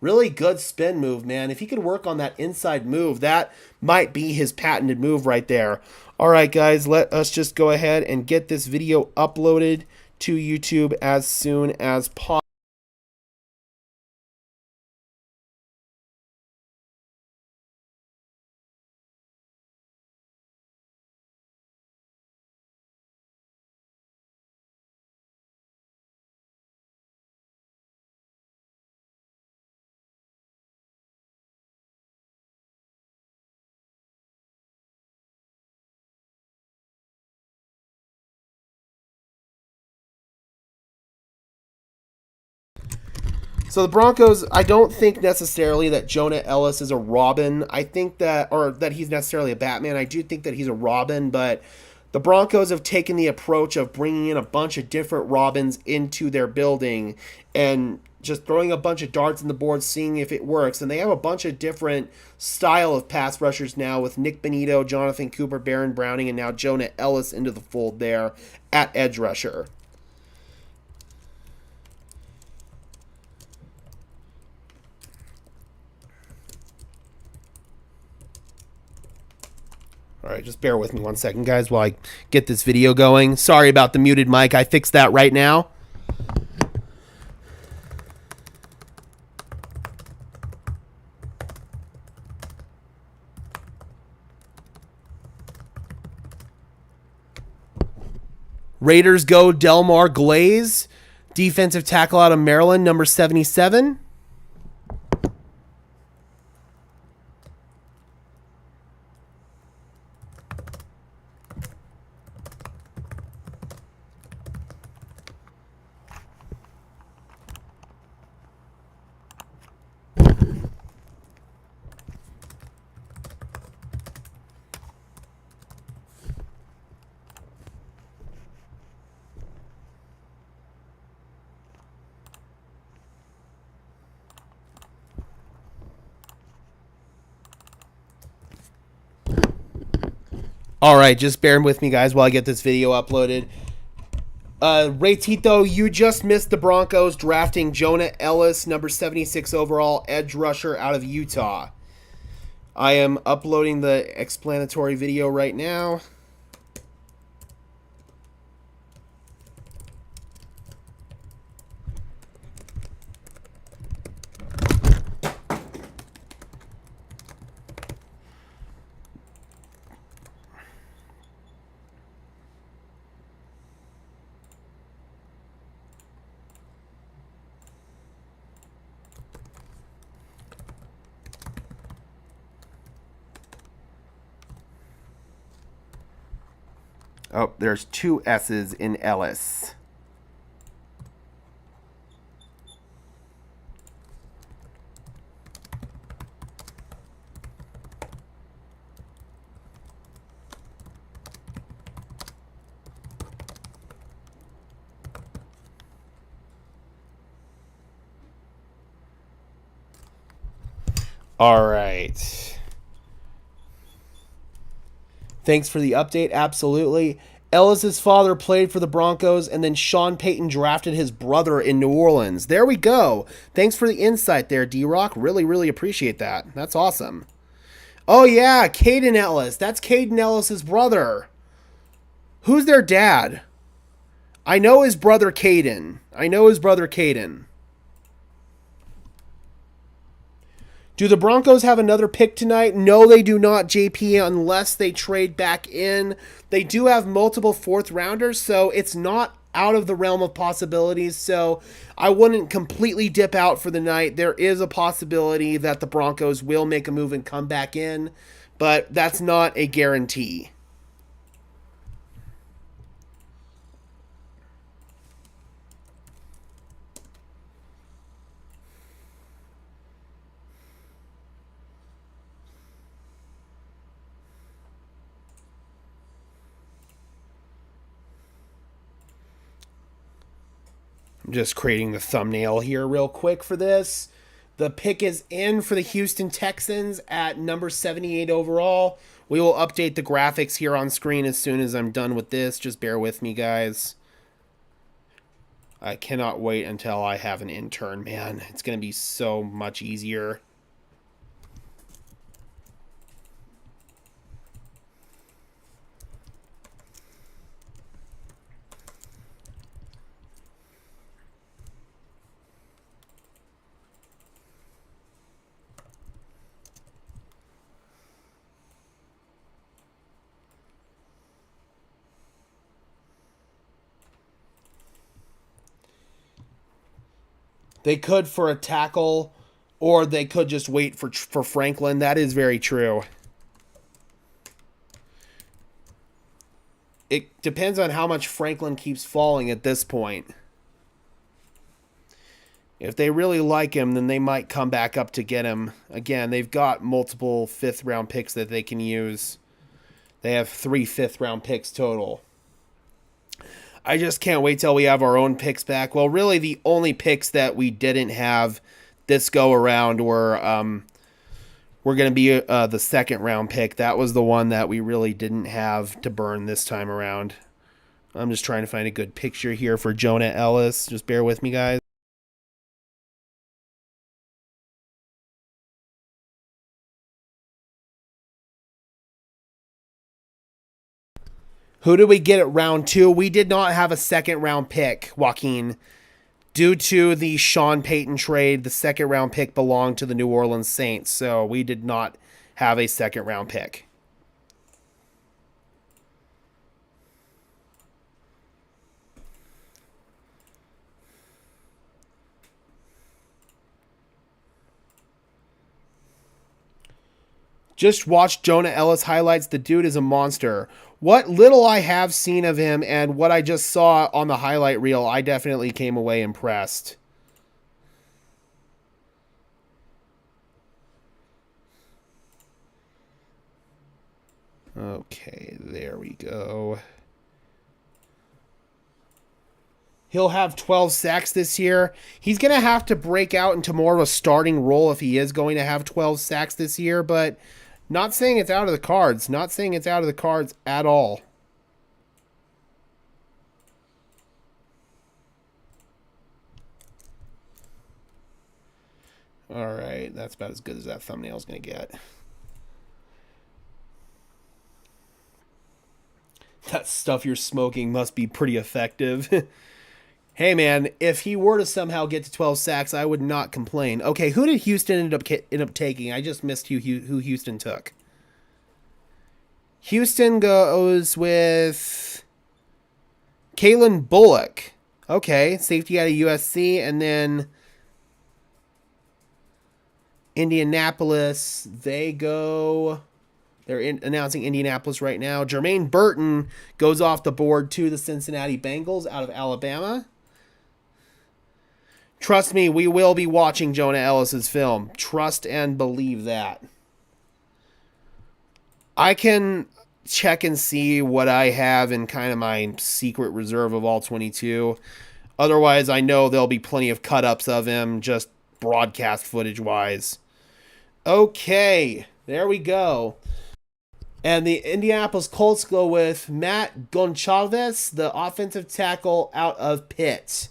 Really good spin move, man. If he could work on that inside move, that might be his patented move right there. All right, guys, let us just go ahead and get this video uploaded to YouTube as soon as possible. So the Broncos, I don't think necessarily that Jonah Ellis is a Robin. I think that, or that he's necessarily a Batman. I do think that he's a Robin, but the Broncos have taken the approach of bringing in a bunch of different Robins into their building and just throwing a bunch of darts in the board, seeing if it works. And they have a bunch of different style of pass rushers now with Nick Benito, Jonathan Cooper, Baron Browning, and now Jonah Ellis into the fold there at edge rusher. All right, just bear with me 1 second, guys, while I get this video going. Sorry about the muted mic. I fixed that right now. Raiders go Delmar Glaze, defensive tackle out of Maryland, number 77. All right, just bear with me, guys, while I get this video uploaded. Ray Tito, you just missed the Broncos drafting Jonah Ellis, number 76 overall, edge rusher out of Utah. I am uploading the explanatory video right now. Oh, there's 2 S's in Ellis. All right. Thanks for the update. Absolutely. Ellis's father played for the Broncos, and then Sean Payton drafted his brother in New Orleans. There we go. Thanks for the insight there, D-Rock. Really, really appreciate that. That's awesome. Oh, yeah, Caden Ellis. That's Caden Ellis's brother. Who's their dad? I know his brother Caden. Do the Broncos have another pick tonight? No, they do not, JP, unless they trade back in. They do have multiple 4th rounders, so it's not out of the realm of possibilities. So I wouldn't completely dip out for the night. There is a possibility that the Broncos will make a move and come back in, but that's not a guarantee. I'm just creating the thumbnail here real quick for this. The pick is in for the Houston Texans at number 78 overall. We will update the graphics here on screen as soon as I'm done with this. Just bear with me, guys. I cannot wait until I have an intern, man. It's going to be so much easier. They could for a tackle, or they could just wait for Franklin. That is very true. It depends on how much Franklin keeps falling at this point. If they really like him, then they might come back up to get him. Again, they've got multiple 5th-round picks that they can use. They have 3 5th-round picks total. I just can't wait till we have our own picks back. Well, really, the only picks that we didn't have this go around were going to be the 2nd-round pick. That was the one that we really didn't have to burn this time around. I'm just trying to find a good picture here for Jonah Ellis. Just bear with me, guys. Who did we get at round 2? We did not have a 2nd-round pick, Joaquin. Due to the Sean Payton trade, the 2nd-round pick belonged to the New Orleans Saints, so we did not have a 2nd-round pick. Just watch Jonah Ellis highlights. The dude is a monster. What little I have seen of him and what I just saw on the highlight reel, I definitely came away impressed. Okay, there we go. He'll have 12 sacks this year. He's going to have to break out into more of a starting role if he is going to have 12 sacks this year, but not saying it's out of the cards. Not saying it's out of the cards at all. All right, that's about as good as that thumbnail is going to get. That stuff you're smoking must be pretty effective. Hey, man, if he were to somehow get to 12 sacks, I would not complain. Okay, who did Houston end up taking? I just missed who Houston took. Houston goes with Kalen Bullock. Okay, safety out of USC, and then Indianapolis, they go They're announcing Indianapolis right now. Jermaine Burton goes off the board to the Cincinnati Bengals out of Alabama. Trust me, we will be watching Jonah Ellis's film. Trust and believe that. I can check and see what I have in kind of my secret reserve of all 22. Otherwise, I know there'll be plenty of cut-ups of him, just broadcast footage-wise. Okay, there we go. And the Indianapolis Colts go with Matt Goncalves, the offensive tackle out of Pitt.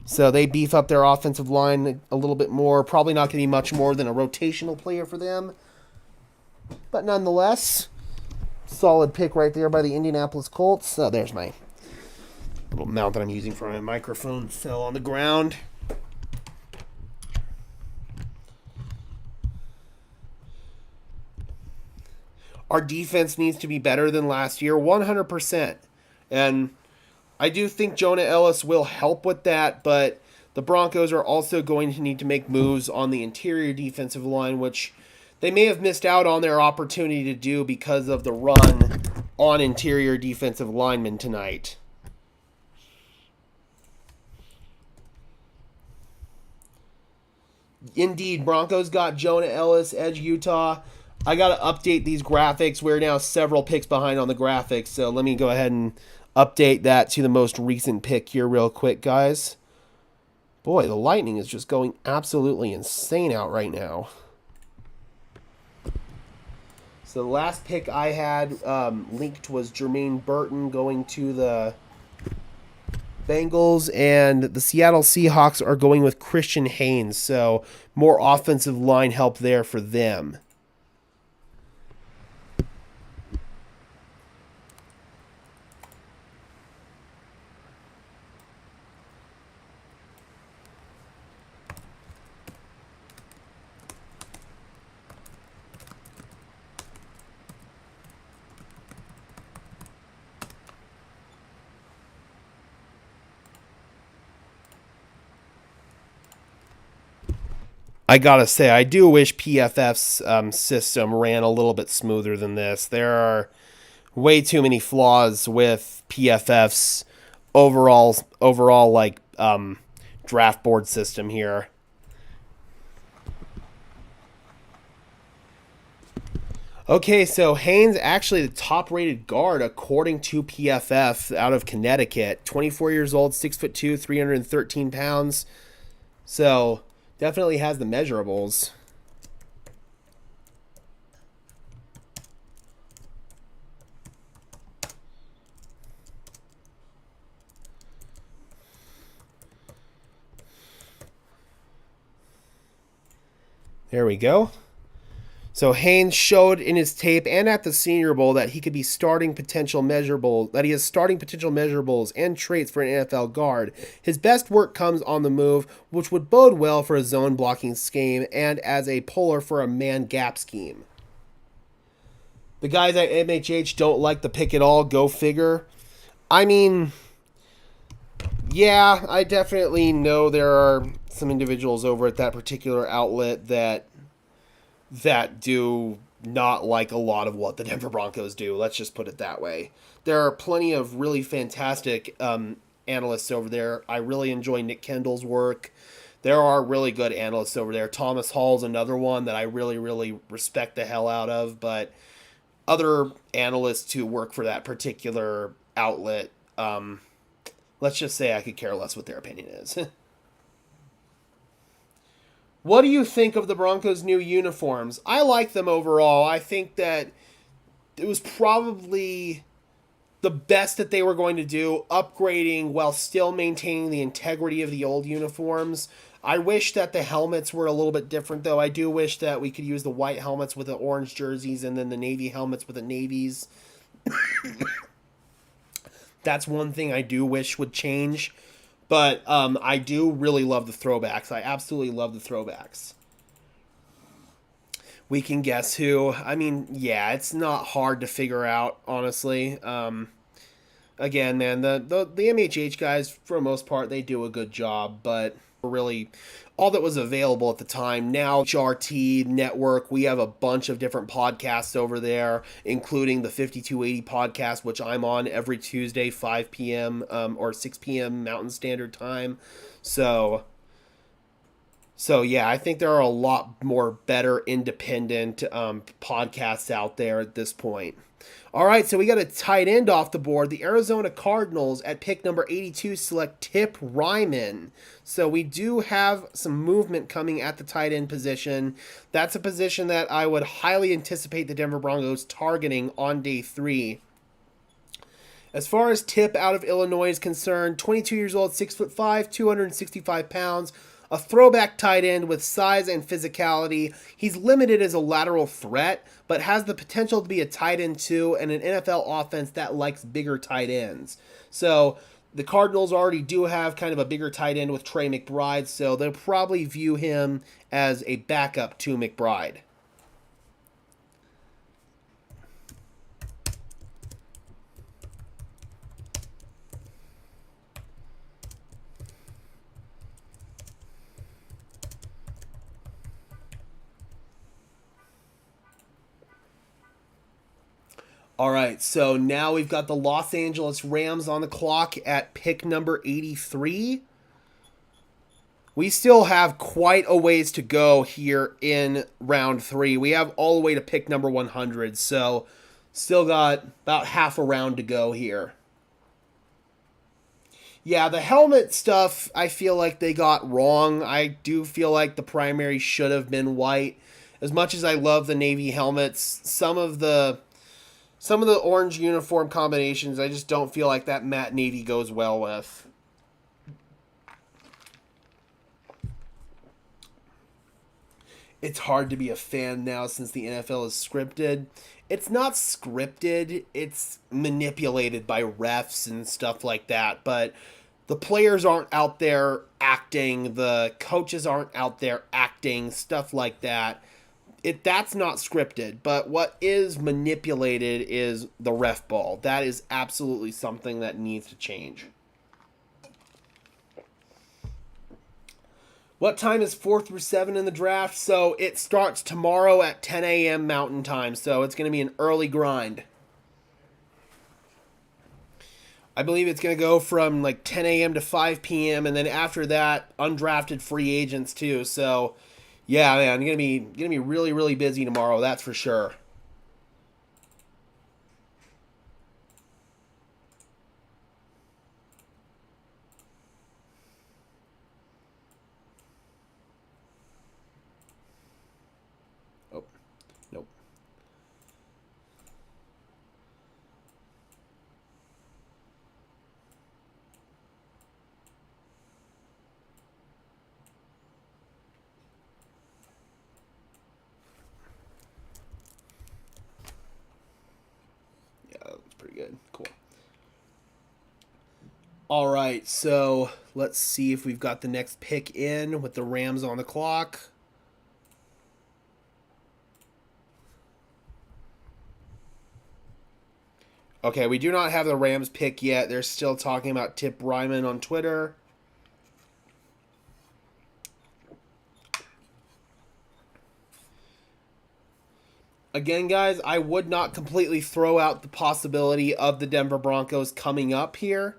So they beef up their offensive line a little bit more. Probably not going to be much more than a rotational player for them. But nonetheless, solid pick right there by the Indianapolis Colts. Oh, there's my little mount that I'm using for my microphone. Fell on the ground. Our defense needs to be better than last year, 100%. And I do think Jonah Ellis will help with that, but the Broncos are also going to need to make moves on the interior defensive line, which they may have missed out on their opportunity to do because of the run on interior defensive linemen tonight. Indeed, Broncos got Jonah Ellis, edge Utah. I got to update these graphics. We're now several picks behind on the graphics, so let me go ahead and update that to the most recent pick here real quick, guys. Boy, the lightning is just going absolutely insane out right now. So the last pick I had linked was Jermaine Burton going to the Bengals, and the Seattle Seahawks are going with Christian Haynes, so more offensive line help there for them. I gotta say, I do wish PFF's system ran a little bit smoother than this. There are way too many flaws with PFF's overall draft board system here. Okay, so Haynes actually the top-rated guard according to PFF out of Connecticut. 24 years old, 6'2", 313 pounds. So definitely has the measurables. There we go. So Haynes showed in his tape and at the Senior Bowl that he could be starting potential measurables, that he has starting potential measurables and traits for an NFL guard. His best work comes on the move, which would bode well for a zone blocking scheme and as a puller for a man gap scheme. The guys at MHH don't like the pick at all, go figure. I mean, yeah, I definitely know there are some individuals over at that particular outlet that do not like a lot of what the Denver Broncos do. Let's just put it that way. There are plenty of really fantastic analysts over there. I really enjoy Nick Kendall's work. There are really good analysts over there. Thomas Hall's another one that I really, really respect the hell out of. But other analysts who work for that particular outlet, let's just say I could care less what their opinion is. What do you think of the Broncos' new uniforms? I like them overall. I think that it was probably the best that they were going to do, upgrading while still maintaining the integrity of the old uniforms. I wish that the helmets were a little bit different, though. I do wish that we could use the white helmets with the orange jerseys and then the navy helmets with the navies. That's one thing I do wish would change. But I do really love the throwbacks. I absolutely love the throwbacks. We can guess who. I mean, yeah, it's not hard to figure out, honestly. Again, man, the MHH guys, for the most part, they do a good job. But really all that was available at the time. Now HRT Network, we have a bunch of different podcasts over there, including the 5280 podcast, which I'm on every Tuesday, 5 p.m. Or 6 p.m. Mountain Standard Time. So yeah, I think there are a lot more better independent podcasts out there at this point. All right, so we got a tight end off the board. The Arizona Cardinals at pick number 82 select Tip Ryman. So we do have some movement coming at the tight end position. That's a position that I would highly anticipate the Denver Broncos targeting on day 3. As far as Tip out of Illinois is concerned, 22 years old, 6'5", 265 pounds. A throwback tight end with size and physicality. He's limited as a lateral threat, but has the potential to be a tight end too, and an NFL offense that likes bigger tight ends. So the Cardinals already do have kind of a bigger tight end with Trey McBride, so they'll probably view him as a backup to McBride. All right, so now we've got the Los Angeles Rams on the clock at pick number 83. We still have quite a ways to go here in round 3. We have all the way to pick number 100, so still got about half a round to go here. Yeah, the helmet stuff, I feel like they got wrong. I do feel like the primary should have been white. As much as I love the Navy helmets, some of the orange uniform combinations, I just don't feel like that matte navy goes well with. It's hard to be a fan now since the NFL is scripted. It's not scripted, it's manipulated by refs and stuff like that, but the players aren't out there acting, the coaches aren't out there acting, stuff like that. That's not scripted, but what is manipulated is the ref ball. That is absolutely something that needs to change. What time is 4 through 7 in the draft? So it starts tomorrow at 10 a.m. Mountain Time, so it's going to be an early grind. I believe it's going to go from like 10 a.m. to 5 p.m. and then after that, undrafted free agents too. So yeah, man, I'm gonna be really, really busy tomorrow. That's for sure. Oh, nope. Pretty good. Cool. All right, so let's see if we've got the next pick in with the Rams on the clock. Okay, we do not have the Rams pick yet. They're still talking about Tip Ryman on Twitter. Again, guys, I would not completely throw out the possibility of the Denver Broncos coming up here.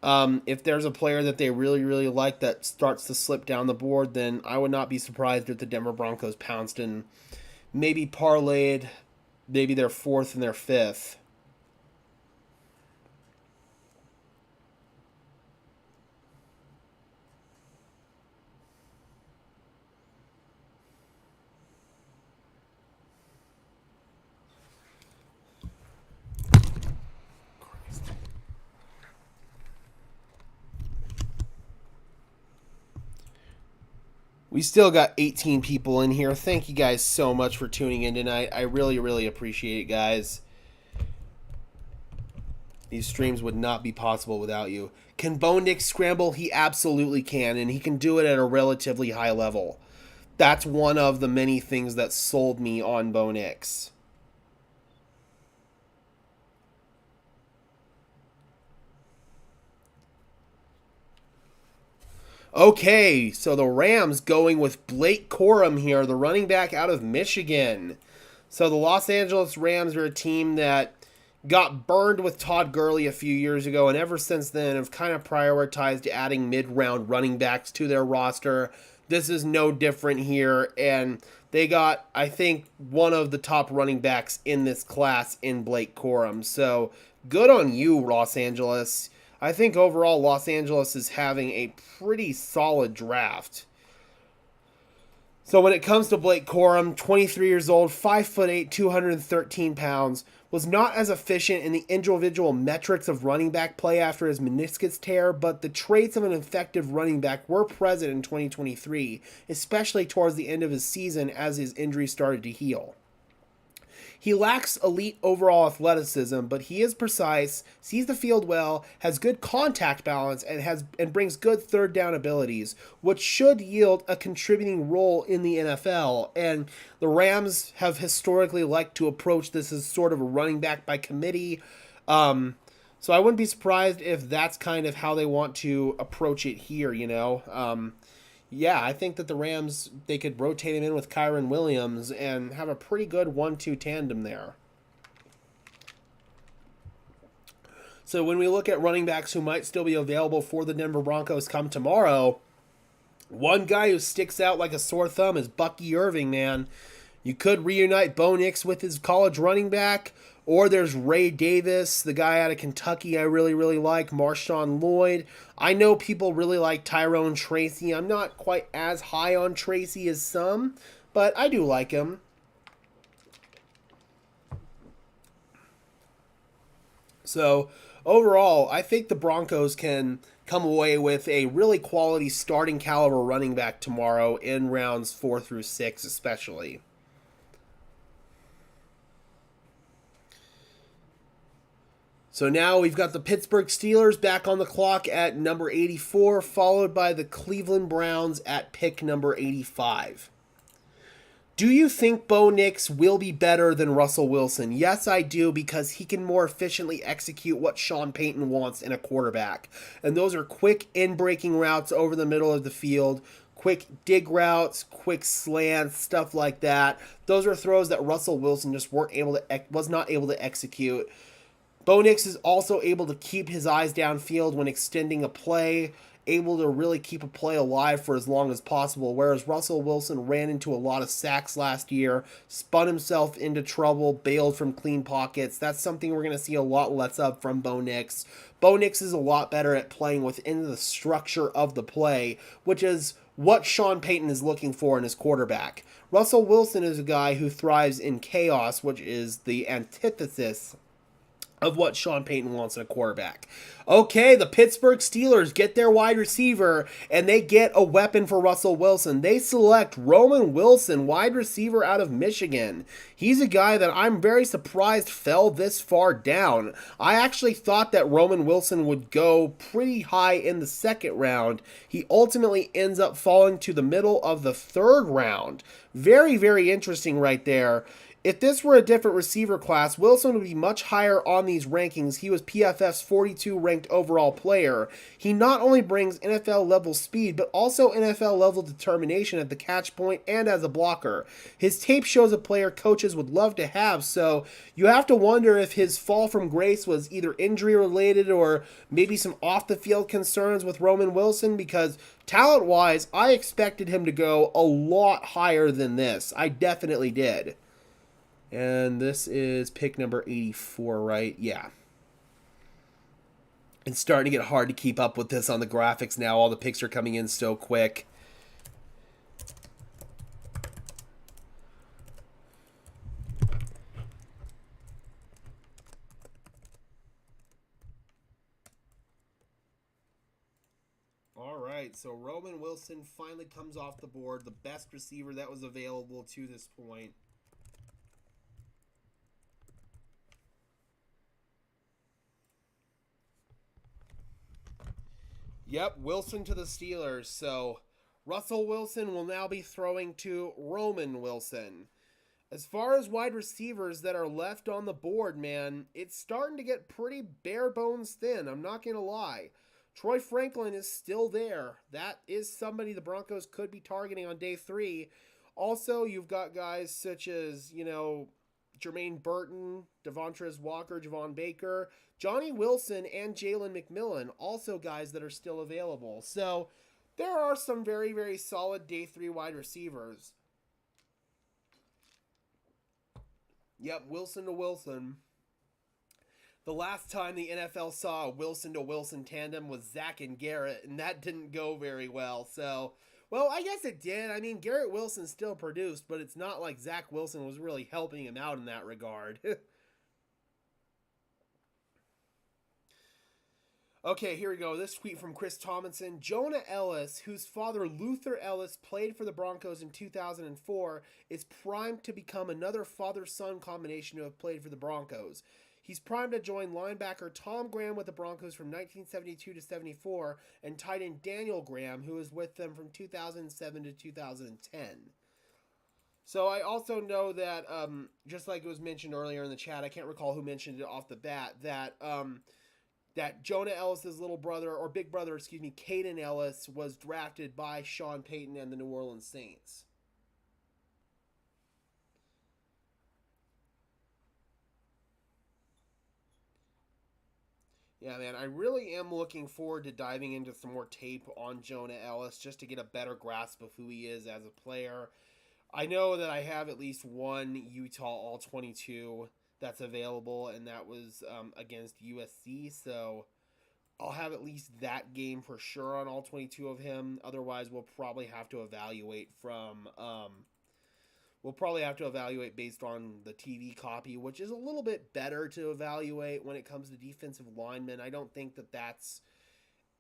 If there's a player that they really, really like that starts to slip down the board, then I would not be surprised if the Denver Broncos pounced and maybe parlayed maybe their 4th and their 5th. We still got 18 people in here. Thank you guys so much for tuning in tonight. I really, really appreciate it, guys. These streams would not be possible without you. Can Bo Nix scramble? He absolutely can, and he can do it at a relatively high level. That's one of the many things that sold me on Bo Nix. Okay, so the Rams going with Blake Corum here, the running back out of Michigan. So the Los Angeles Rams are a team that got burned with Todd Gurley a few years ago, and ever since then have kind of prioritized adding mid-round running backs to their roster. This is no different here, and they got, I think, one of the top running backs in this class in Blake Corum. So good on you, Los Angeles. I think overall Los Angeles is having a pretty solid draft. So when it comes to Blake Corum, 23 years old, 5'8", 213 pounds, was not as efficient in the individual metrics of running back play after his meniscus tear, but the traits of an effective running back were present in 2023, especially towards the end of his season as his injury started to heal. He lacks elite overall athleticism, but he is precise, sees the field well, has good contact balance, and brings good third down abilities, which should yield a contributing role in the NFL. And the Rams have historically liked to approach this as sort of a running back by committee. So I wouldn't be surprised if that's kind of how they want to approach it here, you know. Yeah, I think that the Rams, they could rotate him in with Kyron Williams and have a pretty good 1-2 tandem there. So when we look at running backs who might still be available for the Denver Broncos come tomorrow, one guy who sticks out like a sore thumb is Bucky Irving, man. You could reunite Bo Nix with his college running back, or there's Ray Davis, the guy out of Kentucky I really, really like, Marshawn Lloyd. I know people really like Tyrone Tracy. I'm not quite as high on Tracy as some, but I do like him. So overall, I think the Broncos can come away with a really quality starting caliber running back tomorrow in rounds 4 through 6 especially. So now we've got the Pittsburgh Steelers back on the clock at number 84, followed by the Cleveland Browns at pick number 85. Do you think Bo Nix will be better than Russell Wilson? Yes, I do, because he can more efficiently execute what Sean Payton wants in a quarterback. And those are quick in-breaking routes over the middle of the field, quick dig routes, quick slants, stuff like that. Those are throws that Russell Wilson just was not able to execute. Bo Nix is also able to keep his eyes downfield when extending a play, able to really keep a play alive for as long as possible, whereas Russell Wilson ran into a lot of sacks last year, spun himself into trouble, bailed from clean pockets. That's something we're going to see a lot less of from Bo Nix. Bo Nix is a lot better at playing within the structure of the play, which is what Sean Payton is looking for in his quarterback. Russell Wilson is a guy who thrives in chaos, which is the antithesis of what Sean Payton wants in a quarterback. Okay, the Pittsburgh Steelers get their wide receiver, and they get a weapon for Russell Wilson. They select Roman Wilson, wide receiver out of Michigan. He's a guy that I'm very surprised fell this far down. I actually thought that Roman Wilson would go pretty high in the second round. He ultimately ends up falling to the middle of the third round. Very, very interesting right there. If this were a different receiver class, Wilson would be much higher on these rankings. He was PFF's 42 ranked overall player. He not only brings NFL level speed, but also NFL level determination at the catch point and as a blocker. His tape shows a player coaches would love to have, so you have to wonder if his fall from grace was either injury related or maybe some off the field concerns with Roman Wilson, because talent wise, I expected him to go a lot higher than this. I definitely did. And this is pick number 84, right? Yeah. It's starting to get hard to keep up with this on the graphics now. All the picks are coming in so quick. All right, so Roman Wilson finally comes off the board, the best receiver that was available to this point. Yep, Wilson to the Steelers. So Russell Wilson will now be throwing to Roman Wilson. As far as wide receivers that are left on the board, man, it's starting to get pretty bare bones thin. I'm not going to lie. Troy Franklin is still there. That is somebody the Broncos could be targeting on day 3. Also, you've got guys such as, Jermaine Burton, Devontrez Walker, Javon Baker, Johnny Wilson, and Jalen McMillan, also guys that are still available. So there are some very, very solid day 3 wide receivers. Yep, Wilson to Wilson. The last time the NFL saw a Wilson to Wilson tandem was Zach and Garrett, and that didn't go very well. So, well, I guess it did. I mean, Garrett Wilson still produced, but it's not like Zach Wilson was really helping him out in that regard. Okay, here we go. This tweet from Chris Tomlinson. Jonah Ellis, whose father Luther Ellis played for the Broncos in 2004, is primed to become another father-son combination who have played for the Broncos. He's primed to join linebacker Tom Graham with the Broncos from 1972 to 74 and tight end Daniel Graham, who was with them from 2007 to 2010. So I also know that, just like it was mentioned earlier in the chat, I can't recall who mentioned it off the bat, that Jonah Ellis' little brother, or big brother, Caden Ellis, was drafted by Sean Payton and the New Orleans Saints. Yeah, man, I really am looking forward to diving into some more tape on Jonah Ellis just to get a better grasp of who he is as a player. I know that I have at least one Utah All-22 that's available, and that was against USC, so I'll have at least that game for sure on all 22 of him. Otherwise, we'll probably have to evaluate based on the TV copy, which is a little bit better to evaluate when it comes to defensive linemen. I don't think that that's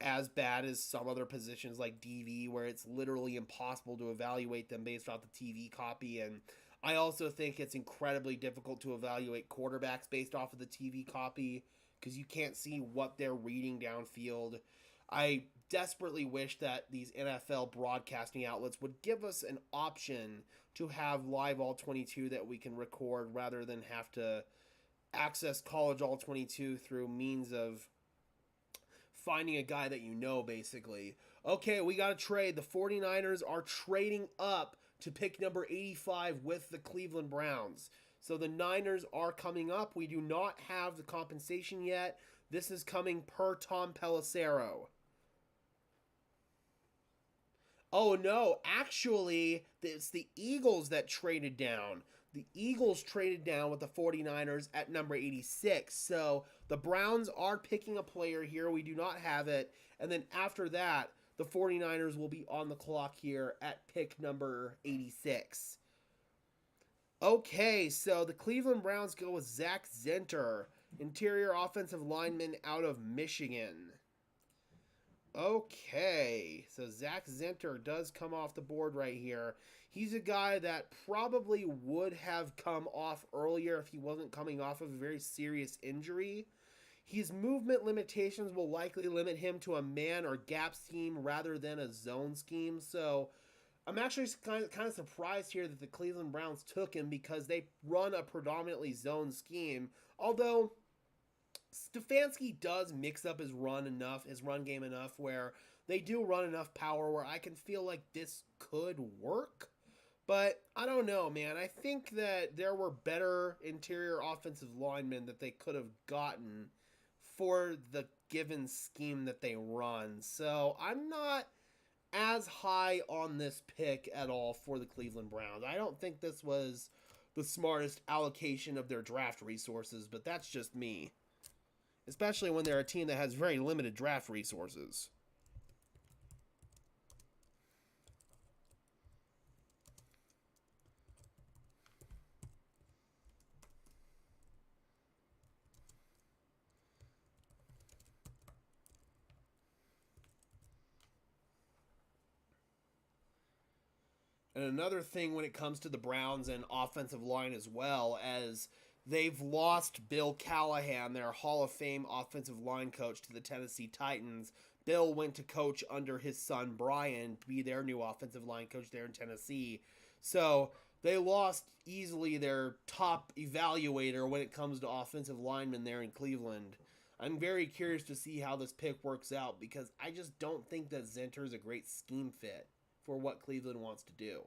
as bad as some other positions like DV, where it's literally impossible to evaluate them based off the TV copy. And I also think it's incredibly difficult to evaluate quarterbacks based off of the TV copy because you can't see what they're reading downfield. I desperately wish that these NFL broadcasting outlets would give us an option to have live All-22 that we can record rather than have to access college All-22 through means of finding a guy that basically. Okay, we got a trade. The 49ers are trading up to pick number 85 with the Cleveland Browns. So the Niners are coming up. We do not have the compensation yet. This is coming per Tom Pelissero. Oh no, actually, it's the Eagles that traded down. The Eagles traded down with the 49ers at number 86. So the Browns are picking a player here. We do not have it. And then after that, the 49ers will be on the clock here at pick number 86. Okay, so the Cleveland Browns go with Zach Zinter, interior offensive lineman out of Michigan. Okay, so Zach Zinter does come off the board right here. He's a guy that probably would have come off earlier if he wasn't coming off of a very serious injury. His movement limitations will likely limit him to a man or gap scheme rather than a zone scheme. So I'm actually kind of surprised here that the Cleveland Browns took him because they run a predominantly zone scheme. Although Stefanski does mix up his run game enough where they do run enough power where I can feel like this could work. But I don't know, man. I think that there were better interior offensive linemen that they could have gotten for the given scheme that they run. So I'm not as high on this pick at all for the Cleveland Browns. I don't think this was the smartest allocation of their draft resources, but that's just me. Especially when they're a team that has very limited draft resources. And another thing when it comes to the Browns and offensive line as well, as they've lost Bill Callahan, their Hall of Fame offensive line coach, to the Tennessee Titans. Bill went to coach under his son Brian to be their new offensive line coach there in Tennessee. So they lost easily their top evaluator when it comes to offensive linemen there in Cleveland. I'm very curious to see how this pick works out because I just don't think that Zinter is a great scheme fit for what Cleveland wants to do.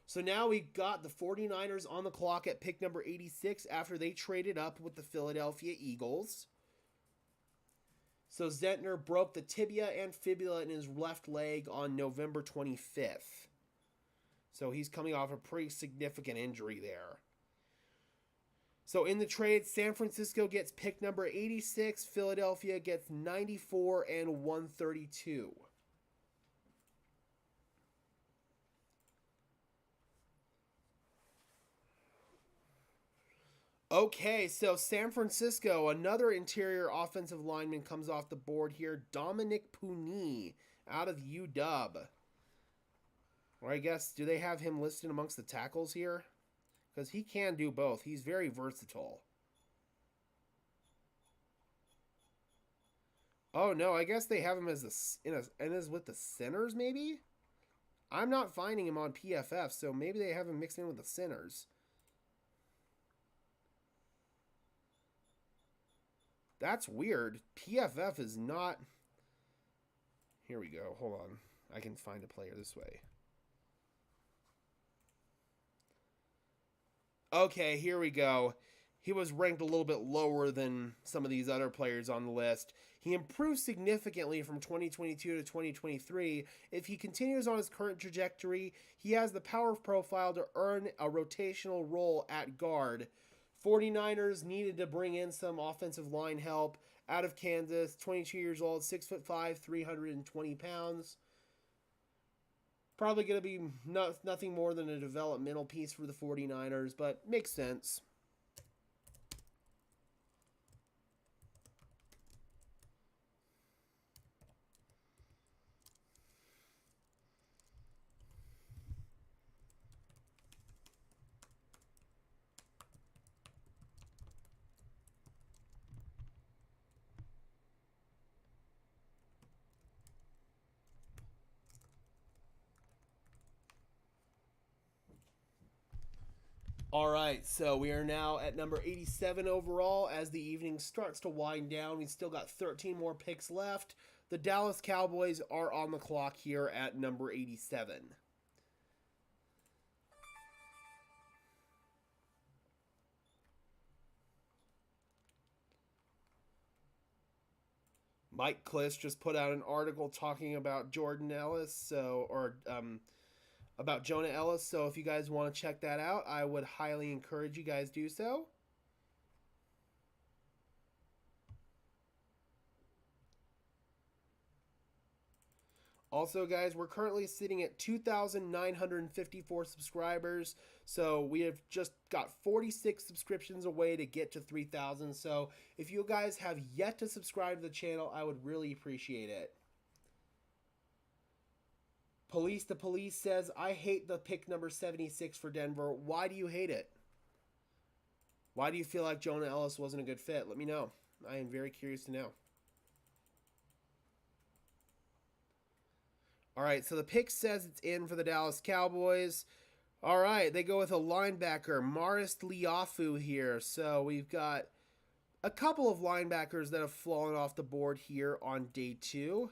So now we got the 49ers on the clock at pick number 86 after they traded up with the Philadelphia Eagles. So Zentner broke the tibia and fibula in his left leg on November 25th. So he's coming off a pretty significant injury there. So in the trade, San Francisco gets pick number 86, Philadelphia gets 94 and 132. Okay, so San Francisco, another interior offensive lineman comes off the board here. Dominic Puni out of UW. Or I guess, do they have him listed amongst the tackles here? Because he can do both. He's very versatile. Oh, no, I guess they have him as with the centers, maybe? I'm not finding him on PFF, so maybe they have him mixed in with the centers. That's weird. PFF is not... Here we go. Hold on. I can find a player this way. Okay, here we go. He was ranked a little bit lower than some of these other players on the list. He improved significantly from 2022 to 2023. If he continues on his current trajectory, he has the power profile to earn a rotational role at guard. 49ers needed to bring in some offensive line help out of Kansas. 22 years old, 6'5", 320 pounds. Probably going to be nothing more than a developmental piece for the 49ers, but makes sense. All right, so we are now at number 87 overall. As the evening starts to wind down, we still got 13 more picks left. The Dallas Cowboys are on the clock here at number 87. Mike Kliss just put out an article talking about Jordan Ellis, about Jonah Ellis. So if you guys want to check that out, I would highly encourage you guys do so. Also, guys, we're currently sitting at 2,954 subscribers. So we have just got 46 subscriptions away to get to 3,000. So if you guys have yet to subscribe to the channel, I would really appreciate it. Police the Police says, I hate the pick number 76 for Denver. Why do you hate it? Why do you feel like Jonah Ellis wasn't a good fit? Let me know. I am very curious to know. All right, so the pick says it's in for the Dallas Cowboys. All right, they go with a linebacker, Maris Liafu here. So we've got a couple of linebackers that have fallen off the board here on day 2.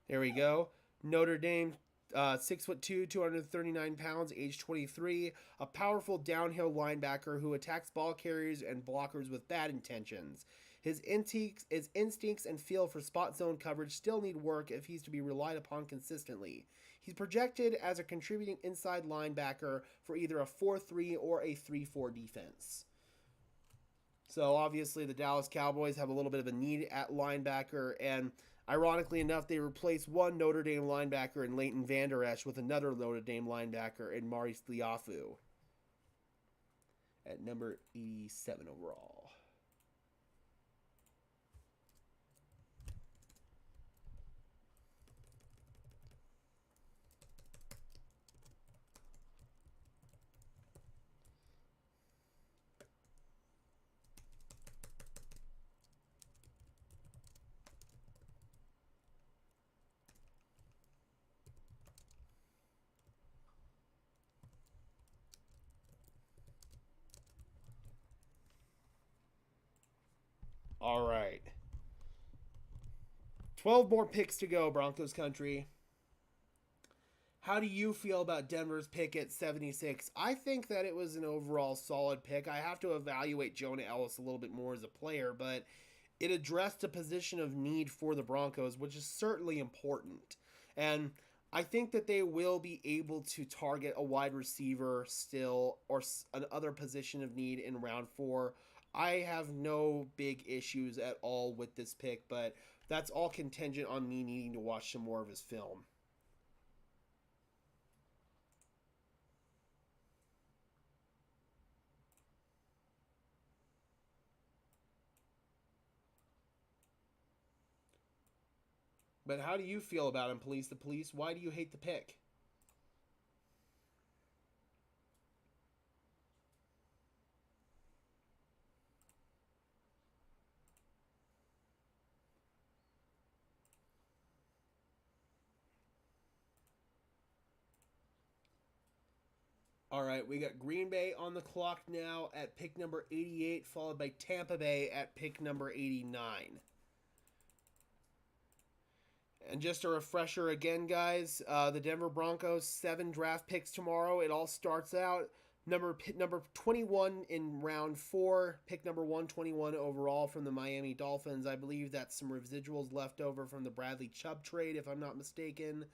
There we go. Notre Dame, 6'2", 239 pounds, age 23. A powerful downhill linebacker who attacks ball carriers and blockers with bad intentions. His instincts and feel for spot zone coverage still need work if he's to be relied upon consistently. He's projected as a contributing inside linebacker for either a 4-3 or a 3-4 defense. So obviously the Dallas Cowboys have a little bit of a need at linebacker, and ironically enough, they replaced one Notre Dame linebacker in Leighton Vander Esch with another Notre Dame linebacker in Maris Liafu at number 87 overall. All right. 12 more picks to go, Broncos country. How do you feel about Denver's pick at 76? I think that it was an overall solid pick. I have to evaluate Jonah Ellis a little bit more as a player, but it addressed a position of need for the Broncos, which is certainly important. And I think that they will be able to target a wide receiver still or another position of need in round 4. I have no big issues at all with this pick, but that's all contingent on me needing to watch some more of his film. But how do you feel about him, Police the Police? Why do you hate the pick? All right, we got Green Bay on the clock now at pick number 88, followed by Tampa Bay at pick number 89. And just a refresher again, guys, the Denver Broncos, 7 draft picks tomorrow. It all starts out number 21 in round 4, pick number 121 overall from the Miami Dolphins. I believe that's some residuals left over from the Bradley Chubb trade, if I'm not mistaken.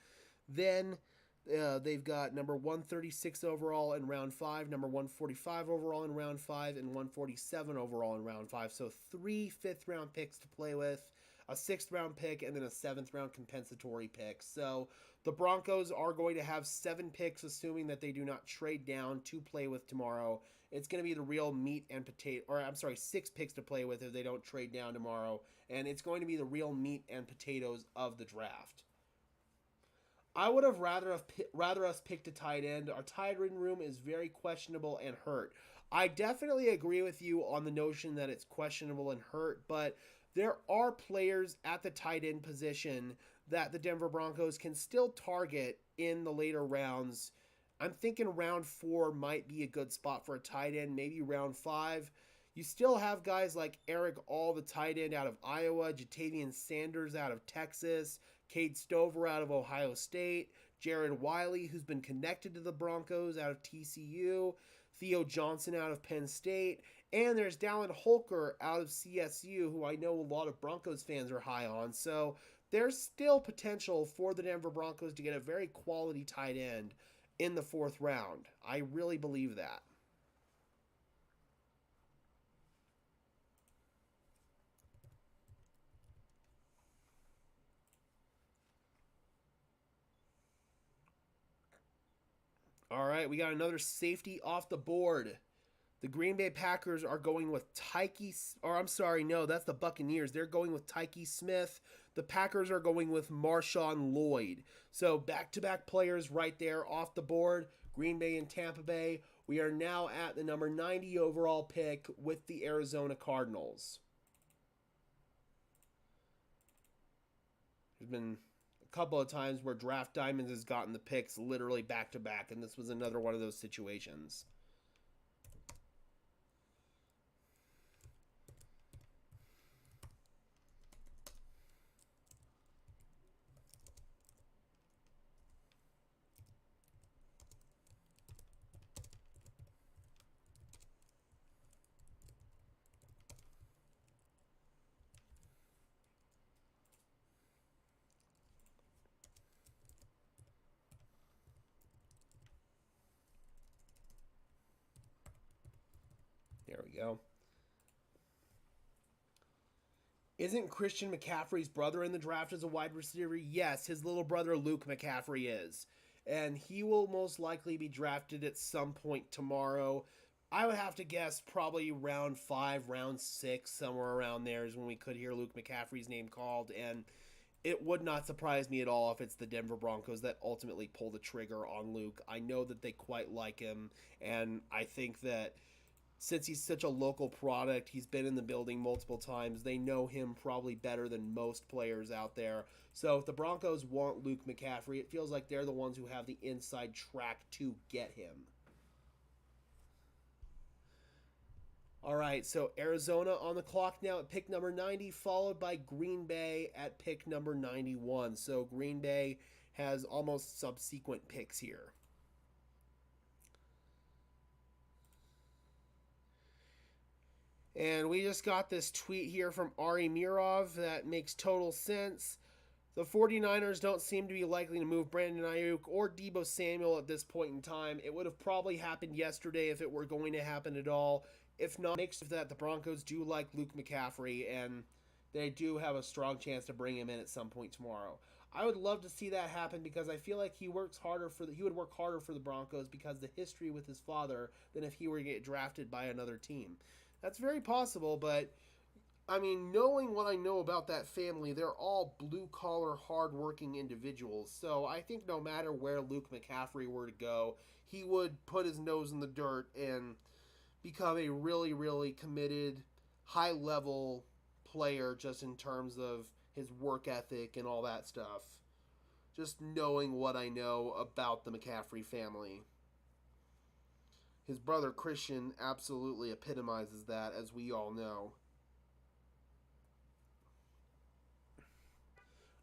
Then they've got number 136 overall in round 5, number 145 overall in round 5, and 147 overall in round 5. So 3 fifth-round picks to play with, a 6th-round pick, and then a 7th-round compensatory pick. So the Broncos are going to have 7 picks, assuming that they do not trade down to play with tomorrow. It's going to be the real meat and potato, or I'm sorry, 6 picks to play with if they don't trade down tomorrow. And it's going to be the real meat and potatoes of the draft. I would have rather us picked a tight end. Our tight end room is very questionable and hurt. I definitely agree with you on the notion that it's questionable and hurt, but there are players at the tight end position that the Denver Broncos can still target in the later rounds. I'm thinking round 4 might be a good spot for a tight end, maybe round 5. You still have guys like Eric All, the tight end out of Iowa, Jatavian Sanders out of Texas, Cade Stover out of Ohio State, Jared Wiley, who's been connected to the Broncos out of TCU, Theo Johnson out of Penn State, and there's Dallin Holker out of CSU, who I know a lot of Broncos fans are high on. So there's still potential for the Denver Broncos to get a very quality tight end in the 4th round. I really believe that. All right, we got another safety off the board. The Green Bay Packers are going with that's the Buccaneers. They're going with Tyke Smith. The Packers are going with Marshawn Lloyd. So back-to-back players right there off the board, Green Bay and Tampa Bay. We are now at the number 90 overall pick with the Arizona Cardinals. There's been a couple of times where Draft Diamonds has gotten the picks literally back-to-back, and this was another one of those situations. There we go. Isn't Christian McCaffrey's brother in the draft as a wide receiver? Yes, his little brother Luke McCaffrey is. And he will most likely be drafted at some point tomorrow. I would have to guess probably round 5, round 6, somewhere around there is when we could hear Luke McCaffrey's name called. And it would not surprise me at all if it's the Denver Broncos that ultimately pull the trigger on Luke. I know that they quite like him, and I think that since he's such a local product, he's been in the building multiple times, they know him probably better than most players out there. So if the Broncos want Luke McCaffrey, it feels like they're the ones who have the inside track to get him. All right, so Arizona on the clock now at pick number 90, followed by Green Bay at pick number 91. So Green Bay has almost subsequent picks here. And we just got this tweet here from Ari Mirov that makes total sense. The 49ers don't seem to be likely to move Brandon Ayuk or Deebo Samuel at this point in time. It would have probably happened yesterday if it were going to happen at all. If not, makes that the Broncos do like Luke McCaffrey, and they do have a strong chance to bring him in at some point tomorrow. I would love to see that happen because I feel like he would work harder for the Broncos because of the history with his father than if he were to get drafted by another team. That's very possible, but I mean, knowing what I know about that family, they're all blue collar, hard-working individuals. So I think no matter where Luke McCaffrey were to go, he would put his nose in the dirt and become a really, really committed, high-level player just in terms of his work ethic and all that stuff. Just knowing what I know about the McCaffrey family. His brother Christian absolutely epitomizes that, as we all know.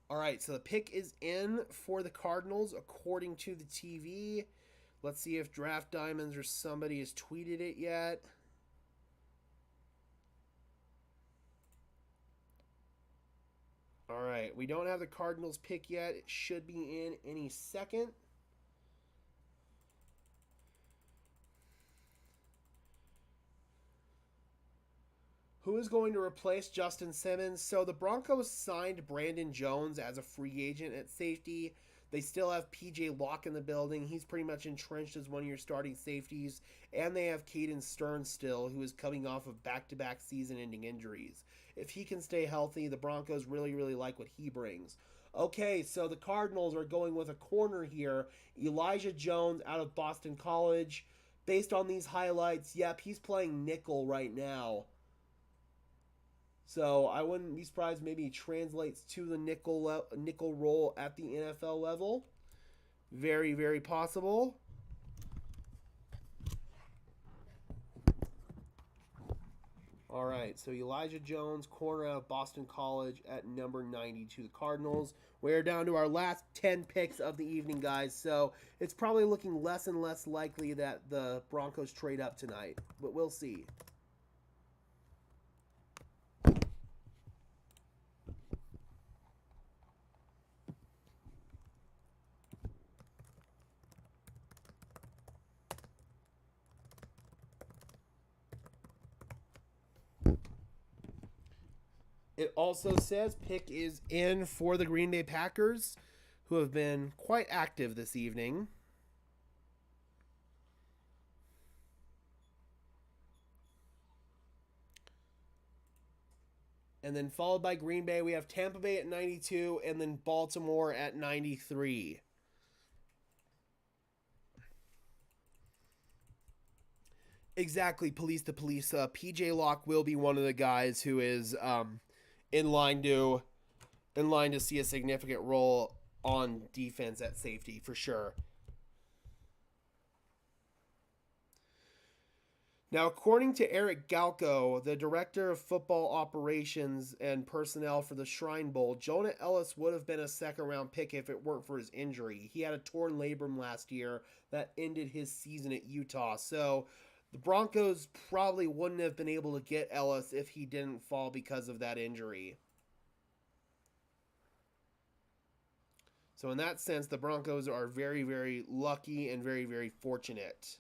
All right, so the pick is in for the Cardinals according to the TV. Let's see if Draft Diamonds or somebody has tweeted it yet. All right, we don't have the Cardinals pick yet. It should be in any second. Who is going to replace Justin Simmons? So the Broncos signed Brandon Jones as a free agent at safety. They still have PJ Locke in the building. He's pretty much entrenched as one of your starting safeties. And they have Caden Stearns still, who is coming off of back-to-back season-ending injuries. If he can stay healthy, the Broncos really, really like what he brings. Okay, so the Cardinals are going with a corner here. Elijah Jones out of Boston College. Based on these highlights, yep, he's playing nickel right now. So I wouldn't be surprised maybe he translates to the nickel role at the NFL level. Very, very possible. All right, so Elijah Jones, corner out of Boston College at number 90 to the Cardinals. We're down to our last 10 picks of the evening, guys. So it's probably looking less and less likely that the Broncos trade up tonight, but we'll see. It also says pick is in for the Green Bay Packers, who have been quite active this evening. And then followed by Green Bay, we have Tampa Bay at 92 and then Baltimore at 93. Exactly, police to police. PJ Locke will be one of the guys who is in line to see a significant role on defense at safety for sure. Now, according to Eric Galco, the director of football operations and personnel for the Shrine Bowl, Jonah Ellis would have been a second-round pick if it weren't for his injury. He had a torn labrum last year that ended his season at Utah. So the Broncos probably wouldn't have been able to get Ellis if he didn't fall because of that injury. So in that sense, the Broncos are very, very lucky and very, very fortunate.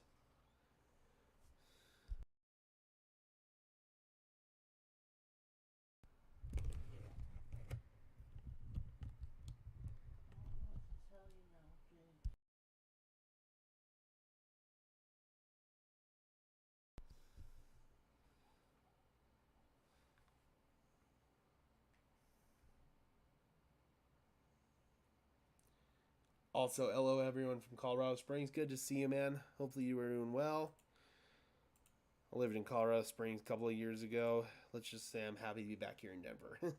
Also, hello everyone from Colorado Springs. Good to see you, man. Hopefully you were doing well. I lived in Colorado Springs a couple of years ago. Let's just say I'm happy to be back here in Denver.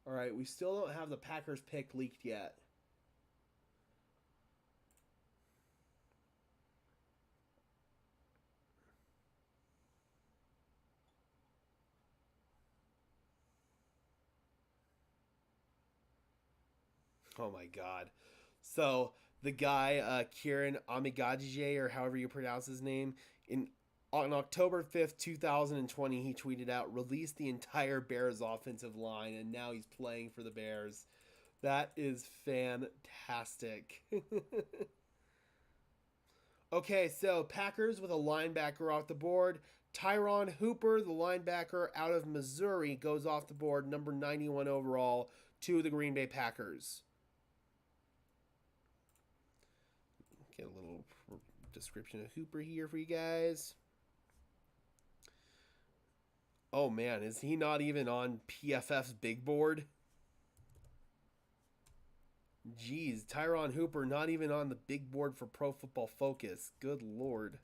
All right, we still don't have the Packers pick leaked yet. Oh my God. So the guy, Kieran Amigadije, or however you pronounce his name, on October 5th, 2020, he tweeted out, released the entire Bears offensive line, and now he's playing for the Bears. That is fantastic. Okay, so Packers with a linebacker off the board. Tyron Hooper, the linebacker out of Missouri, goes off the board, number 91 overall, to the Green Bay Packers. Get a little description of Hooper here for you guys. Oh man, is he not even on PFF's big board? Jeez, Tyron Hooper not even on the big board for Pro Football Focus. Good Lord.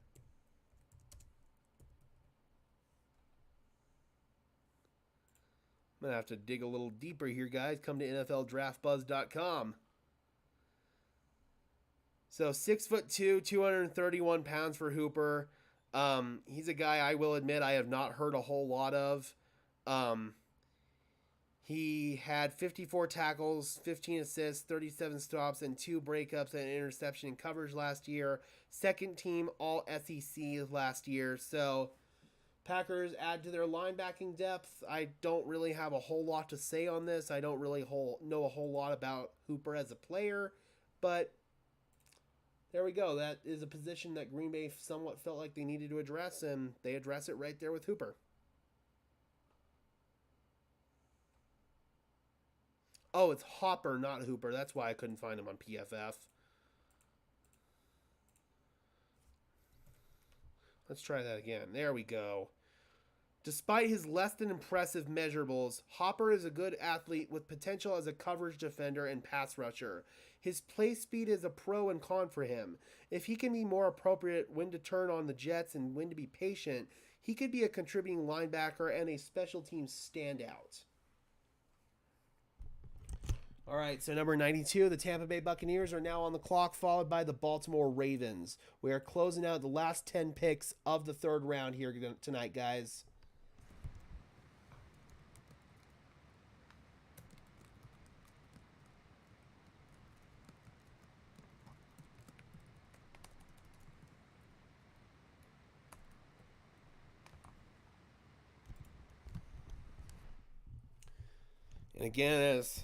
I'm going to have to dig a little deeper here, guys. Come to NFLDraftBuzz.com. So 6'2", 231 pounds for Hooper. He's a guy I will admit I have not heard a whole lot of. He had 54 tackles, 15 assists, 37 stops, and 2 breakups and an interception in coverage last year. Second team All SEC last year. So Packers add to their linebacking depth. I don't really have a whole lot to say on this. I don't really know a whole lot about Hooper as a player, but there we go. That is a position that Green Bay somewhat felt like they needed to address, and they address it right there with Hooper. Oh, it's Hopper, not Hooper. That's why I couldn't find him on PFF. Let's try that again. There we go. Despite his less than impressive measurables, Hopper is a good athlete with potential as a coverage defender and pass rusher. His play speed is a pro and con for him. If he can be more appropriate when to turn on the Jets and when to be patient, he could be a contributing linebacker and a special teams standout. All right, so number 92, the Tampa Bay Buccaneers are now on the clock, followed by the Baltimore Ravens. We are closing out the last 10 picks of the third round here tonight, guys. And again, as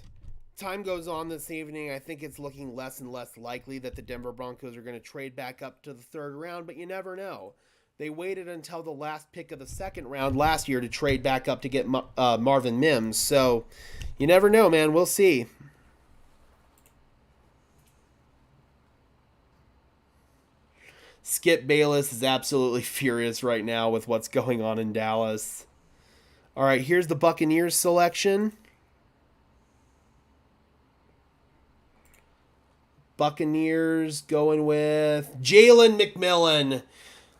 time goes on this evening, I think it's looking less and less likely that the Denver Broncos are going to trade back up to the third round, but you never know. They waited until the last pick of the second round last year to trade back up to get Marvin Mims, so you never know, man. We'll see. Skip Bayless is absolutely furious right now with what's going on in Dallas. All right, here's the Buccaneers selection. Buccaneers going with Jalen McMillan.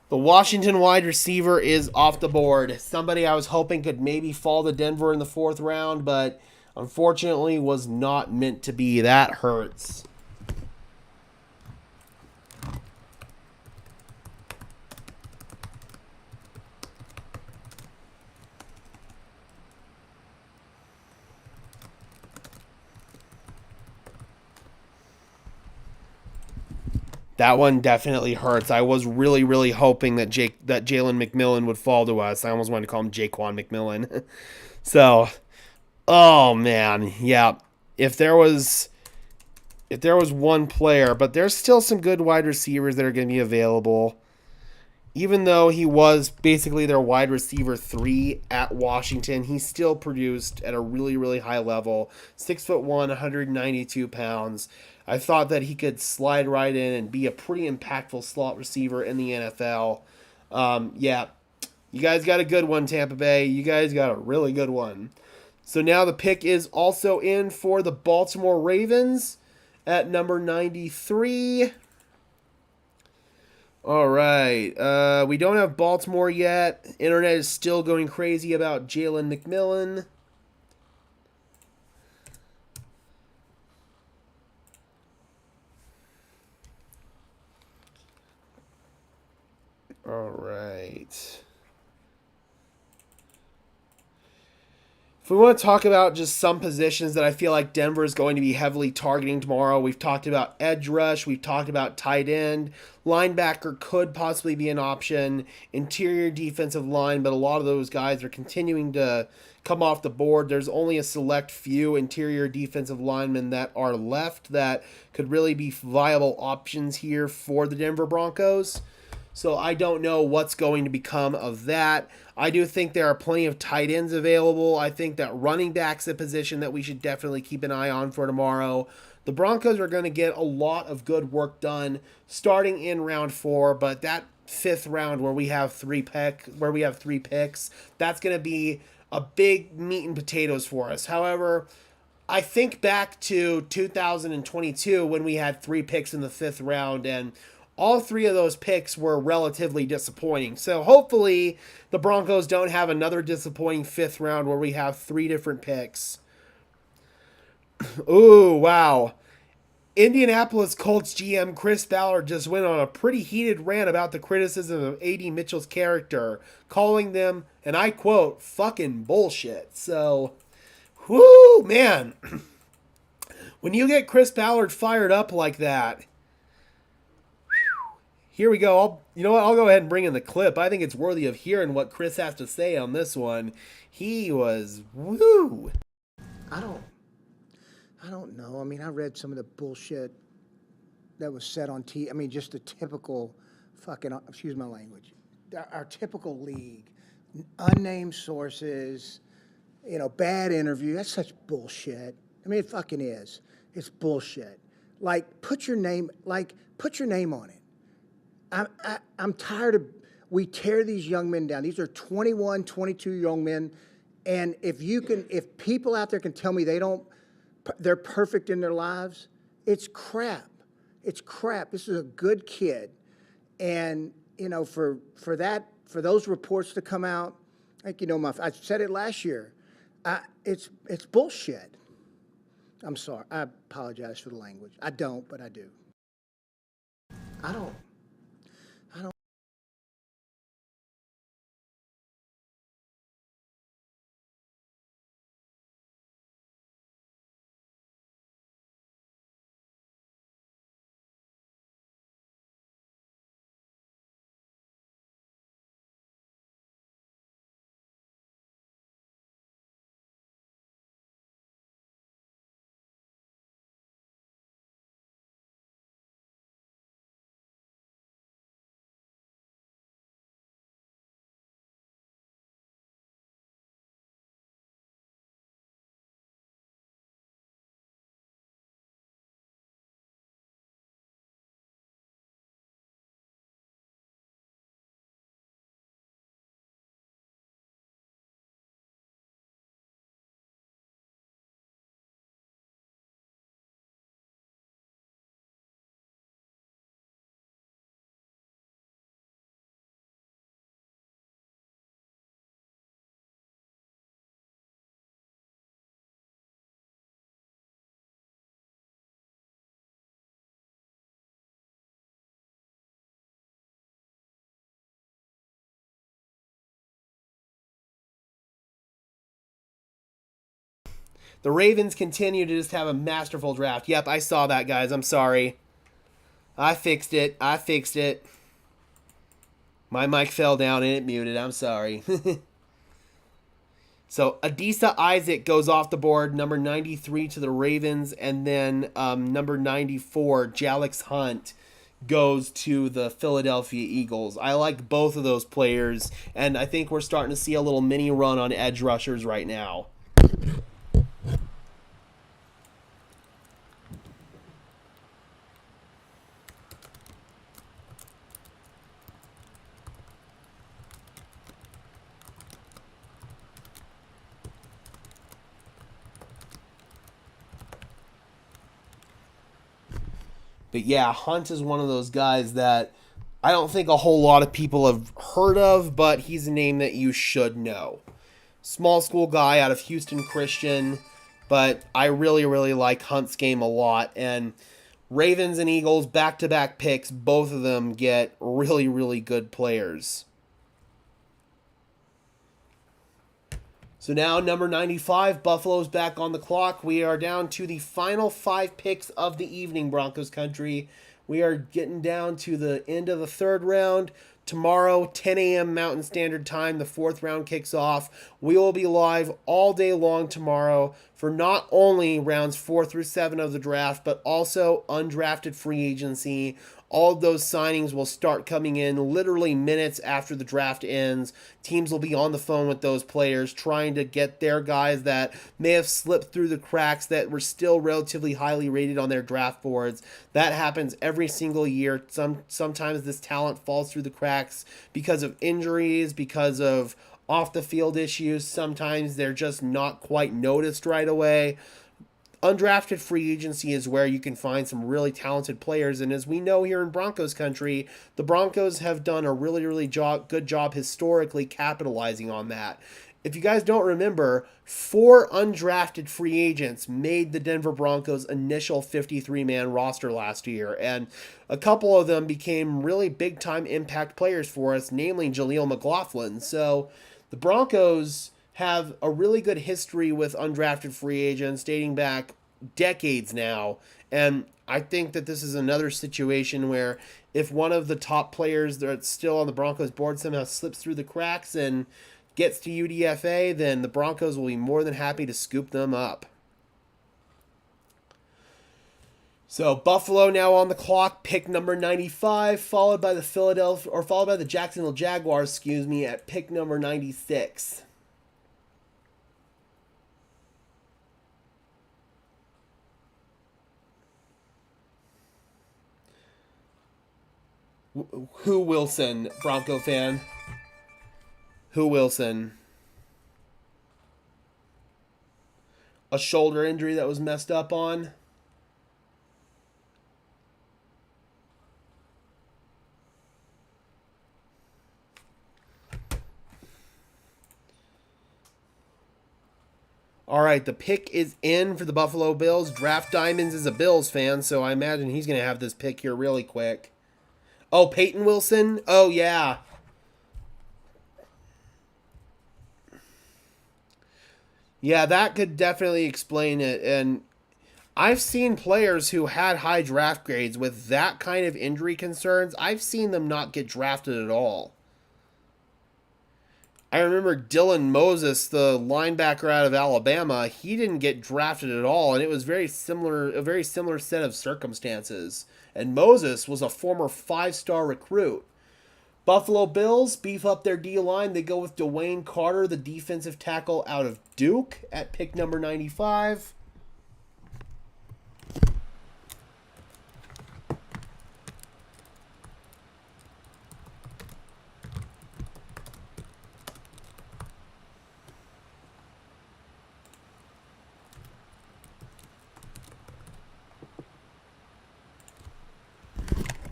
The Washington wide receiver is off the board. Somebody I was hoping could maybe fall to Denver in the fourth round, but unfortunately was not meant to be. That hurts. That one definitely hurts. I was really, really hoping that Jalen McMillan would fall to us. I almost wanted to call him Jaquan McMillan. So, oh man, yeah. If there was one player, but there's still some good wide receivers that are going to be available. Even though he was basically their wide receiver 3 at Washington, he still produced at a really, really high level. 6'1", 192 pounds. I thought that he could slide right in and be a pretty impactful slot receiver in the NFL. Yeah, you guys got a good one, Tampa Bay. You guys got a really good one. So now the pick is also in for the Baltimore Ravens at number 93. All right. We don't have Baltimore yet. Internet is still going crazy about Jalen McMillan. All right. If we want to talk about just some positions that I feel like Denver is going to be heavily targeting tomorrow, we've talked about edge rush, we've talked about tight end, linebacker could possibly be an option, interior defensive line, but a lot of those guys are continuing to come off the board. There's only a select few interior defensive linemen that are left that could really be viable options here for the Denver Broncos. So I don't know what's going to become of that. I do think there are plenty of tight ends available. I think that running back's a position that we should definitely keep an eye on for tomorrow. The Broncos are going to get a lot of good work done starting in round 4, but that 5th round where we have 3 picks, that's going to be a big meat and potatoes for us. However, I think back to 2022 when we had 3 picks in the 5th round, and all 3 of those picks were relatively disappointing. So hopefully the Broncos don't have another disappointing 5th round where we have 3 different picks. Ooh, wow. Indianapolis Colts GM Chris Ballard just went on a pretty heated rant about the criticism of A.D. Mitchell's character, calling them, and I quote, fucking bullshit. So, whoo, man. When you get Chris Ballard fired up like that, here we go. I'll go ahead and bring in the clip. I think it's worthy of hearing what Chris has to say on this one. He was woo. I don't know. I mean, I read some of the bullshit that was said on TV. I mean, just the typical fucking, excuse my language, our typical league, unnamed sources, bad interview. That's such bullshit. I mean, it fucking is. It's bullshit. Put your name on it. I'm tired of, we tear these young men down. These are 21, 22 young men. And if people out there can tell me they're perfect in their lives, it's crap. It's crap. This is a good kid. And, for those reports to come out, I said it last year, it's bullshit. I'm sorry. I apologize for the language. I don't, but I do. I don't. The Ravens continue to just have a masterful draft. Yep, I saw that, guys. I'm sorry. I fixed it. My mic fell down and it muted. I'm sorry. So Adisa Isaac goes off the board, number 93 to the Ravens, and then number 94, Jalix Hunt, goes to the Philadelphia Eagles. I like both of those players, and I think we're starting to see a little mini run on edge rushers right now. But yeah, Hunt is one of those guys that I don't think a whole lot of people have heard of, but he's a name that you should know. Small school guy out of Houston Christian, but I really, really like Hunt's game a lot. And Ravens and Eagles, back-to-back picks, both of them get really, really good players. So now number 95, Buffalo's back on the clock. We are down to the final 5 picks of the evening, Broncos country. We are getting down to the end of the 3rd round. Tomorrow, 10 a.m. Mountain Standard Time, the 4th round kicks off. We will be live all day long tomorrow for not only rounds 4 through 7 of the draft, but also undrafted free agency. All of those signings will start coming in literally minutes after the draft ends. Teams will be on the phone with those players trying to get their guys that may have slipped through the cracks that were still relatively highly rated on their draft boards. That happens every single year. Sometimes this talent falls through the cracks because of injuries, because of off-the-field issues. Sometimes they're just not quite noticed right away. Undrafted free agency is where you can find some really talented players, and as we know here in Broncos country, the Broncos have done a really good job historically capitalizing on that. If you guys don't remember, 4 undrafted free agents made the Denver Broncos' initial 53-man roster last year, and a couple of them became really big-time impact players for us, namely Jaleel McLaughlin. So the Broncos have a really good history with undrafted free agents dating back decades now. And I think that this is another situation where if one of the top players that's still on the Broncos board somehow slips through the cracks and gets to UDFA, then the Broncos will be more than happy to scoop them up. So Buffalo now on the clock, pick number 95, followed by the Jacksonville Jaguars, at pick number 96. Who Wilson, Bronco fan? Who Wilson? A shoulder injury that was messed up on? All right, the pick is in for the Buffalo Bills. Draft Diamonds is a Bills fan, so I imagine he's going to have this pick here really quick. Oh, Peyton Wilson? Oh, yeah. Yeah, that could definitely explain it. And I've seen players who had high draft grades with that kind of injury concerns. I've seen them not get drafted at all. I remember Dylan Moses, the linebacker out of Alabama. He didn't get drafted at all, and it was a very similar set of circumstances. And Moses was a former 5-star recruit. Buffalo Bills beef up their D-line. They go with Dwayne Carter, the defensive tackle out of Duke, at pick number 95.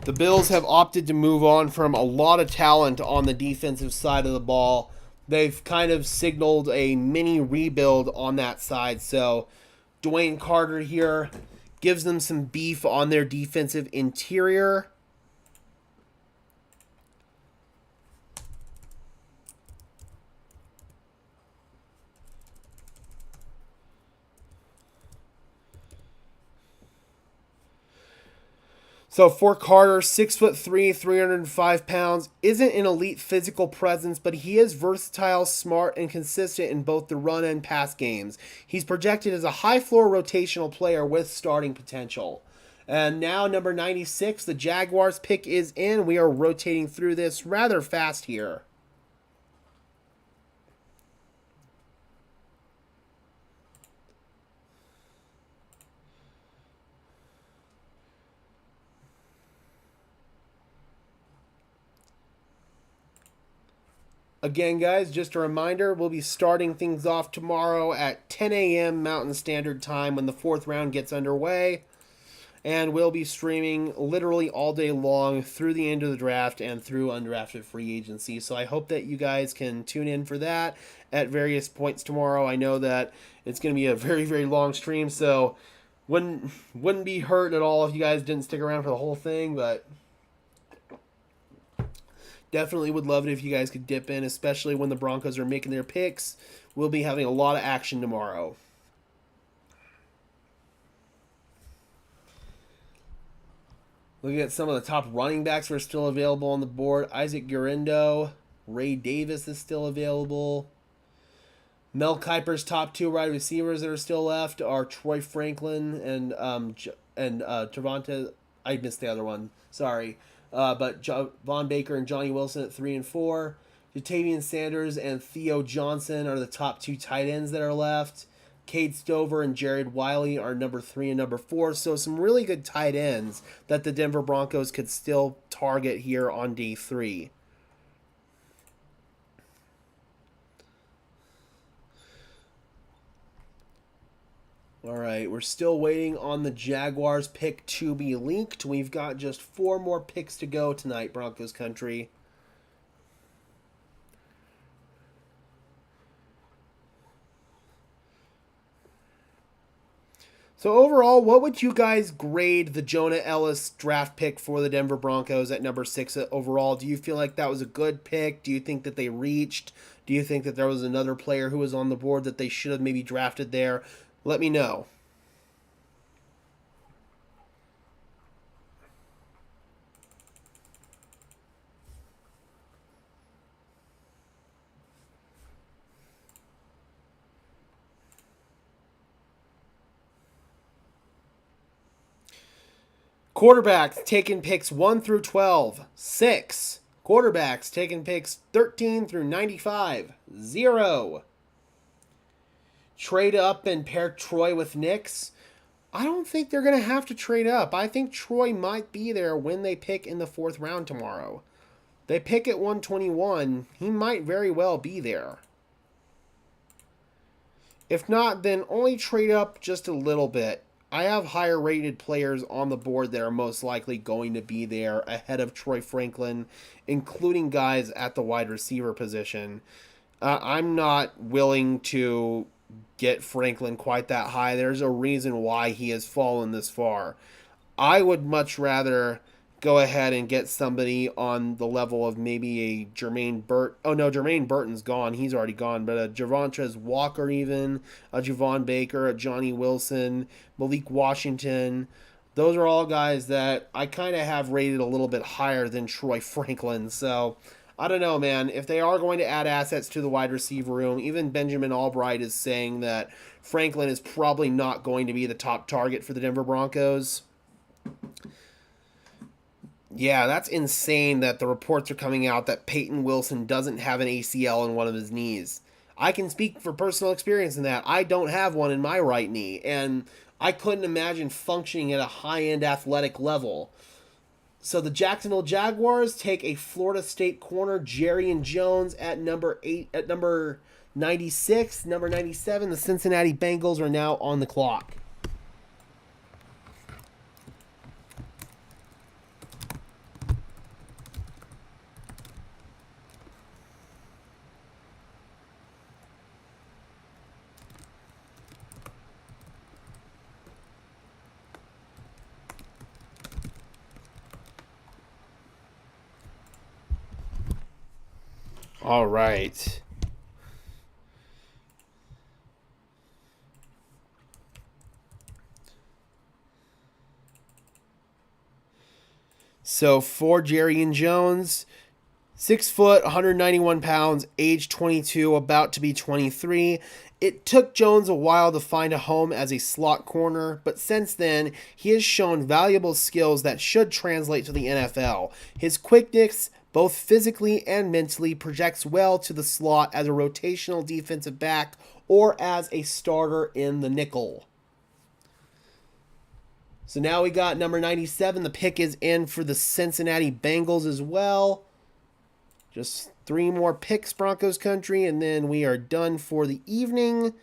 The Bills have opted to move on from a lot of talent on the defensive side of the ball. They've kind of signaled a mini rebuild on that side. So Dwayne Carter here gives them some beef on their defensive interior. So for Carter, 6'3", 305 pounds, isn't an elite physical presence, but he is versatile, smart, and consistent in both the run and pass games. He's projected as a high-floor rotational player with starting potential. And now number 96, the Jaguars pick is in. We are rotating through this rather fast here. Again, guys, just a reminder, we'll be starting things off tomorrow at 10 a.m. Mountain Standard Time when the 4th round gets underway. And we'll be streaming literally all day long through the end of the draft and through undrafted free agency. So I hope that you guys can tune in for that at various points tomorrow. I know that it's going to be a very long stream, so wouldn't be hurt at all if you guys didn't stick around for the whole thing, but Definitely would love it if you guys could dip in, especially when the Broncos are making their picks. We'll be having a lot of action tomorrow. Looking at some of the top running backs who are still available on the board. Isaac Gurindo. Ray Davis is still available. Mel Kiper's top 2 wide receivers that are still left are Troy Franklin and Trevonta. I missed the other one. Sorry. But Von Baker and Johnny Wilson at 3 and 4. Jatavian Sanders and Theo Johnson are the top 2 tight ends that are left. Cade Stover and Jared Wiley are number 3 and number 4. So some really good tight ends that the Denver Broncos could still target here on day 3. All right, we're still waiting on the Jaguars pick to be leaked. We've got just 4 more picks to go tonight, Broncos country. So overall, what would you guys grade the Jonah Ellis draft pick for the Denver Broncos at number 6 overall? Do you feel like that was a good pick? Do you think that they reached? Do you think that there was another player who was on the board that they should have maybe drafted there? Let me know. Quarterbacks taking picks 1 through 12, 6. Quarterbacks taking picks 13 through 95, 0. Trade up and pair Troy with Nix. I don't think they're going to have to trade up. I think Troy might be there when they pick in the 4th round tomorrow. They pick at 121. He might very well be there. If not, then only trade up just a little bit. I have higher rated players on the board that are most likely going to be there ahead of Troy Franklin, including guys at the wide receiver position. I'm not willing to get Franklin quite that high. There's a reason why he has fallen this far. I would much rather go ahead and get somebody on the level of maybe a Jermaine Burt. Oh no, Jermaine Burton's gone. He's already gone. But a Javontrez Walker even, a Javon Baker, a Johnny Wilson, Malik Washington. Those are all guys that I kind of have rated a little bit higher than Troy Franklin. So I don't know, man. If they are going to add assets to the wide receiver room, even Benjamin Albright is saying that Franklin is probably not going to be the top target for the Denver Broncos. Yeah, that's insane that the reports are coming out that Peyton Wilson doesn't have an ACL in one of his knees. I can speak for personal experience in that. I don't have one in my right knee, and I couldn't imagine functioning at a high-end athletic level. So the Jacksonville Jaguars take a Florida State corner, Jerry Jones, at number 96. Number 97, the Cincinnati Bengals are now on the clock. All right. So for Jerry Jones, 6 foot, 191 pounds, age 22, about to be 23. It took Jones a while to find a home as a slot corner, but since then, he has shown valuable skills that should translate to the NFL. His quickness, both physically and mentally, projects well to the slot as a rotational defensive back or as a starter in the nickel. So now we got number 97. The pick is in for the Cincinnati Bengals as well. Just 3 more picks, Broncos country, and then we are done for the evening.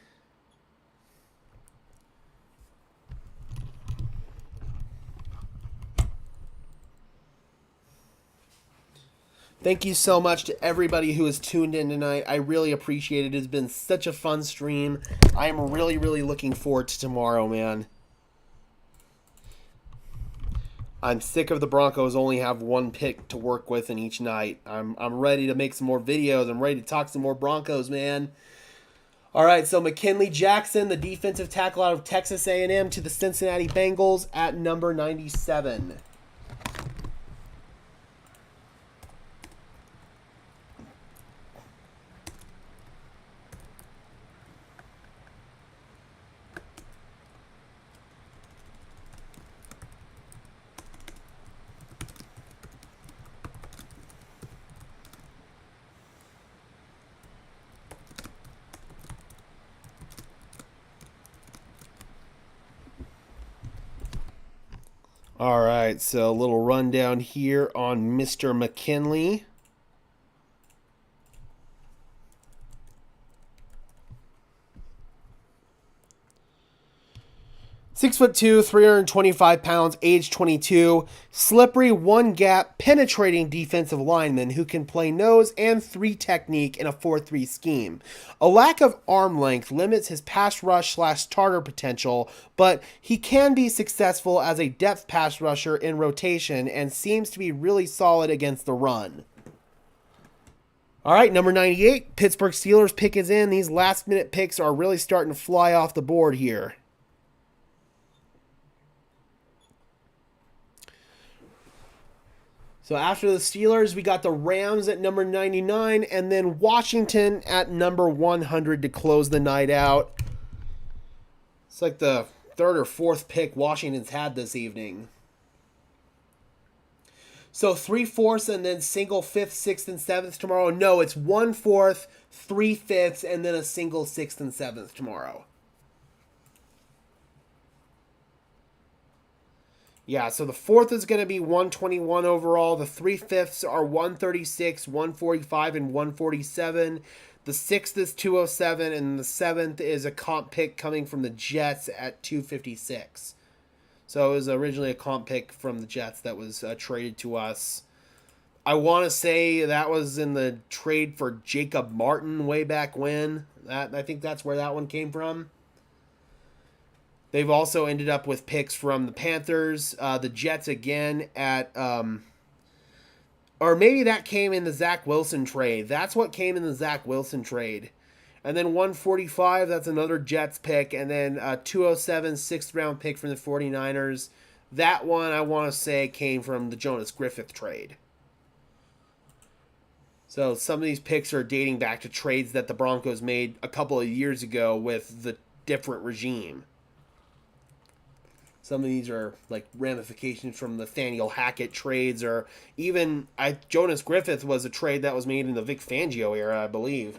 Thank you so much to everybody who has tuned in tonight. I really appreciate it. It's been such a fun stream. I am really, really looking forward to tomorrow, man. I'm sick of the Broncos only have one pick to work with in each night. I'm ready to make some more videos. I'm ready to talk some more Broncos, man. All right, so McKinley Jackson, the defensive tackle out of Texas A&M, to the Cincinnati Bengals at number 97. All right, so a little rundown here on Mr. McKinley. 6'2", 325 pounds, age 22, slippery, one-gap, penetrating defensive lineman who can play nose and 3 technique in a 4-3 scheme. A lack of arm length limits his pass rush / starter potential, but he can be successful as a depth pass rusher in rotation and seems to be really solid against the run. All right, number 98, Pittsburgh Steelers pick is in. These last-minute picks are really starting to fly off the board here. So after the Steelers, we got the Rams at number 99 and then Washington at number 100 to close the night out. It's like the 3rd or 4th pick Washington's had this evening. So 3/4 and then single 5th, 6th, and 7th tomorrow. No, it's 1/4, 3/5, and then a single 6th and 7th tomorrow. Yeah, so the 4th is going to be 121 overall. The 3/5 are 136, 145, and 147. The 6th is 207, and the 7th is a comp pick coming from the Jets at 256. So it was originally a comp pick from the Jets that was traded to us. I want to say that was in the trade for Jacob Martin way back when. I think that's where that one came from. They've also ended up with picks from the Panthers, the Jets again at, or maybe that came in the Zach Wilson trade. That's what came in the Zach Wilson trade. And then 145, that's another Jets pick. And then 207, 6th round pick from the 49ers. That one, I want to say, came from the Jonas Griffith trade. So some of these picks are dating back to trades that the Broncos made a couple of years ago with the different regime. Some of these are like ramifications from the Nathaniel Hackett trades, or even Jonas Griffith was a trade that was made in the Vic Fangio era, I believe.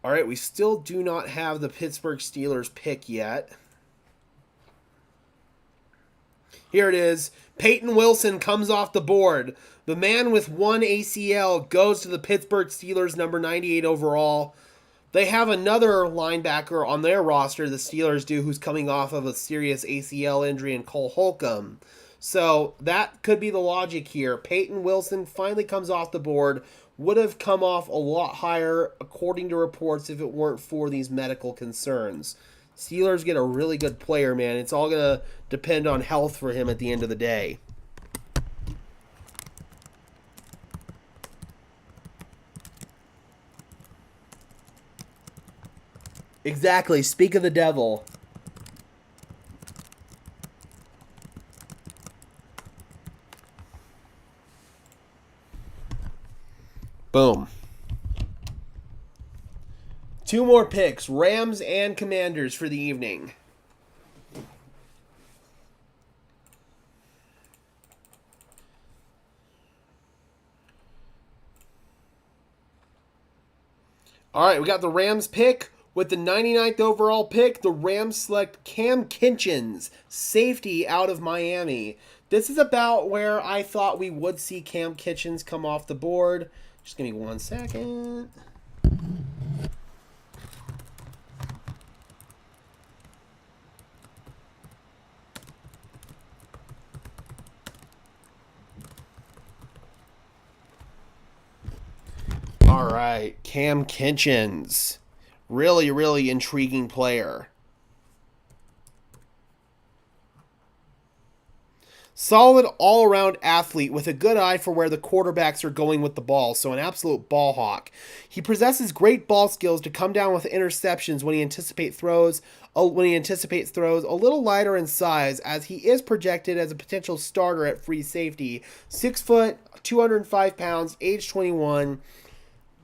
All right, we still do not have the Pittsburgh Steelers pick yet. Here it is. Peyton Wilson comes off the board. The man with one ACL goes to the Pittsburgh Steelers, number 98 overall. They have another linebacker on their roster, the Steelers do, who's coming off of a serious ACL injury in Cole Holcomb. So that could be the logic here. Peyton Wilson finally comes off the board. Would have come off a lot higher, according to reports, if it weren't for these medical concerns. Steelers get a really good player, man. It's all going to depend on health for him at the end of the day. Exactly. Speak of the devil. Boom. 2 more picks, Rams and Commanders for the evening. All right, we got the Rams pick. With the 99th overall pick, the Rams select Cam Kinchens, safety out of Miami. This is about where I thought we would see Cam Kinchens come off the board. Just give me 1 second. All right, Cam Kinchens. Really, really intriguing player. Solid all-around athlete with a good eye for where the quarterbacks are going with the ball, so an absolute ball hawk. He possesses great ball skills to come down with interceptions when he anticipates throws. A little lighter in size, as he is projected as a potential starter at free safety. 6 foot, 205 pounds, age 21.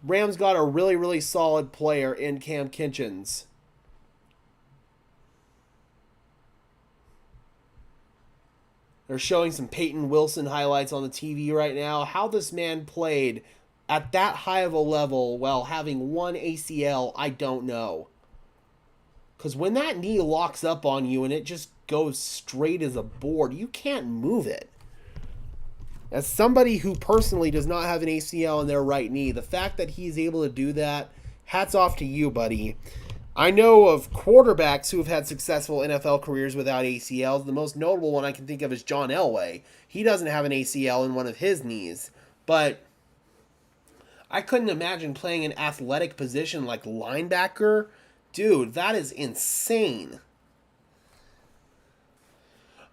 Rams got a really, really solid player in Cam Kinchens. They're showing some Peyton Wilson highlights on the TV right now. How this man played at that high of a level while having one ACL, I don't know. Because when that knee locks up on you and it just goes straight as a board, you can't move it. As somebody who personally does not have an ACL in their right knee, the fact that he's able to do that, hats off to you, buddy. I know of quarterbacks who have had successful NFL careers without ACLs. The most notable one I can think of is John Elway. He doesn't have an ACL in one of his knees. But I couldn't imagine playing an athletic position like linebacker. Dude, that is insane.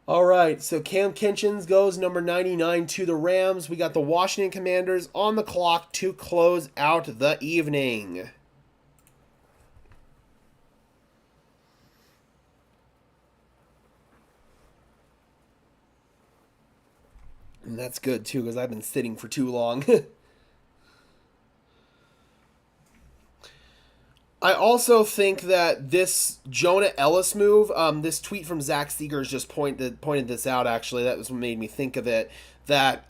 All right, so Cam Kinchens goes number 99 to the Rams. We got the Washington Commanders on the clock to close out the evening. And that's good, too, because I've been sitting for too long. I also think that this Jonah Ellis move, this tweet from Zach Seegers just pointed this out, actually. That was what made me think of it. That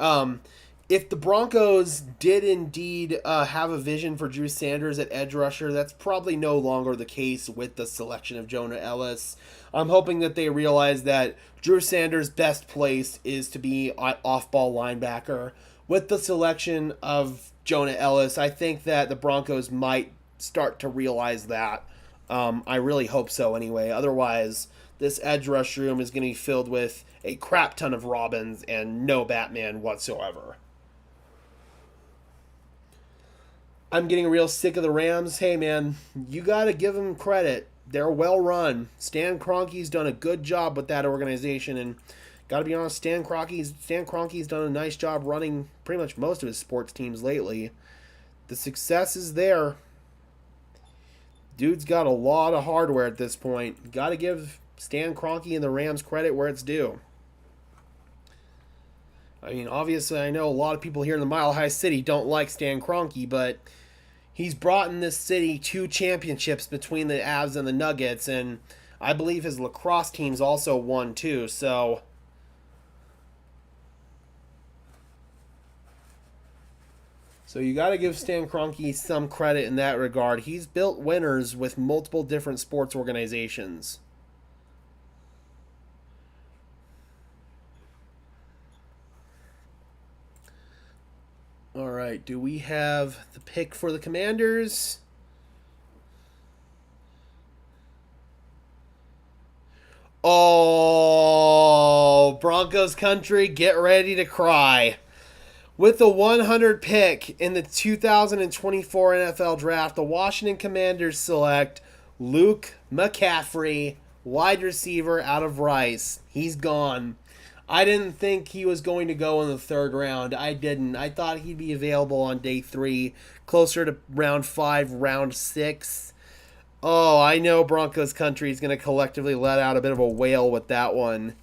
if the Broncos did indeed have a vision for Drew Sanders at edge rusher, that's probably no longer the case with the selection of Jonah Ellis. I'm hoping that they realize that Drew Sanders' best place is to be an off-ball linebacker. With the selection of Jonah Ellis, I think that the Broncos might start to realize that. I really hope so anyway. Otherwise, this edge rush room is going to be filled with a crap ton of Robins and no Batman whatsoever. I'm getting real sick of the Rams. Hey, man, you got to give them credit. They're well run. Stan Kroenke's done a good job with that organization, and got to be honest, Stan Kroenke's done a nice job running pretty much most of his sports teams lately. The success is there. Dude's got a lot of hardware at this point. Got to give Stan Kroenke and the Rams credit where it's due. I mean, obviously, I know a lot of people here in the Mile High City don't like Stan Kroenke, but he's brought in this city 2 championships between the Avs and the Nuggets, and I believe his lacrosse team's also won too, so you got to give Stan Kroenke some credit in that regard. He's built winners with multiple different sports organizations. All right, do we have the pick for the Commanders? Oh, Broncos country, get ready to cry. With the 100 pick in the 2024 NFL Draft, the Washington Commanders select Luke McCaffrey, wide receiver out of Rice. He's gone. I didn't think he was going to go in the 3rd round. I didn't. I thought he'd be available on day 3, closer to round 5, round 6. Oh, I know Broncos country is going to collectively let out a bit of a wail with that one.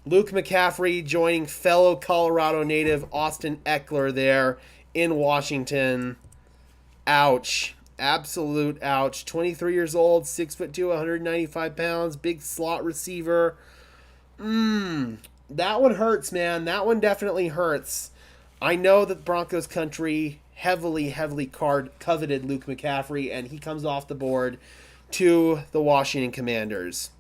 Luke McCaffrey joining fellow Colorado native Austin Eckler there in Washington. Ouch. Absolute ouch. 23 years old, 6'2", 195 pounds, big slot receiver. That one hurts, man. That one definitely hurts. I know that Broncos country heavily coveted Luke McCaffrey, and he comes off the board to the Washington Commanders.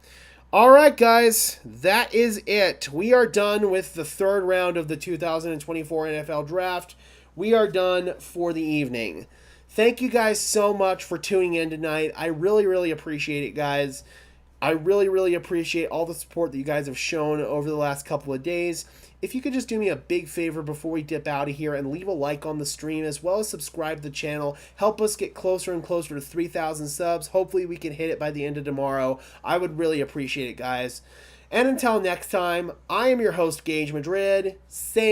All right, guys, that is it. We are done with the 3rd round of the 2024 NFL Draft. We are done for the evening. Thank you guys so much for tuning in tonight. I really, really appreciate it, guys. I really, really appreciate all the support that you guys have shown over the last couple of days. if you could just do me a big favor before we dip out of here and leave a like on the stream as well as subscribe to the channel. Help us get closer and closer to 3,000 subs. Hopefully we can hit it by the end of tomorrow. I would really appreciate it, guys. And until next time, I am your host, Gage Madrid, saying